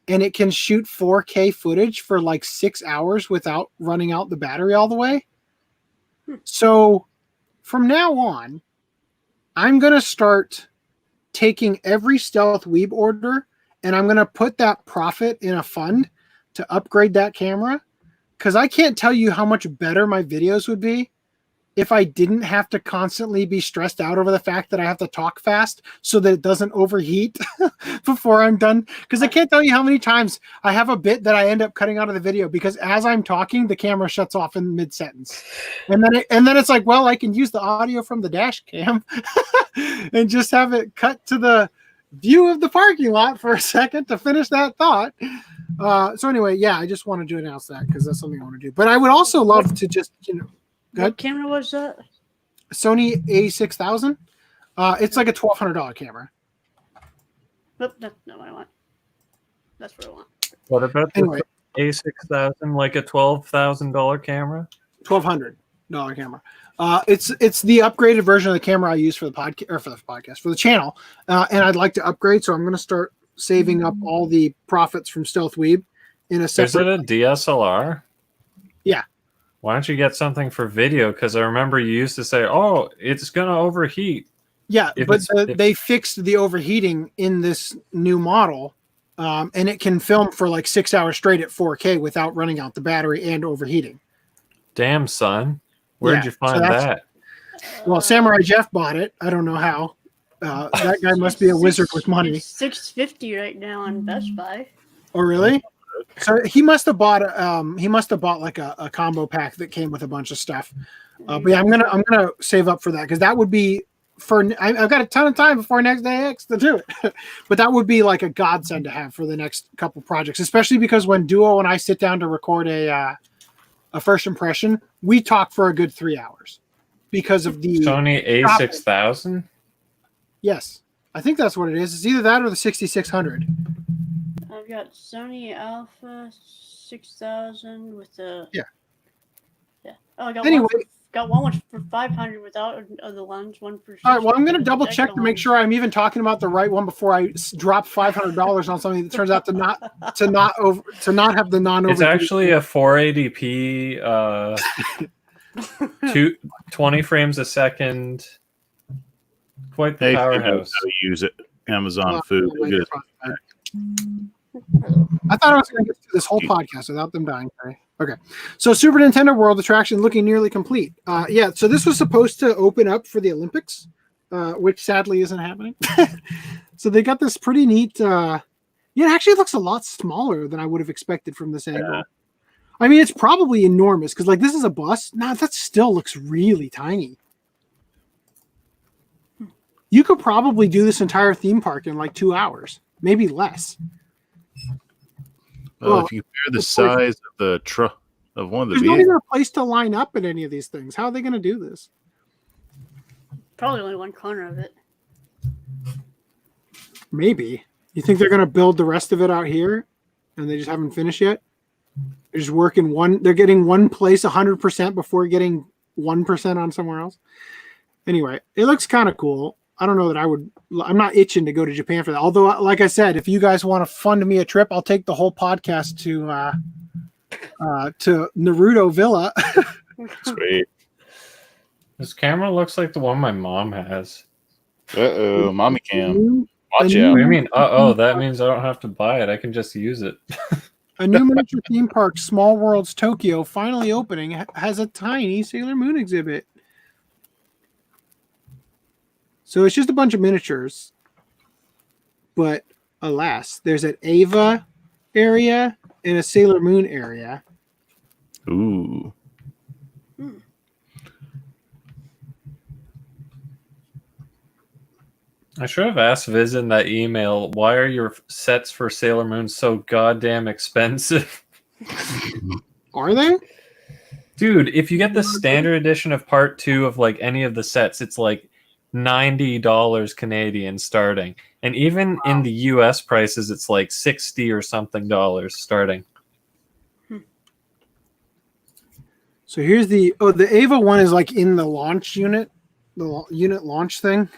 A: and it can shoot 4K footage for like 6 hours without running out the battery all the way. So from now on, I'm going to start taking every Stealth Weeb order, and I'm going to put that profit in a fund to upgrade that camera, because I can't tell you how much better my videos would be if I didn't have to constantly be stressed out over the fact that I have to talk fast so that it doesn't overheat before I'm done. Because I can't tell you how many times I have a bit that I end up cutting out of the video because as I'm talking, the camera shuts off in mid-sentence. And then it's like, well, I can use the audio from the dash cam and just have it cut to the view of the parking lot for a second to finish that thought. So anyway, yeah, I just wanted to announce that because that's something I want to do. But I would also love to just,
B: what camera was that?
A: Sony A6000. It's like a $1,200 camera.
B: Nope, that's not what I want. That's what I want.
D: What about the
A: Anyway,
D: A6000, like a $12,000 camera?
A: $1,200 camera. It's the upgraded version of the camera I use for the podcast or for the channel, and I'd like to upgrade. So I'm going to start saving up all the profits from Stealth Weeb in a separate.
D: Is it a DSLR?
A: Yeah.
D: Why don't you get something for video? Because I remember you used to say, "Oh, it's going to overheat."
A: Yeah, but they fixed the overheating in this new model, and it can film for like 6 hours straight at 4K without running out the battery and overheating.
D: Damn, son. Where'd you find that?
A: Well, Samurai Jeff bought it. I don't know how. That guy must be a wizard with money.
B: $650 right now on Best Buy.
A: Oh, really? So he must have bought like a combo pack that came with a bunch of stuff. But yeah, I'm gonna save up for that because that would be I've got a ton of time before next day X to do it. But that would be like a godsend to have for the next couple projects, especially because when Duo and I sit down to record a first impression, we talk for a good 3 hours because of the
D: Sony A6000.
A: Yes, I think that's what it is. It's either that or the 6600.
B: I've got Sony Alpha 6000 with the
A: yeah.
B: Oh, I got
A: anyway,
B: one for 500 without the lens. One for.
A: All right. Well, I'm going to double check to make sure I'm even talking about the right one before I drop $500 on something that turns out to not have the non-over.
D: It's actually a 480p, 20 frames a second. Quite the powerhouse.
C: How to use it. Amazon food. Good.
A: I thought I was going to get through this whole podcast without them dying. Okay. So Super Nintendo World attraction looking nearly complete. Yeah. So this was supposed to open up for the Olympics, which sadly isn't happening. So they got this pretty neat. Yeah, it actually looks a lot smaller than I would have expected from this angle. I mean, it's probably enormous because, like, this is a bus. Nah, that still looks really tiny. You could probably do this entire theme park in like 2 hours, maybe less.
C: Well, if you compare the size of the truck of one of the
A: there's
C: vehicles,
A: not even a place to line up at any of these things. How are they going to do this?
B: Probably only one corner of it.
A: Maybe. You think they're going to build the rest of it out here and they just haven't finished yet? They're just working they're getting one place 100% before getting 1% on somewhere else. Anyway, it looks kind of cool. I don't know that I'm not itching to go to Japan for that. Although, like I said, if you guys want to fund me a trip, I'll take the whole podcast to Naruto Villa.
C: sweet.
D: This camera looks like the one my mom has.
C: Uh-oh, mommy cam. Watch
D: What
C: out.
D: do you mean? Uh-oh, that means I don't have to buy it. I can just use it.
A: A new miniature theme park, Small Worlds Tokyo, finally opening, has a tiny Sailor Moon exhibit. So it's just a bunch of miniatures. But alas, there's an Ava area and a Sailor Moon area.
C: Ooh.
D: I should have asked Viz in that email, why are your sets for Sailor Moon so goddamn expensive?
A: Are they?
D: Dude, if you get the standard edition of part 2 of like any of the sets, it's like $90 Canadian starting. And even in the US prices, it's like $60 or something starting.
A: So here's the Ava one is like in the launch unit, the unit launch thing.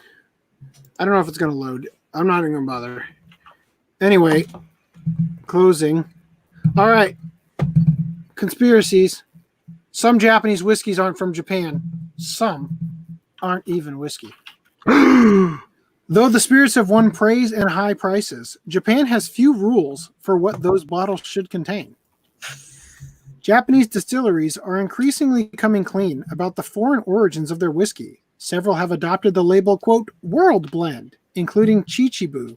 A: I don't know if it's going to load. I'm not even going to bother. Anyway, closing. All right. Conspiracies. Some Japanese whiskeys aren't from Japan. Some aren't even whiskey. Though the spirits have won praise and high prices, Japan has few rules for what those bottles should contain. Japanese distilleries are increasingly coming clean about the foreign origins of their whiskey. Several have adopted the label, quote, world blend, including Chichibu,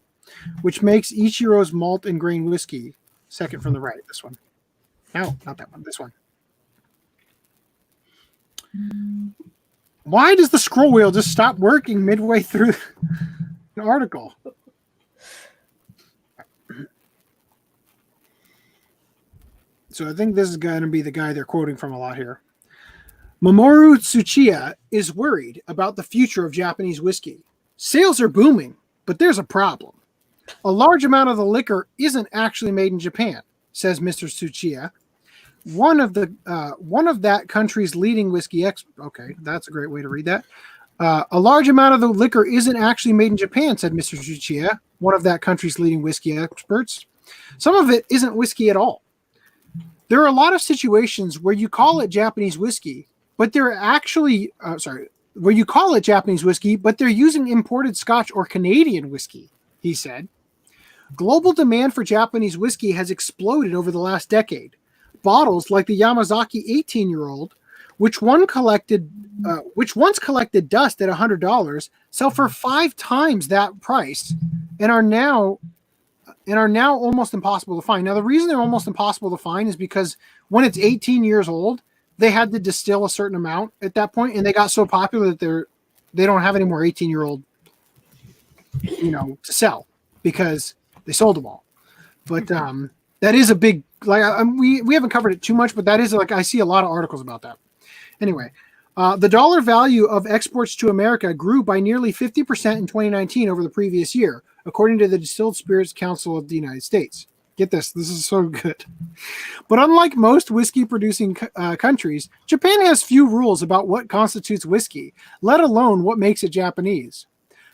A: which makes Ichiro's malt and grain whiskey. Second from the right, this one. No, not that one, this one. Why does the scroll wheel just stop working midway through an article? So I think this is going to be the guy they're quoting from a lot here. Mamoru Tsuchiya is worried about the future of Japanese whiskey. Sales are booming, but there's a problem. A large amount of the liquor isn't actually made in Japan, says Mr. Tsuchiya. One of that country's leading whiskey okay, that's a great way to read that. A large amount of the liquor isn't actually made in Japan, said Mr. Tsuchiya, one of that country's leading whiskey experts. Some of it isn't whiskey at all. There are a lot of situations where you call it Japanese whiskey, but they're actually, where you call it Japanese whiskey, but they're using imported Scotch or Canadian whiskey, he said. Global demand for Japanese whiskey has exploded over the last decade. Bottles like the Yamazaki 18-year-old, which once collected dust at $100, sell for 5 times that price and are now almost impossible to find. Now, the reason they're almost impossible to find is because when it's 18 years old, they had to distill a certain amount at that point, and they got so popular that they don't have any more 18-year-old, to sell because they sold them all. But that is a big, we haven't covered it too much, but that is I see a lot of articles about that. Anyway, the dollar value of exports to America grew by nearly 50% in 2019 over the previous year, according to the Distilled Spirits Council of the United States. Get this is so good. But unlike most whiskey-producing countries, Japan has few rules about what constitutes whiskey, let alone what makes it Japanese.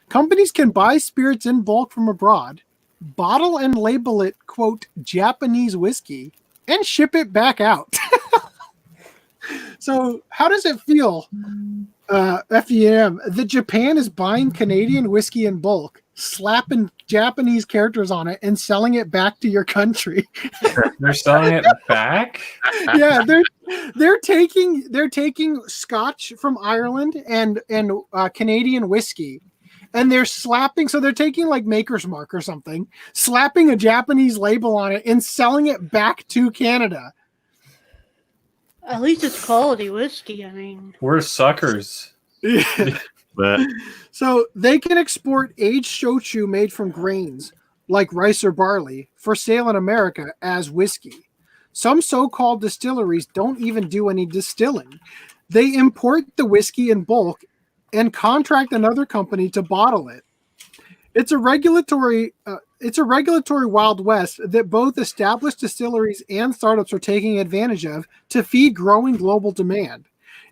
A: Companies can buy spirits in bulk from abroad, bottle and label it, quote, Japanese whiskey, and ship it back out. So how does it feel, FDDNM, that Japan is buying Canadian whiskey in bulk, slapping Japanese characters on it, and selling it back to your country?
D: They're selling it back?
A: Yeah, they're taking Scotch from Ireland and Canadian whiskey, and they're slapping. So they're taking like Maker's Mark or something, slapping a Japanese label on it and selling it back to Canada.
B: At least it's quality whiskey. I mean,
D: we're suckers.
C: But
A: so they can export aged shochu made from grains like rice or barley for sale in America as whiskey. Some so-called distilleries don't even do any distilling. They import the whiskey in bulk and contract another company to bottle it. It's a regulatory Wild West that both established distilleries and startups are taking advantage of to feed growing global demand.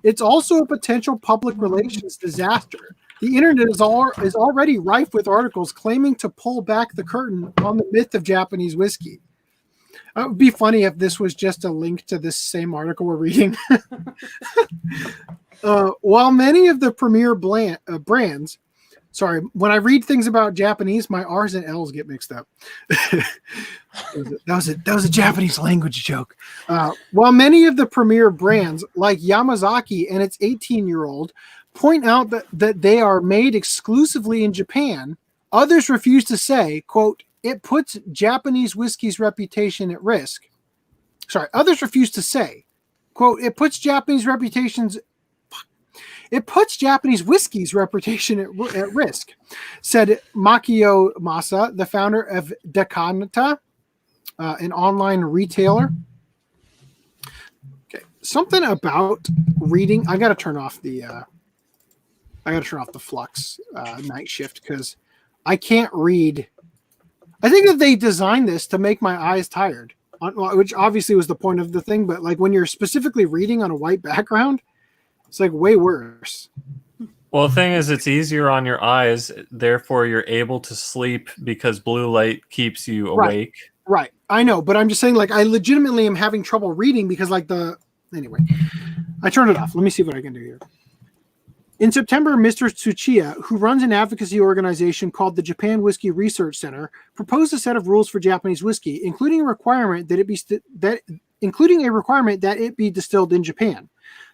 A: It's also a potential public relations disaster. The internet is already rife with articles claiming to pull back the curtain on the myth of Japanese whiskey. It would be funny if this was just a link to this same article we're reading. While many of the premier brands, sorry, when I read things about Japanese, my R's and L's get mixed up. That was a Japanese language joke. While many of the premier brands, like Yamazaki and its 18-year-old, point out that they are made exclusively in Japan, others refuse to say, quote, it puts Japanese whiskey's reputation at risk. Sorry, others refuse to say, quote, it puts Japanese whiskey's reputation at risk, said Makio Masa, the founder of Decanata, an online retailer. Okay, something about reading. I got to turn off the Flux night shift because I can't read. I think that they designed this to make my eyes tired, which obviously was the point of the thing. But like when you're specifically reading on a white background, it's like way worse.
D: Well, the thing is, it's easier on your eyes. Therefore, you're able to sleep because blue light keeps you awake.
A: Right. I know, but I'm just saying, like, I legitimately am having trouble reading because, like, anyway, I turned it off. Let me see what I can do here. In September, Mr. Tsuchiya, who runs an advocacy organization called the Japan Whiskey Research Center, proposed a set of rules for Japanese whiskey, including a requirement that it be distilled in Japan.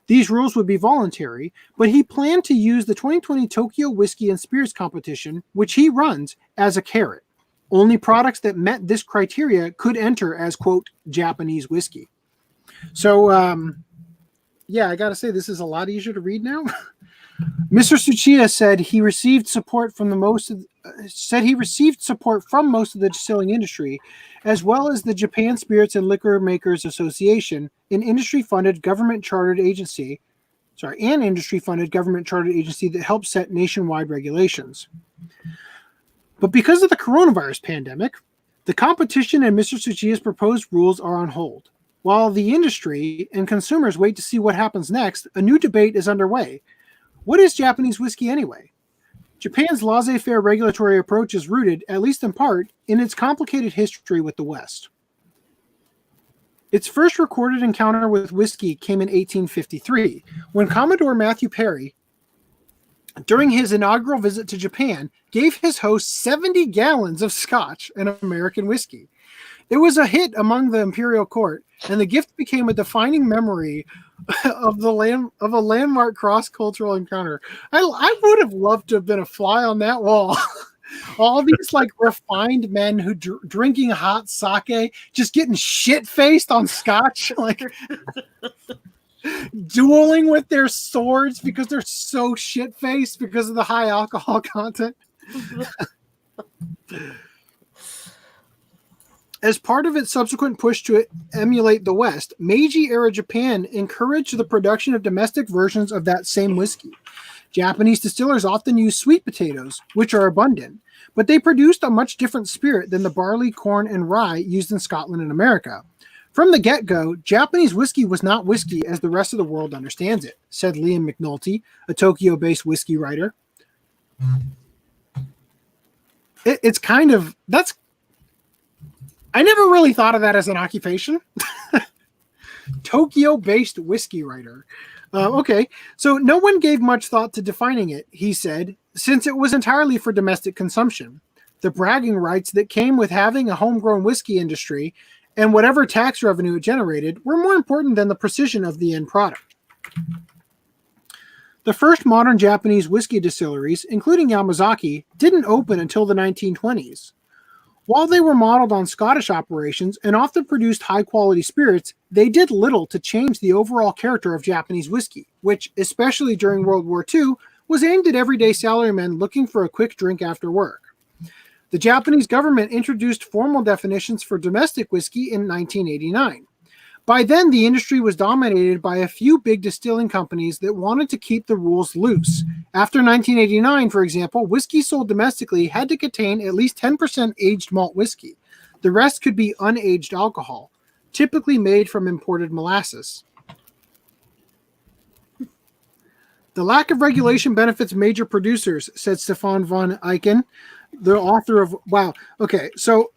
A: These rules would be voluntary, but he planned to use the 2020 Tokyo Whiskey and Spirits Competition, which he runs, as a carrot. Only products that met this criteria could enter as, quote, Japanese whiskey. So, yeah, I got to say, this is a lot easier to read now. Mr. Tsuchiya said he received support from most of the distilling industry, as well as the Japan Spirits and Liquor Makers Association, an industry-funded government-chartered agency that helps set nationwide regulations. But because of the coronavirus pandemic, the competition and Mr. Tsuchiya's proposed rules are on hold. While the industry and consumers wait to see what happens next, a new debate is underway. What is Japanese whiskey anyway? Japan's laissez-faire regulatory approach is rooted, at least in part, in its complicated history with the West. Its first recorded encounter with whiskey came in 1853, when Commodore Matthew Perry, during his inaugural visit to Japan, gave his host 70 gallons of Scotch and American whiskey. It was a hit among the imperial court, and the gift became a defining memory of a landmark cross-cultural encounter. I would have loved to have been a fly on that wall. All these like refined men who drinking hot sake, just getting shit-faced on Scotch, like dueling with their swords because they're so shit-faced because of the high alcohol content. As part of its subsequent push to emulate the West, Meiji-era Japan encouraged the production of domestic versions of that same whiskey. Japanese distillers often use sweet potatoes, which are abundant, but they produced a much different spirit than the barley, corn, and rye used in Scotland and America. From the get-go, Japanese whiskey was not whiskey as the rest of the world understands it, said Liam McNulty, a Tokyo-based whiskey writer. It's kind of... that's... I never really thought of that as an occupation. Tokyo-based whiskey writer. Okay, so no one gave much thought to defining it, he said, since it was entirely for domestic consumption. The bragging rights that came with having a homegrown whiskey industry and whatever tax revenue it generated were more important than the precision of the end product. The first modern Japanese whiskey distilleries, including Yamazaki, didn't open until the 1920s. While they were modeled on Scottish operations and often produced high-quality spirits, they did little to change the overall character of Japanese whiskey, which, especially during World War II, was aimed at everyday salarymen looking for a quick drink after work. The Japanese government introduced formal definitions for domestic whiskey in 1989. By then, the industry was dominated by a few big distilling companies that wanted to keep the rules loose. After 1989, for example, whiskey sold domestically had to contain at least 10% aged malt whiskey. The rest could be unaged alcohol, typically made from imported molasses. The lack of regulation benefits major producers, said Stefan von Eichen, the author of wow. Okay, so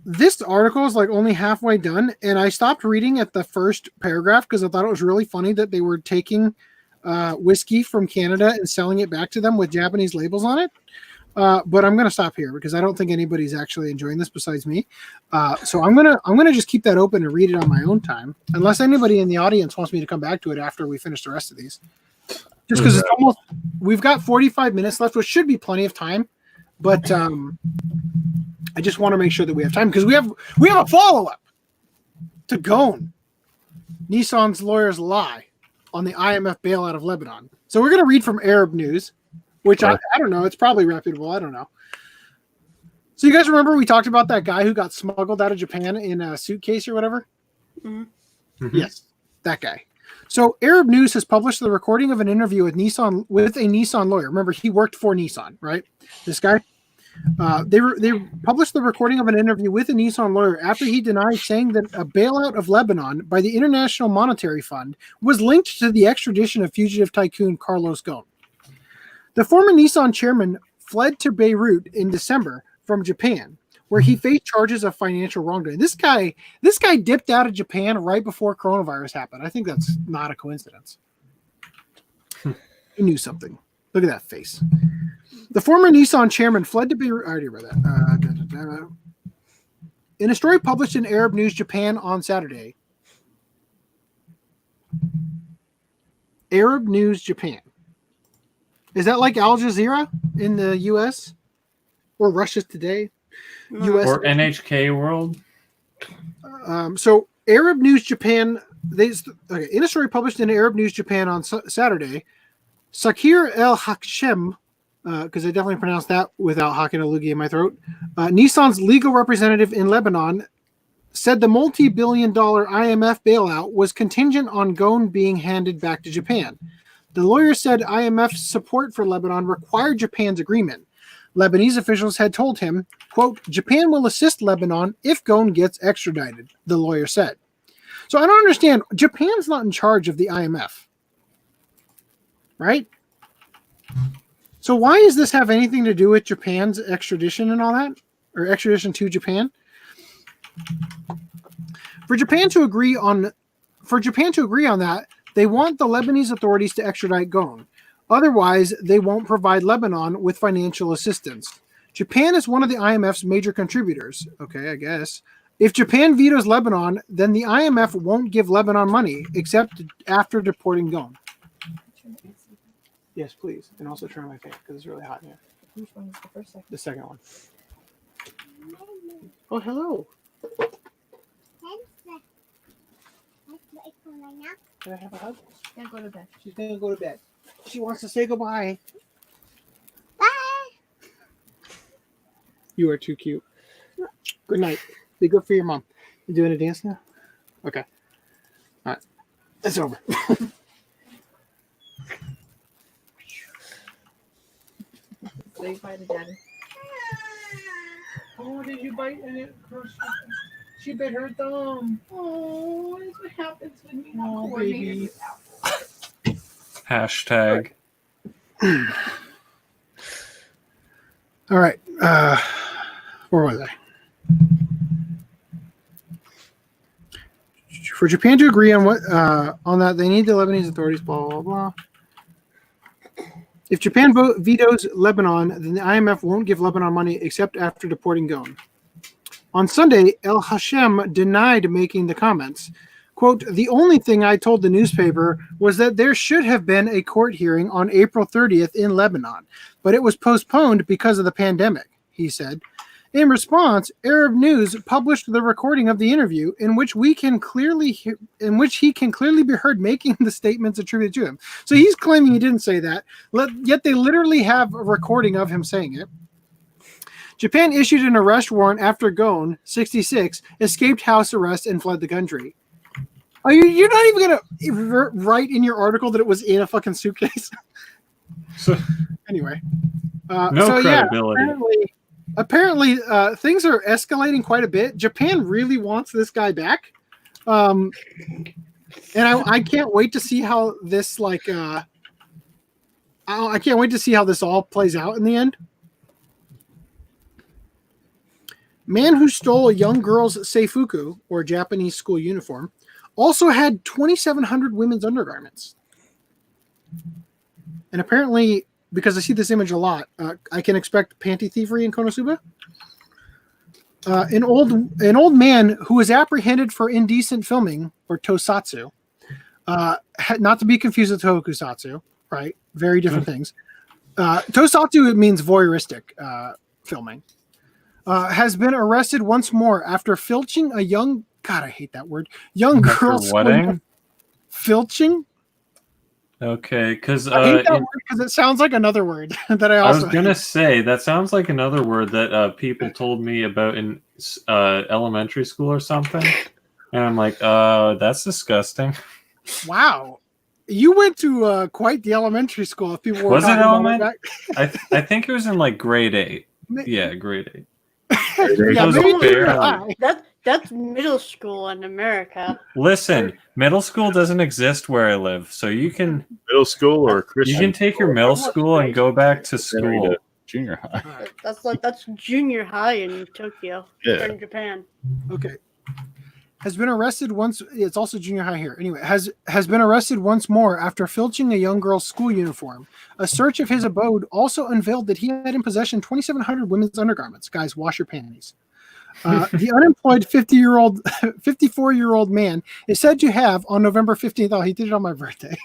A: this article is like only halfway done, and I stopped reading at the first paragraph because I thought it was really funny that they were taking whiskey from Canada and selling it back to them with Japanese labels on it. But I'm going to stop here because I don't think anybody's actually enjoying this besides me. So I'm gonna just keep that open and read it on my own time, unless anybody in the audience wants me to come back to it after we finish the rest of these. Just because it's almost, we've got 45 minutes left, which should be plenty of time. But I just want to make sure that we have time because we have a follow-up to Ghosn. Nissan's lawyers lie on the IMF bailout of Lebanon. So we're going to read from Arab News, which I don't know. It's probably reputable. I don't know. So you guys remember we talked about that guy who got smuggled out of Japan in a suitcase or whatever? Mm-hmm. Yes, that guy. So Arab News has published the recording of an interview with a Nissan lawyer. Remember, he worked for Nissan, right? This guy. They published the recording of an interview with a Nissan lawyer after he denied saying that a bailout of Lebanon by the International Monetary Fund was linked to the extradition of fugitive tycoon Carlos Ghosn. The former Nissan chairman fled to Beirut in December from Japan, where he faced charges of financial wrongdoing. This guy dipped out of Japan right before coronavirus happened. I think that's not a coincidence. He knew something. Look at that face. The former Nissan chairman fled to Beirut. I already read that. In a story published in Arab News Japan on Saturday. Arab News Japan. Is that like Al Jazeera in the U.S.? Or Russia Today? US
D: or NHK World?
A: So Arab News Japan, in a story published in Arab News Japan on Saturday, Sakir El Hakshem, because I definitely pronounced that without hocking a loogie in my throat, Nissan's legal representative in Lebanon said the multi-billion-dollar IMF bailout was contingent on Ghosn being handed back to Japan. The lawyer said IMF's support for Lebanon required Japan's agreement. Lebanese officials had told him, quote, Japan will assist Lebanon if Ghosn gets extradited, the lawyer said. So I don't understand. Japan's not in charge of the IMF. Right? So why does this have anything to do with Japan's extradition and all that? Or extradition to Japan? For Japan to agree on that, they want the Lebanese authorities to extradite Ghosn. Otherwise, they won't provide Lebanon with financial assistance. Japan is one of the IMF's major contributors. Okay, I guess. If Japan vetoes Lebanon, then the IMF won't give Lebanon money except after deporting Ghosn. Yes, please. And also turn on my fan because it's really hot in here.
E: Which one is the first second?
A: The second one. Oh, hello. Can I have a hug?
E: Yeah, go to bed.
A: She's going to go to bed. She wants to say goodbye.
E: Bye.
A: You are too cute. Good night. Be good for your mom. You doing a dance now? Okay. All right. It's over.
E: Say bye to Daddy.
A: Oh, did you bite it? She bit her thumb.
E: Oh, that's what happens when you not
A: Oh,
E: coordinated
A: baby.
E: without.
D: Hashtag.
A: All right. Where was I? For Japan to agree on on that, they need the Lebanese authorities. Blah blah blah. If Japan vetoes Lebanon, then the IMF won't give Lebanon money except after deporting Ghosn. On Sunday, El Hashem denied making the comments, Quote, the only thing I told the newspaper was that there should have been a court hearing on April 30th in Lebanon, but it was postponed because of the pandemic, he said. In response, Arab News published the recording of the interview in which he can clearly be heard making the statements attributed to him. So he's claiming he didn't say that, yet they literally have a recording of him saying it. Japan issued an arrest warrant after Gon, 66, escaped house arrest and fled the country. You're not even going to write in your article that it was in a fucking suitcase? Anyway.
D: No credibility.
A: Apparently, things are escalating quite a bit. Japan really wants this guy back. And I can't wait to see how this, I can't wait to see how this all plays out in the end. Man who stole a young girl's seifuku, or Japanese school uniform, also had 2,700 women's undergarments. And apparently, because I see this image a lot, I can expect panty thievery in Konosuba. An old man who was apprehended for indecent filming, or tosatsu, not to be confused with tokusatsu, right? Very different things. Tosatsu, it means voyeuristic filming. Has been arrested once more after filching a young... God, I hate that word. Young girl's
D: wedding?
A: Filching?
D: Okay, because
A: I hate that word because it sounds like another word that I also.
D: I was gonna say that sounds like another word that people told me about in elementary school or something, and I'm like, that's disgusting.
A: Wow, you went to quite the elementary school. If people were
D: was it
A: elementary?
D: I think it was in like grade 8. Yeah, grade 8.
A: Yeah,
D: barely.
B: That's middle school in America.
D: Listen, middle school doesn't exist where I live, so you can
C: middle school or Christian.
D: You can take your middle school and go back to school.
C: Junior high.
B: That's junior high in Tokyo.
C: Yeah.
B: In Japan.
A: Okay. Has been arrested once. It's also junior high here. Anyway, has been arrested once more after filching a young girl's school uniform. A search of his abode also unveiled that he had in possession 2,700 women's undergarments. Guys, wash your panties. The unemployed 54-year-old man is said to have, on November 15th, oh, he did it on my birthday,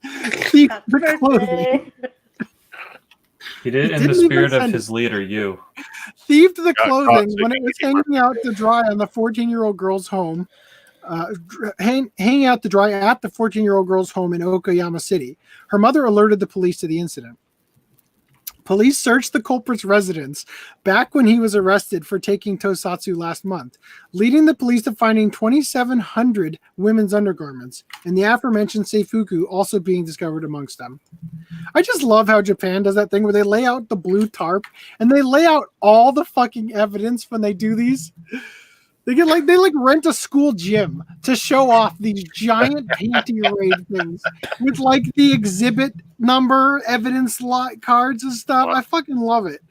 A: thieved the clothing.
D: He did it in the spirit of his leader, you.
A: Thieved the clothing when it was hanging out to dry on the 14-year-old girl's home, hanging out to dry at the 14-year-old girl's home in Okayama City. Her mother alerted the police to the incident. Police searched the culprit's residence back when he was arrested for taking tosatsu last month, leading the police to finding 2,700 women's undergarments, and the aforementioned seifuku also being discovered amongst them. I just love how Japan does that thing where they lay out the blue tarp and they lay out all the fucking evidence when they do these. They rent a school gym to show off these giant panty raid things with like the exhibit number, evidence cards and stuff. I fucking love it.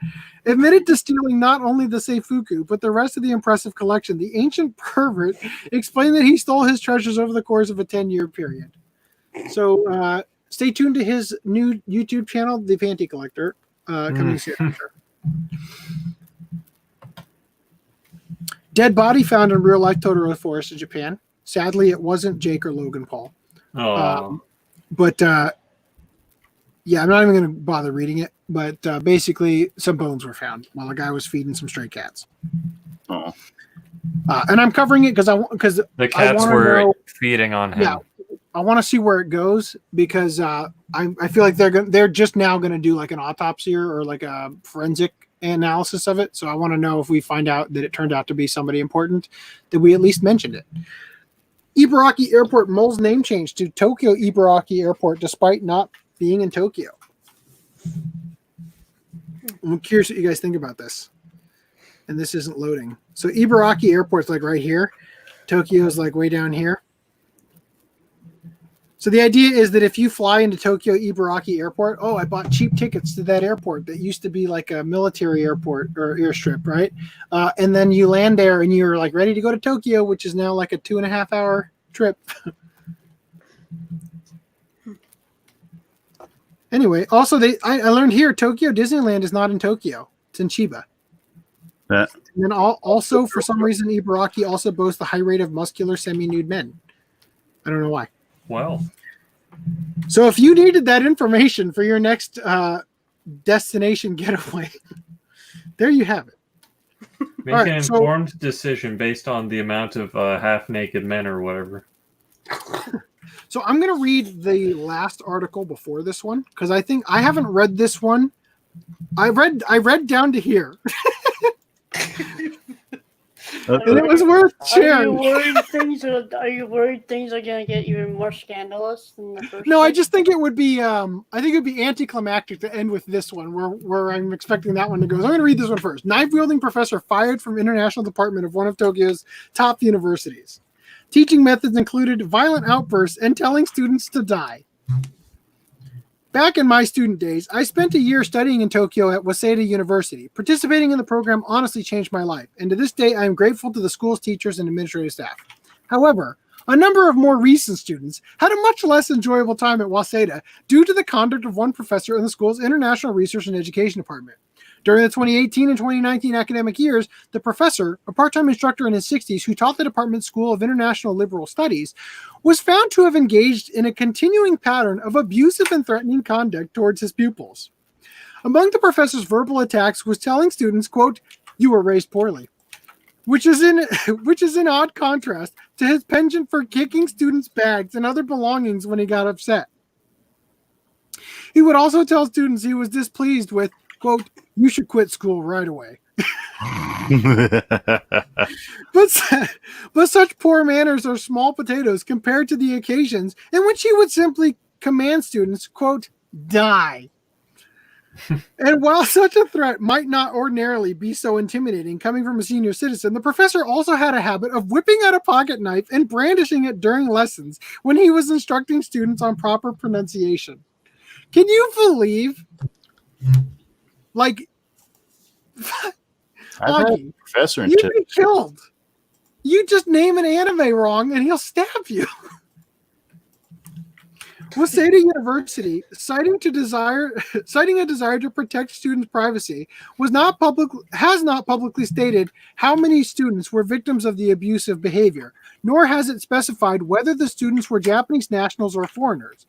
A: Admitted to stealing not only the seifuku, but the rest of the impressive collection, the ancient pervert explained that he stole his treasures over the course of a 10-year period. So stay tuned to his new YouTube channel, The Panty Collector, coming soon. Dead body found in real-life Totoro forest in Japan. Sadly, it wasn't Jake or Logan Paul. But I'm not even going to bother reading it. But basically, some bones were found while a guy was feeding some stray cats.
C: Oh.
A: And I'm covering it because
D: the cats were feeding on him.
A: Yeah, I want to see where it goes because I feel like they're just now going to do like an autopsy or like a forensic analysis of it. So I want to know if we find out that it turned out to be somebody important, that we at least mentioned it. Ibaraki Airport mulls name change to Tokyo Ibaraki Airport despite not being in Tokyo. I'm curious what you guys think about this. And this isn't loading. So Ibaraki Airport's like right here. Tokyo's like way down here. So the idea is that if you fly into Tokyo Ibaraki Airport, I bought cheap tickets to that airport that used to be like a military airport or airstrip, right? And then you land there and you're like ready to go to Tokyo, which is now like a 2.5 hour trip. Anyway, also I learned here Tokyo Disneyland is not in Tokyo; it's in Chiba. And then also for some reason Ibaraki also boasts the high rate of muscular semi-nude men. I don't know why.
D: Well.
A: So if you needed that information for your next destination getaway, there you have it.
D: Make an informed decision based on the amount of half-naked men or whatever.
A: So I'm going to read the last article before this one because I think I haven't read this one. I read down to here. And it was worth sharing.
B: Are you worried things are going to get even more scandalous than the first?
A: No, I just think it would be anticlimactic to end with this one where I'm expecting that one to go. So I'm going to read this one first. Knife-wielding professor fired from international department of one of Tokyo's top universities. Teaching methods included violent outbursts and telling students to die. Back in my student days, I spent a year studying in Tokyo at Waseda University. Participating in the program honestly changed my life, and to this day I am grateful to the school's teachers and administrative staff. However, a number of more recent students had a much less enjoyable time at Waseda due to the conduct of one professor in the school's International Research and Education Department. During the 2018 and 2019 academic years, the professor, a part-time instructor in his 60s who taught the department's School of International Liberal Studies, was found to have engaged in a continuing pattern of abusive and threatening conduct towards his pupils. Among the professor's verbal attacks was telling students, quote, "You were raised poorly," which is in odd contrast to his penchant for kicking students' bags and other belongings when he got upset. He would also tell students he was displeased with, quote, "You should quit school right away." but such poor manners are small potatoes compared to the occasions in which he would simply command students, quote, "Die." And while such a threat might not ordinarily be so intimidating coming from a senior citizen, the professor also had a habit of whipping out a pocket knife and brandishing it during lessons when he was instructing students on proper pronunciation. Can you believe? Like, Augie,
C: professor
A: you'd be killed. You just name an anime wrong and he'll stab you. Waseda University, citing a desire to protect students' privacy, has not publicly stated how many students were victims of the abusive behavior, nor has it specified whether the students were Japanese nationals or foreigners.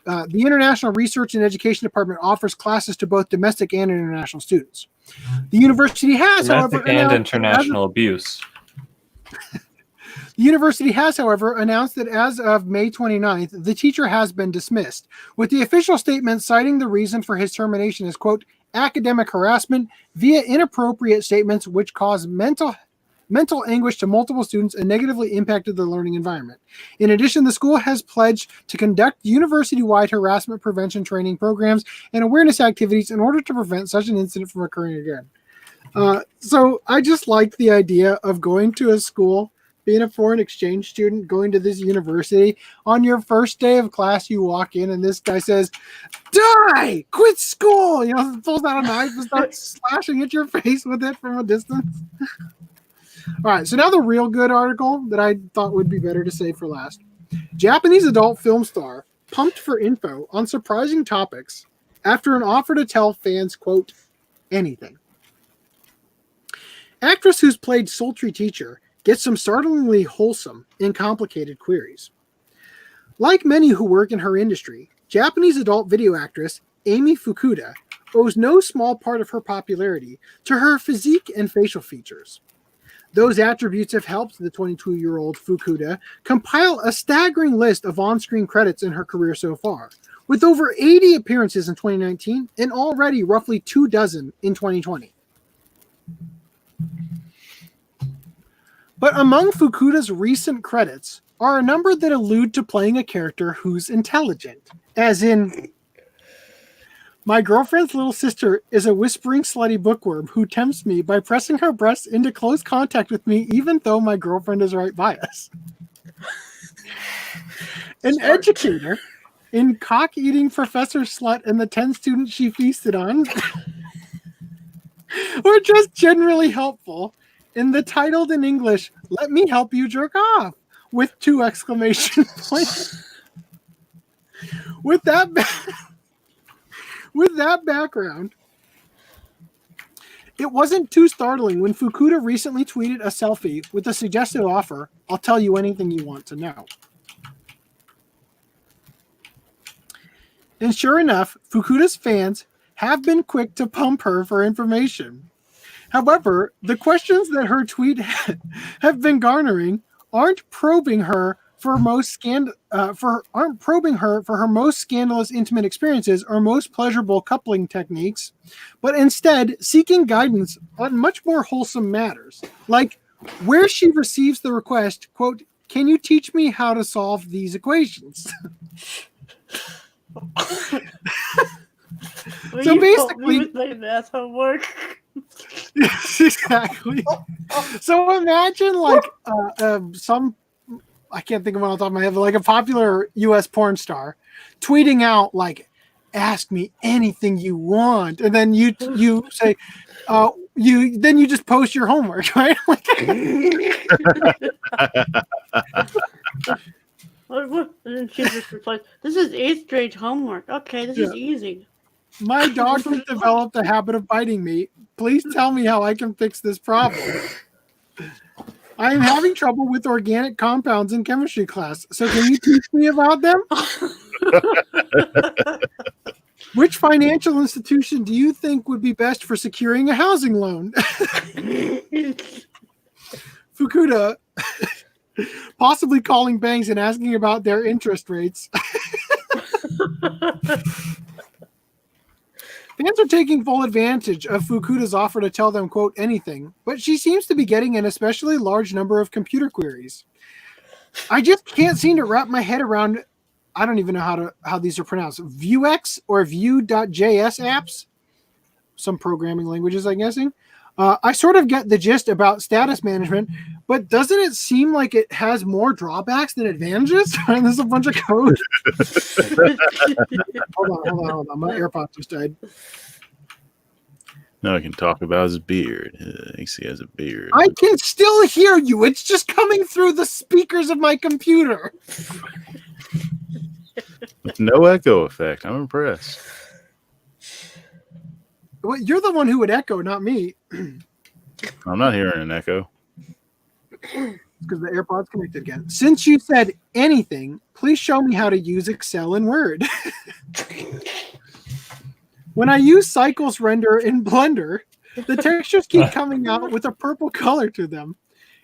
A: The International Research and Education Department offers classes to both domestic and international students. The university has,
D: domestic and international abuse.
A: The university has, however, announced that as of May 29th, the teacher has been dismissed, with the official statement citing the reason for his termination as, quote, "academic harassment via inappropriate statements which caused mental anguish to multiple students and negatively impacted their learning environment." In addition, the school has pledged to conduct university-wide harassment prevention training programs and awareness activities in order to prevent such an incident from occurring again. So I just like the idea of going to a school, being a foreign exchange student, going to this university. On your first day of class, you walk in and this guy says, "Die! Quit school!" You know, pulls out a knife and starts slashing at your face with it from a distance. All right, so now the real good article that I thought would be better to save for last. Japanese adult film star pumped for info on surprising topics after an offer to tell fans, quote, "anything." Actress who's played sultry teacher gets some startlingly wholesome and complicated queries. Like many who work in her industry, Japanese adult video actress Amy Fukuda owes no small part of her popularity to her physique and facial features. Those attributes have helped the 22-year-old Fukuda compile a staggering list of on-screen credits in her career so far, with over 80 appearances in 2019 and already roughly 24 in 2020. But among Fukuda's recent credits are a number that allude to playing a character who's intelligent, as in, "My girlfriend's little sister is a whispering slutty bookworm who tempts me by pressing her breasts into close contact with me even though my girlfriend is right by us." An educator in Cock-Eating Professor Slut and the 10 students she feasted on. Or just generally helpful in the titled in English, "Let me help you jerk off," with 2 exclamation points. With that background, it wasn't too startling when Fukuda recently tweeted a selfie with a suggested offer, "I'll tell you anything you want to know." And sure enough, Fukuda's fans have been quick to pump her for information. However, the questions that her tweet have been garnering aren't probing her for her most scandalous intimate experiences or most pleasurable coupling techniques, but instead seeking guidance on much more wholesome matters, like where she receives the request, quote, "Can you teach me how to solve these equations?" So basically,
B: my math homework.
A: yes, exactly. So imagine like some, I can't think of one on the top of my head, but like a popular U.S. porn star tweeting out like, "Ask me anything you want," and then you say, you just post your homework, right?
B: And then she just replies, "This is 8th grade homework. Okay, this is easy.
A: My dog has developed a habit of biting me. Please tell me how I can fix this problem. I am having trouble with organic compounds in chemistry class. So can you teach me about them? Which financial institution do you think would be best for securing a housing loan?" Fukuda possibly calling banks and asking about their interest rates. Fans are taking full advantage of Fukuda's offer to tell them, quote, anything, but she seems to be getting an especially large number of computer queries. I just can't seem to wrap my head around, I don't even know how these are pronounced, Vuex or Vue.js apps, some programming languages, I'm guessing. I sort of get the gist about status management, but doesn't it seem like it has more drawbacks than advantages? And there's a bunch of code. Hold on. My AirPods just died.
C: Now I can talk about his beard. I think he has a beard.
A: I can still hear you. It's just coming through the speakers of my computer.
C: With no echo effect. I'm impressed.
A: Well, you're the one who would echo, not me.
C: I'm not hearing an echo.
A: Because the AirPod's connected again. Since you said anything, please show me how to use Excel and Word. When I use Cycles Render in Blender, the textures keep coming out with a purple color to them.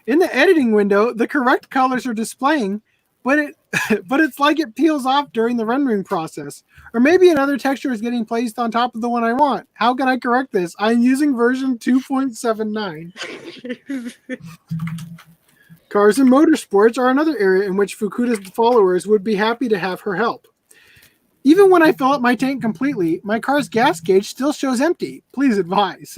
A: In the editing window, the correct colors are displaying, but it's like it peels off during the rendering process. Or maybe another texture is getting placed on top of the one I want. How can I correct this? I'm using version 2.79. Cars and motorsports are another area in which Fukuda's followers would be happy to have her help. Even when I fill up my tank completely, my car's gas gauge still shows empty. Please advise.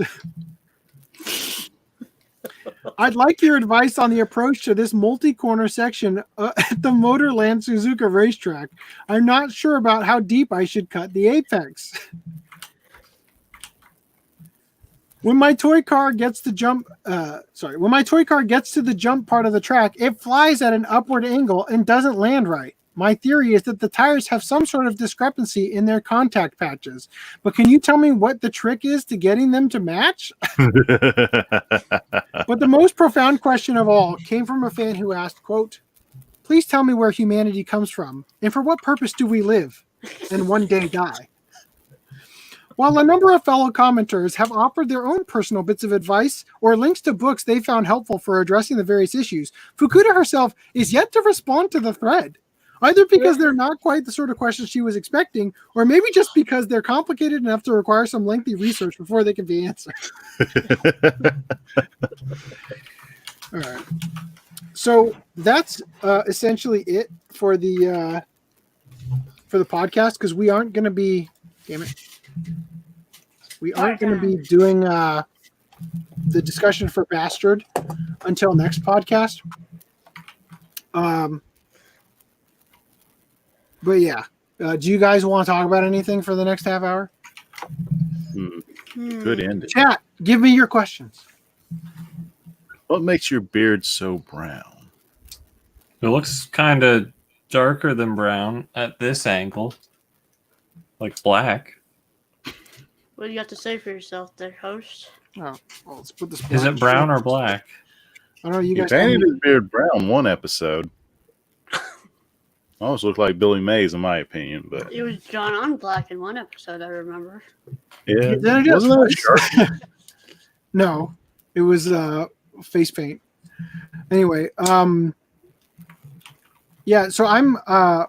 A: I'd like your advice on the approach to this multi-corner section at the Motorland Suzuka racetrack. I'm not sure about how deep I should cut the apex. When my toy car gets to the jump part of the track, it flies at an upward angle and doesn't land right. My theory is that the tires have some sort of discrepancy in their contact patches. But can you tell me what the trick is to getting them to match? But the most profound question of all came from a fan who asked, quote, please tell me where humanity comes from and for what purpose do we live and one day die? While a number of fellow commenters have offered their own personal bits of advice or links to books they found helpful for addressing the various issues, Fukuda herself is yet to respond to the thread. Either because they're not quite the sort of questions she was expecting, or maybe just because they're complicated enough to require some lengthy research before they can be answered. All right. So that's essentially it for the podcast, because we aren't going to be, we aren't going to be doing the discussion for Bastard until next podcast. But yeah, do you guys want to talk about anything for the next half hour?
C: Good ending.
A: Chat, give me your questions.
C: What makes your beard so brown?
D: It looks kind of darker than brown at this angle, like black.
B: What do you have to say for yourself there, host?
A: Oh, well, let's put this.
D: Is it brown or black?
A: I don't know. You guys
C: painted his beard brown one episode. Almost looked like Billy Mays, in my opinion, but
B: It was John on Black in one episode, I remember.
C: yeah,
A: Then it
C: wasn't that a shark?
A: No, it was face paint. Anyway, yeah, so I'm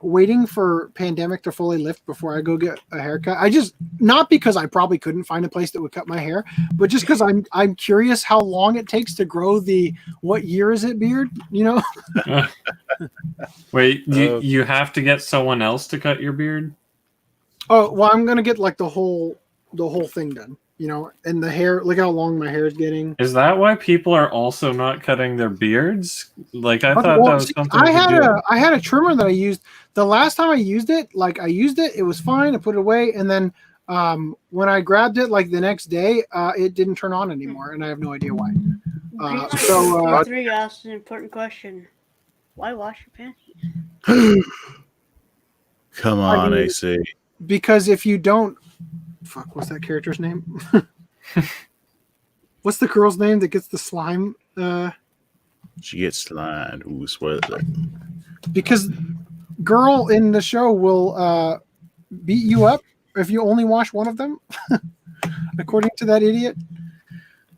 A: waiting for pandemic to fully lift before I go get a haircut. Not because I probably couldn't find a place that would cut my hair, but just because I'm curious how long it takes to grow the what year is it beard, you know?
D: Wait, you have to get someone else to cut your beard?
A: Oh, well, I'm gonna get like the whole thing done, you know, and the hair. Look how long my hair is getting.
D: Is that why people are also not cutting their beards? Like I thought that was something.
A: I had a trimmer that I used the last time I used it. Like I used it, it was fine. I put it away, and then when I grabbed it, like the next day, it didn't turn on anymore, and I have no idea why.
B: Three asked an important question: why wash your panties?
C: Come on, AC.
A: Because if you don't, fuck, what's that character's name? What's the girl's name that gets the slime?
C: She gets slimed. Ooh, spoiler.
A: Because girl in the show will beat you up if you only wash one of them, according to that idiot,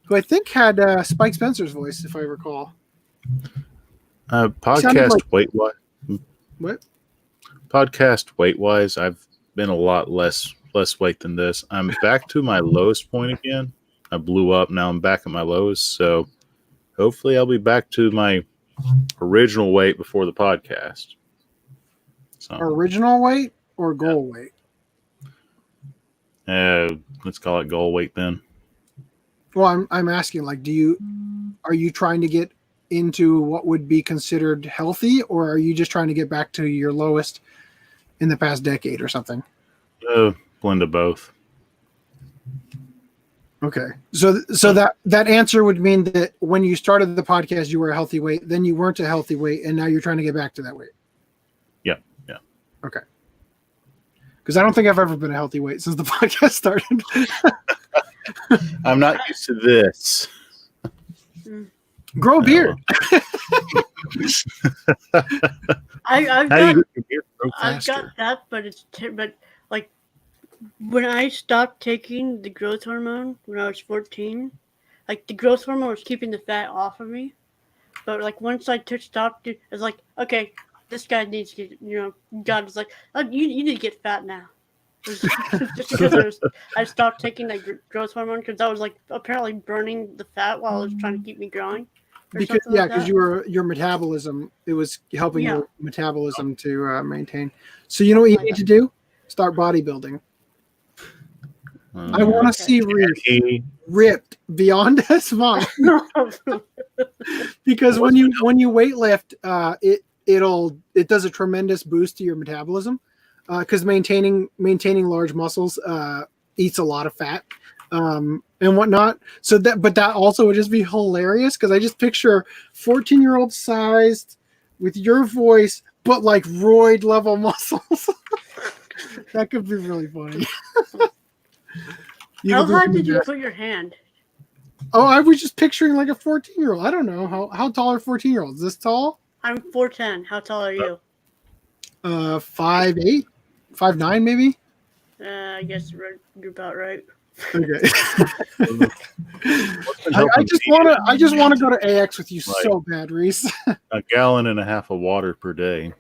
A: who I think had Spike Spencer's voice, if I recall.
C: Podcast
A: like,
C: weight-wise.
A: What?
C: Podcast weight-wise, I've been a lot less weight than this. I'm back to my lowest point again. I blew up. Now I'm back at my lowest. So hopefully I'll be back to my original weight before the podcast. So,
A: original weight or goal weight?
C: Let's call it goal weight then.
A: Well, I'm asking, like, are you trying to get into what would be considered healthy, or are you just trying to get back to your lowest in the past decade or something?
C: Blend of both.
A: Okay. So that answer would mean that when you started the podcast, you were a healthy weight, then you weren't a healthy weight, and now you're trying to get back to that weight.
C: Yeah.
A: Okay. Because I don't think I've ever been a healthy weight since the podcast started.
C: I'm not used to this.
A: Grow a beard.
B: I've got that, but like when I stopped taking the growth hormone when I was 14, like the growth hormone was keeping the fat off of me. But like once I stopped, it was like, okay, this guy needs to get, God was like, oh, you need to get fat now. Just because I stopped taking that growth hormone because I was like apparently burning the fat while it was trying to keep me growing.
A: Because your metabolism, it was helping your metabolism to maintain. So you know what you need to do? Start bodybuilding. I want to see ripped beyond a smile. Because when you weight lift, it does a tremendous boost to your metabolism. Because maintaining large muscles eats a lot of fat and whatnot. But that also would just be hilarious because I just picture 14-year-old sized with your voice, but like roid level muscles. That could be really funny.
B: How high did you put your hand?
A: Oh, I was just picturing like a 14-year-old. I don't know how tall are 14-year-olds. This tall?
B: I'm 4'10". How tall are you?
A: 5'8", 5'9", maybe.
B: I guess you're about right.
A: Okay. I just want to go to AX with you so bad, Reese.
C: A gallon and a half of water per day.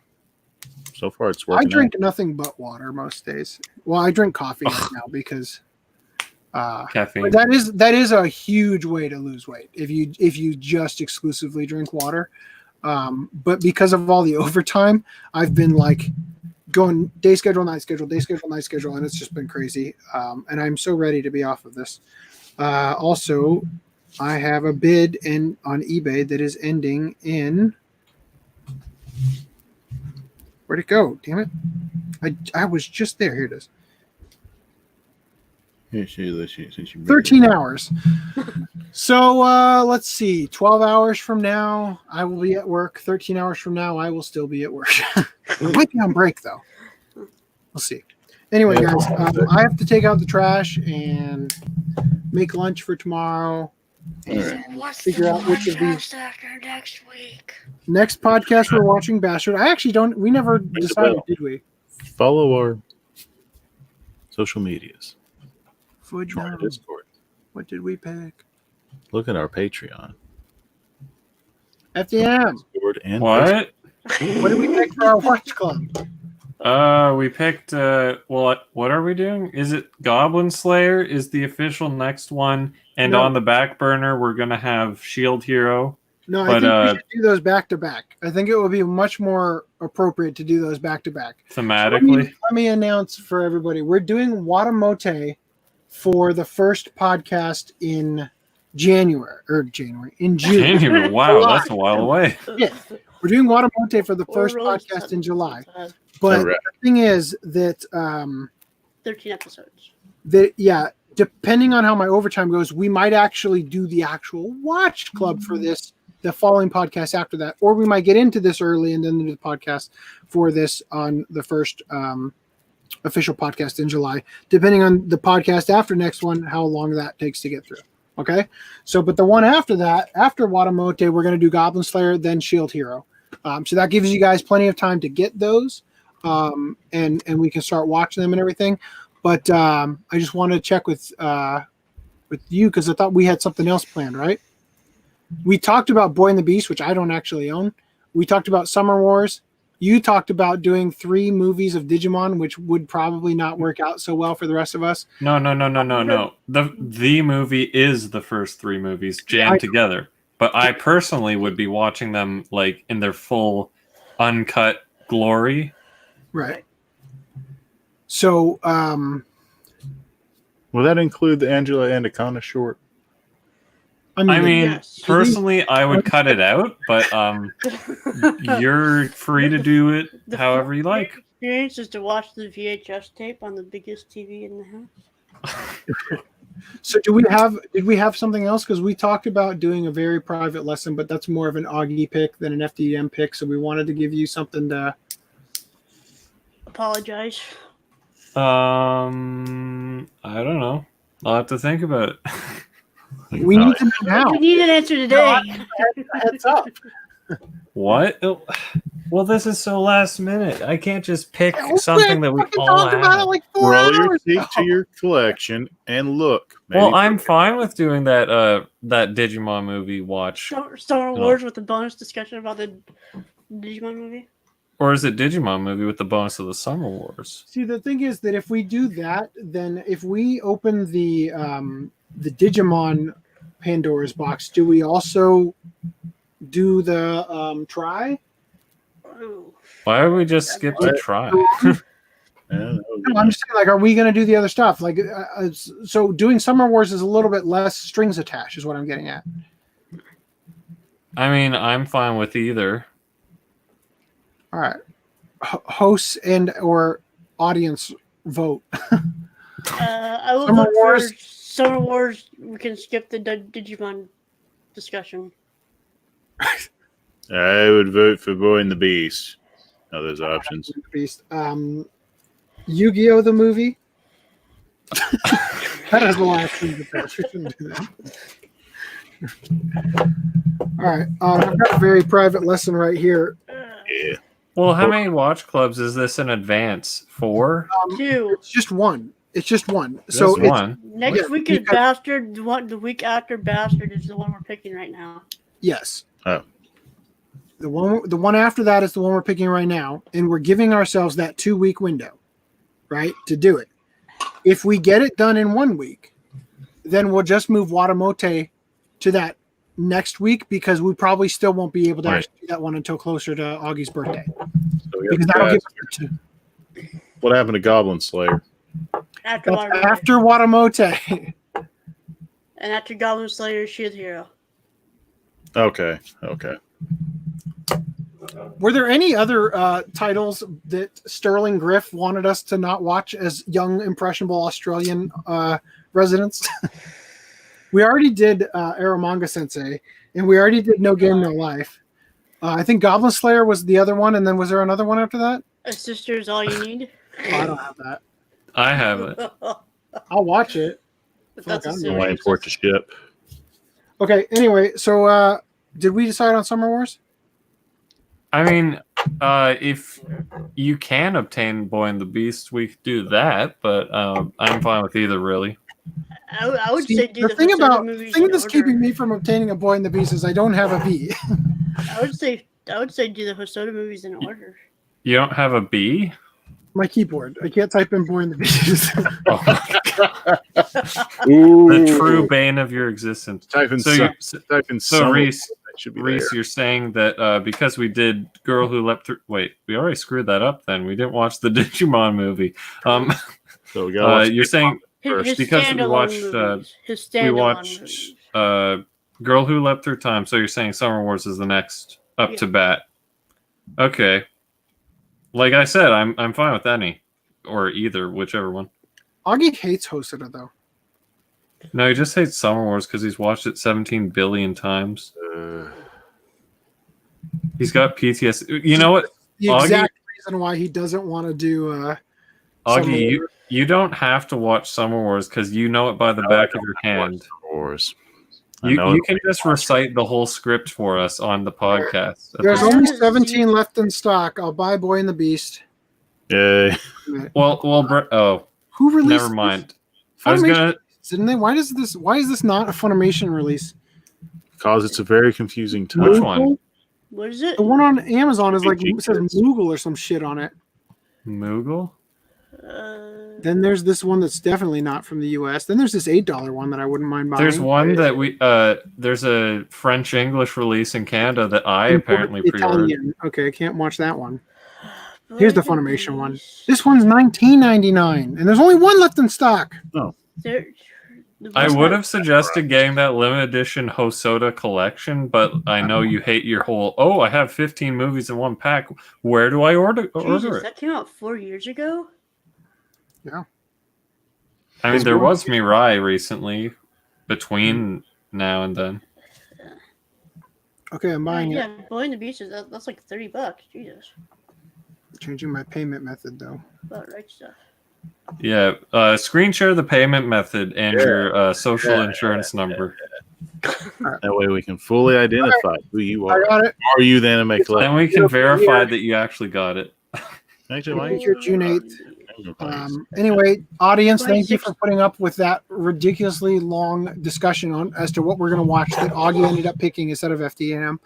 C: So far, it's working.
A: I drink nothing but water most days. Well, I drink coffee right now because
D: caffeine.
A: That is a huge way to lose weight if you just exclusively drink water. But because of all the overtime, I've been like going day schedule, night schedule, and it's just been crazy. And I'm so ready to be off of this. Also, I have a bid on eBay that is ending in. Where'd it go? Damn it! I was just there. Here it is. 13 hours. So let's see. 12 hours from now, I will be at work. 13 hours from now, I will still be at work. It might be on break, though. We'll see. Anyway, guys, I have to take out the trash and make lunch for tomorrow. and
B: What's
A: figure out which of these.
B: after next week?
A: Next podcast, we're watching Bastard. I actually don't. We never decided, did we?
C: Follow our social medias.
A: Foot
C: Join our
A: down.
C: Discord.
A: What did we pick?
C: Look at our Patreon.
A: FDNM.
C: Discord and
D: What?
A: What did we pick for our watch club?
D: We picked. What are we doing? Is it Goblin Slayer? Is the official next one? And
A: No.
D: on the back burner, we're gonna have Shield Hero.
A: No, I
D: But,
A: think we should do those back to back. I think it would be much more appropriate to do those back to back.
D: Thematically.
A: Let me announce for everybody: we're doing Watamote for the first podcast in January. In June.
D: January. Wow, that's a while away.
A: Yeah. We're doing Watamote for the first podcast in July. But
C: Correct.
A: the thing is that
B: 13 episodes.
A: depending on how my overtime goes, we might actually do the actual watch club for this, the following podcast after that, or we might get into this early and then do the podcast for this on the first official podcast in July, depending on the podcast after next one, how long that takes to get through. Okay, so but the one after that, after Watamote, we're going to do Goblin Slayer, then Shield Hero. So that gives you guys plenty of time to get those, and we can start watching them and everything. But I just wanted to check with you because I thought we had something else planned, right? We talked about Boy and the Beast, which I don't actually own. We talked about Summer Wars. You talked about doing 3 movies of Digimon, which would probably not work out so well for the rest of us.
D: No. The movie is the first 3 movies jammed together. But I personally would be watching them like in their full uncut glory.
A: Right. So,
C: Will that include the Angela Anaconda short?
D: I mean,
B: yes.
D: personally, I would cut it out, but you're free to do it however you like.
B: Experience is to watch the VHS tape on the biggest TV in the house.
A: So did we have something else? Because we talked about doing a very private lesson, but that's more of an Augie pick than an FDM pick. So we wanted to give you something to
B: Apologize.
D: I don't know. I'll have to think about it.
A: We need to know now.
B: We need an answer today.
A: Heads up.
D: What? Well, this is so last minute. I can't just pick
A: Yeah,
D: something that we
A: fucking
D: all
A: talked about it
D: have.
A: like 4
C: Roll your
A: hours
C: seat
A: ago.
C: to your collection and look.
D: Well, I'm fine with doing that that Digimon movie watch.
B: Star Wars with a bonus discussion about the Digimon movie.
D: Or is it Digimon movie with the bonus of the Summer Wars?
A: See, the thing is that if we do that, then if we open the Digimon Pandora's box, do we also do the try?
B: Ooh.
D: Why would we just skip the try?
A: No, I'm just saying, like, are we going to do the other stuff? Like, so doing Summer Wars is a little bit less strings attached, is what I'm getting at.
D: I mean, I'm fine with either.
A: All right, hosts and or audience vote.
B: I will
A: Summer
B: vote
A: Wars.
B: for Summer Wars. We can skip the Digimon discussion.
C: I would vote for Boy and the Beast. No, there's options.
A: Beast. Yu-Gi-Oh! The movie. That is the last thing to touch. We shouldn't do that. All right. I've got a very private lesson right here.
C: Yeah.
D: Well, how many watch clubs is this in advance? 4?
B: 2.
A: It's just one. So
D: Just
A: it's,
D: one.
B: Next
A: Yeah,
B: week is
A: because-
B: Bastard. The week after Bastard is the one we're picking right now.
A: yes.
C: Oh.
A: The one after that is the one we're picking right now, and we're giving ourselves that 2-week window, right, to do it. If we get it done in 1 week, then we'll just move Watamote to that next week because we probably still won't be able to
C: Right.
A: actually do that one until closer to Augie's birthday.
C: So we
A: Because
C: got
A: that'll give
C: Bastard.
A: us
C: What happened to Goblin Slayer?
B: After
A: that's
B: Waterboy.
A: after Watamote.
B: And after Goblin Slayer, Shield Hero.
C: Okay.
A: Were there any other titles that Sterling Griff wanted us to not watch as young, impressionable Australian residents? We already did Aramanga Sensei, and we already did No Game No Life. I think Goblin Slayer was the other one, and then was there another one after that?
B: A sister is all you need.
A: Oh, I don't have that.
D: I have it.
B: But
A: I'll watch it.
B: that's a
A: I'm
C: I'm waiting
B: series.
C: for it to ship.
A: Okay. Anyway, so did we decide on Summer Wars?
D: I mean, if you can obtain Boy and the Beast, we could do that. But I'm fine with either, really.
B: I would say do
A: the thing
B: Hosoda movies
A: thing
B: in
A: that's
B: order.
A: keeping me from obtaining a Boy and the Beast is I don't have a B.
B: I would say do the Hosoda movies in order.
D: You don't have a B?
A: My keyboard. I can't type in Boy and the Beast.
D: Oh my God. The true bane of your existence.
C: Type in
D: So Reese,
C: should be
D: Reese, you're saying that because we did Girl Who Leapt Through... Wait, we already screwed that up then. We didn't watch the Digimon movie.
C: So we got
D: you're saying
B: His
D: because we
B: watched
D: Girl Who Leapt Through Time, so you're saying Summer Wars is the next up to bat. Okay. Like I said, I'm fine with any or either, whichever one.
A: Augie hates Hosoda though.
D: No, he just hates Summer Wars because he's watched it 17 billion times. He's got PTSD. You know what?
A: The exact reason why he doesn't want to do
D: Augie, you don't have to watch Summer Wars because you know it by the back of your hand.
C: Summer Wars.
D: You can just recite the whole script for us on the podcast.
A: There's only 17 left in stock. I'll buy Boy and the Beast.
C: Yay.
D: Well,
A: who released?
D: Never mind.
A: This?
D: I was gonna.
A: Didn't they? Why is this not a Funimation release?
C: Because it's a very confusing time.
D: Which one?
B: What is it?
A: The one on Amazon is like it says Moogle or some shit on it.
D: Moogle?
A: Then there's this one that's definitely not from the US. Then there's this $8 one that I wouldn't mind buying.
D: There's one that there's a French English release in Canada that I apparently pre-ordered.
A: Okay, I can't watch that one. Here's the Funimation one. This one's $19.99, and there's only one left in stock.
C: Oh.
D: I would have suggested getting that limited edition Hosoda collection, but I know you hate your whole, I have 15 movies in one pack. Where do I order it?
B: That came out 4 years ago?
A: Yeah.
D: I mean, there was Mirai recently between now and then.
A: Okay, I'm buying it.
B: Yeah, Boy and the Beast, that's like $30. Jesus.
A: Changing my payment method, though.
B: About right stuff.
D: Yeah, screen share the payment method and your social insurance number.
C: That way we can fully identify who you are.
A: I got it.
C: Are you the anime collector?
D: Then we can verify that you actually got it.
C: Actually, why
A: Your June 8th. Anyway, audience, thank you for putting up with that ridiculously long discussion as to what we're going to watch that Augie ended up picking instead of FDDNM.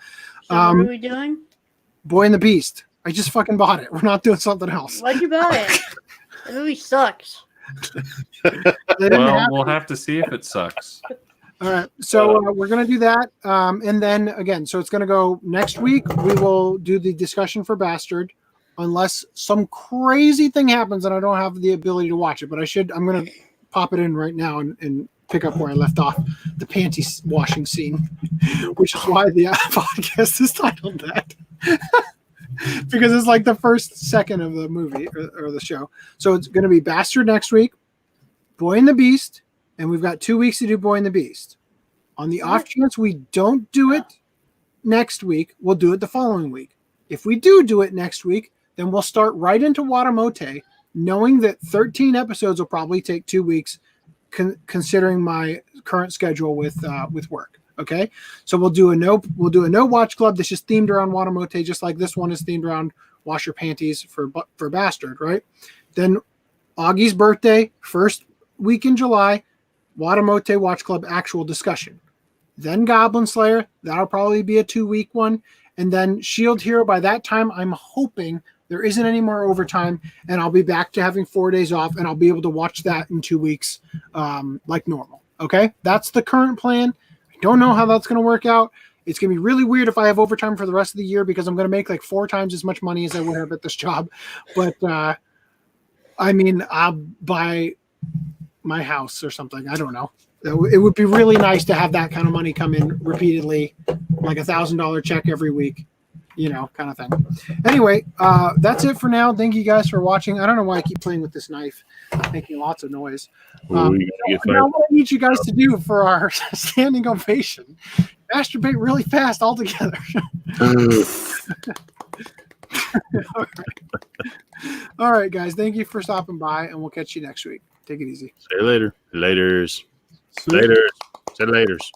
B: So what are we doing?
A: Boy and the Beast. I just fucking bought it. We're not doing something else.
B: Why'd you buy it? The movie sucks.
D: Well, we'll have to see if it sucks.
A: All right, so we're going to do that. And then, again, so it's going to go next week. We will do the discussion for Bastard, unless some crazy thing happens and I don't have the ability to watch it. But I'm going to pop it in right now and pick up where I left off, the panties washing scene, which is why the podcast is titled that. Because it's like the first second of the movie or the show. So it's going to be Bastard next week, Boy and the Beast, and we've got 2 weeks to do Boy and the Beast. On the off chance we don't do it next week, we'll do it the following week. If we do it next week, then we'll start right into Watamote, knowing that 13 episodes will probably take 2 weeks, considering my current schedule with work. Okay, so we'll do a no watch club that's just themed around Watamote, just like this one is themed around Wash Your Panties for Bastard, right? Then Augie's birthday, first week in July, Watamote Watch Club actual discussion. Then Goblin Slayer, that'll probably be a 2-week one, and then Shield Hero. By that time, I'm hoping there isn't any more overtime, and I'll be back to having 4 days off, and I'll be able to watch that in 2 weeks, like normal. Okay, that's the current plan. Don't know how that's going to work out. It's going to be really weird if I have overtime for the rest of the year because I'm going to make like 4 times as much money as I would have at this job. But I mean, I'll buy my house or something. I don't know. It would be really nice to have that kind of money come in repeatedly, like $1,000 check every week, kind of thing. Anyway, that's it for now. Thank you guys for watching. I don't know why I keep playing with this knife, making lots of noise. Now what I need you guys to do for our standing ovation, masturbate really fast all together. All right, guys. Thank you for stopping by, and we'll catch you next week. Take it easy.
C: See you later. Laters. Say laters.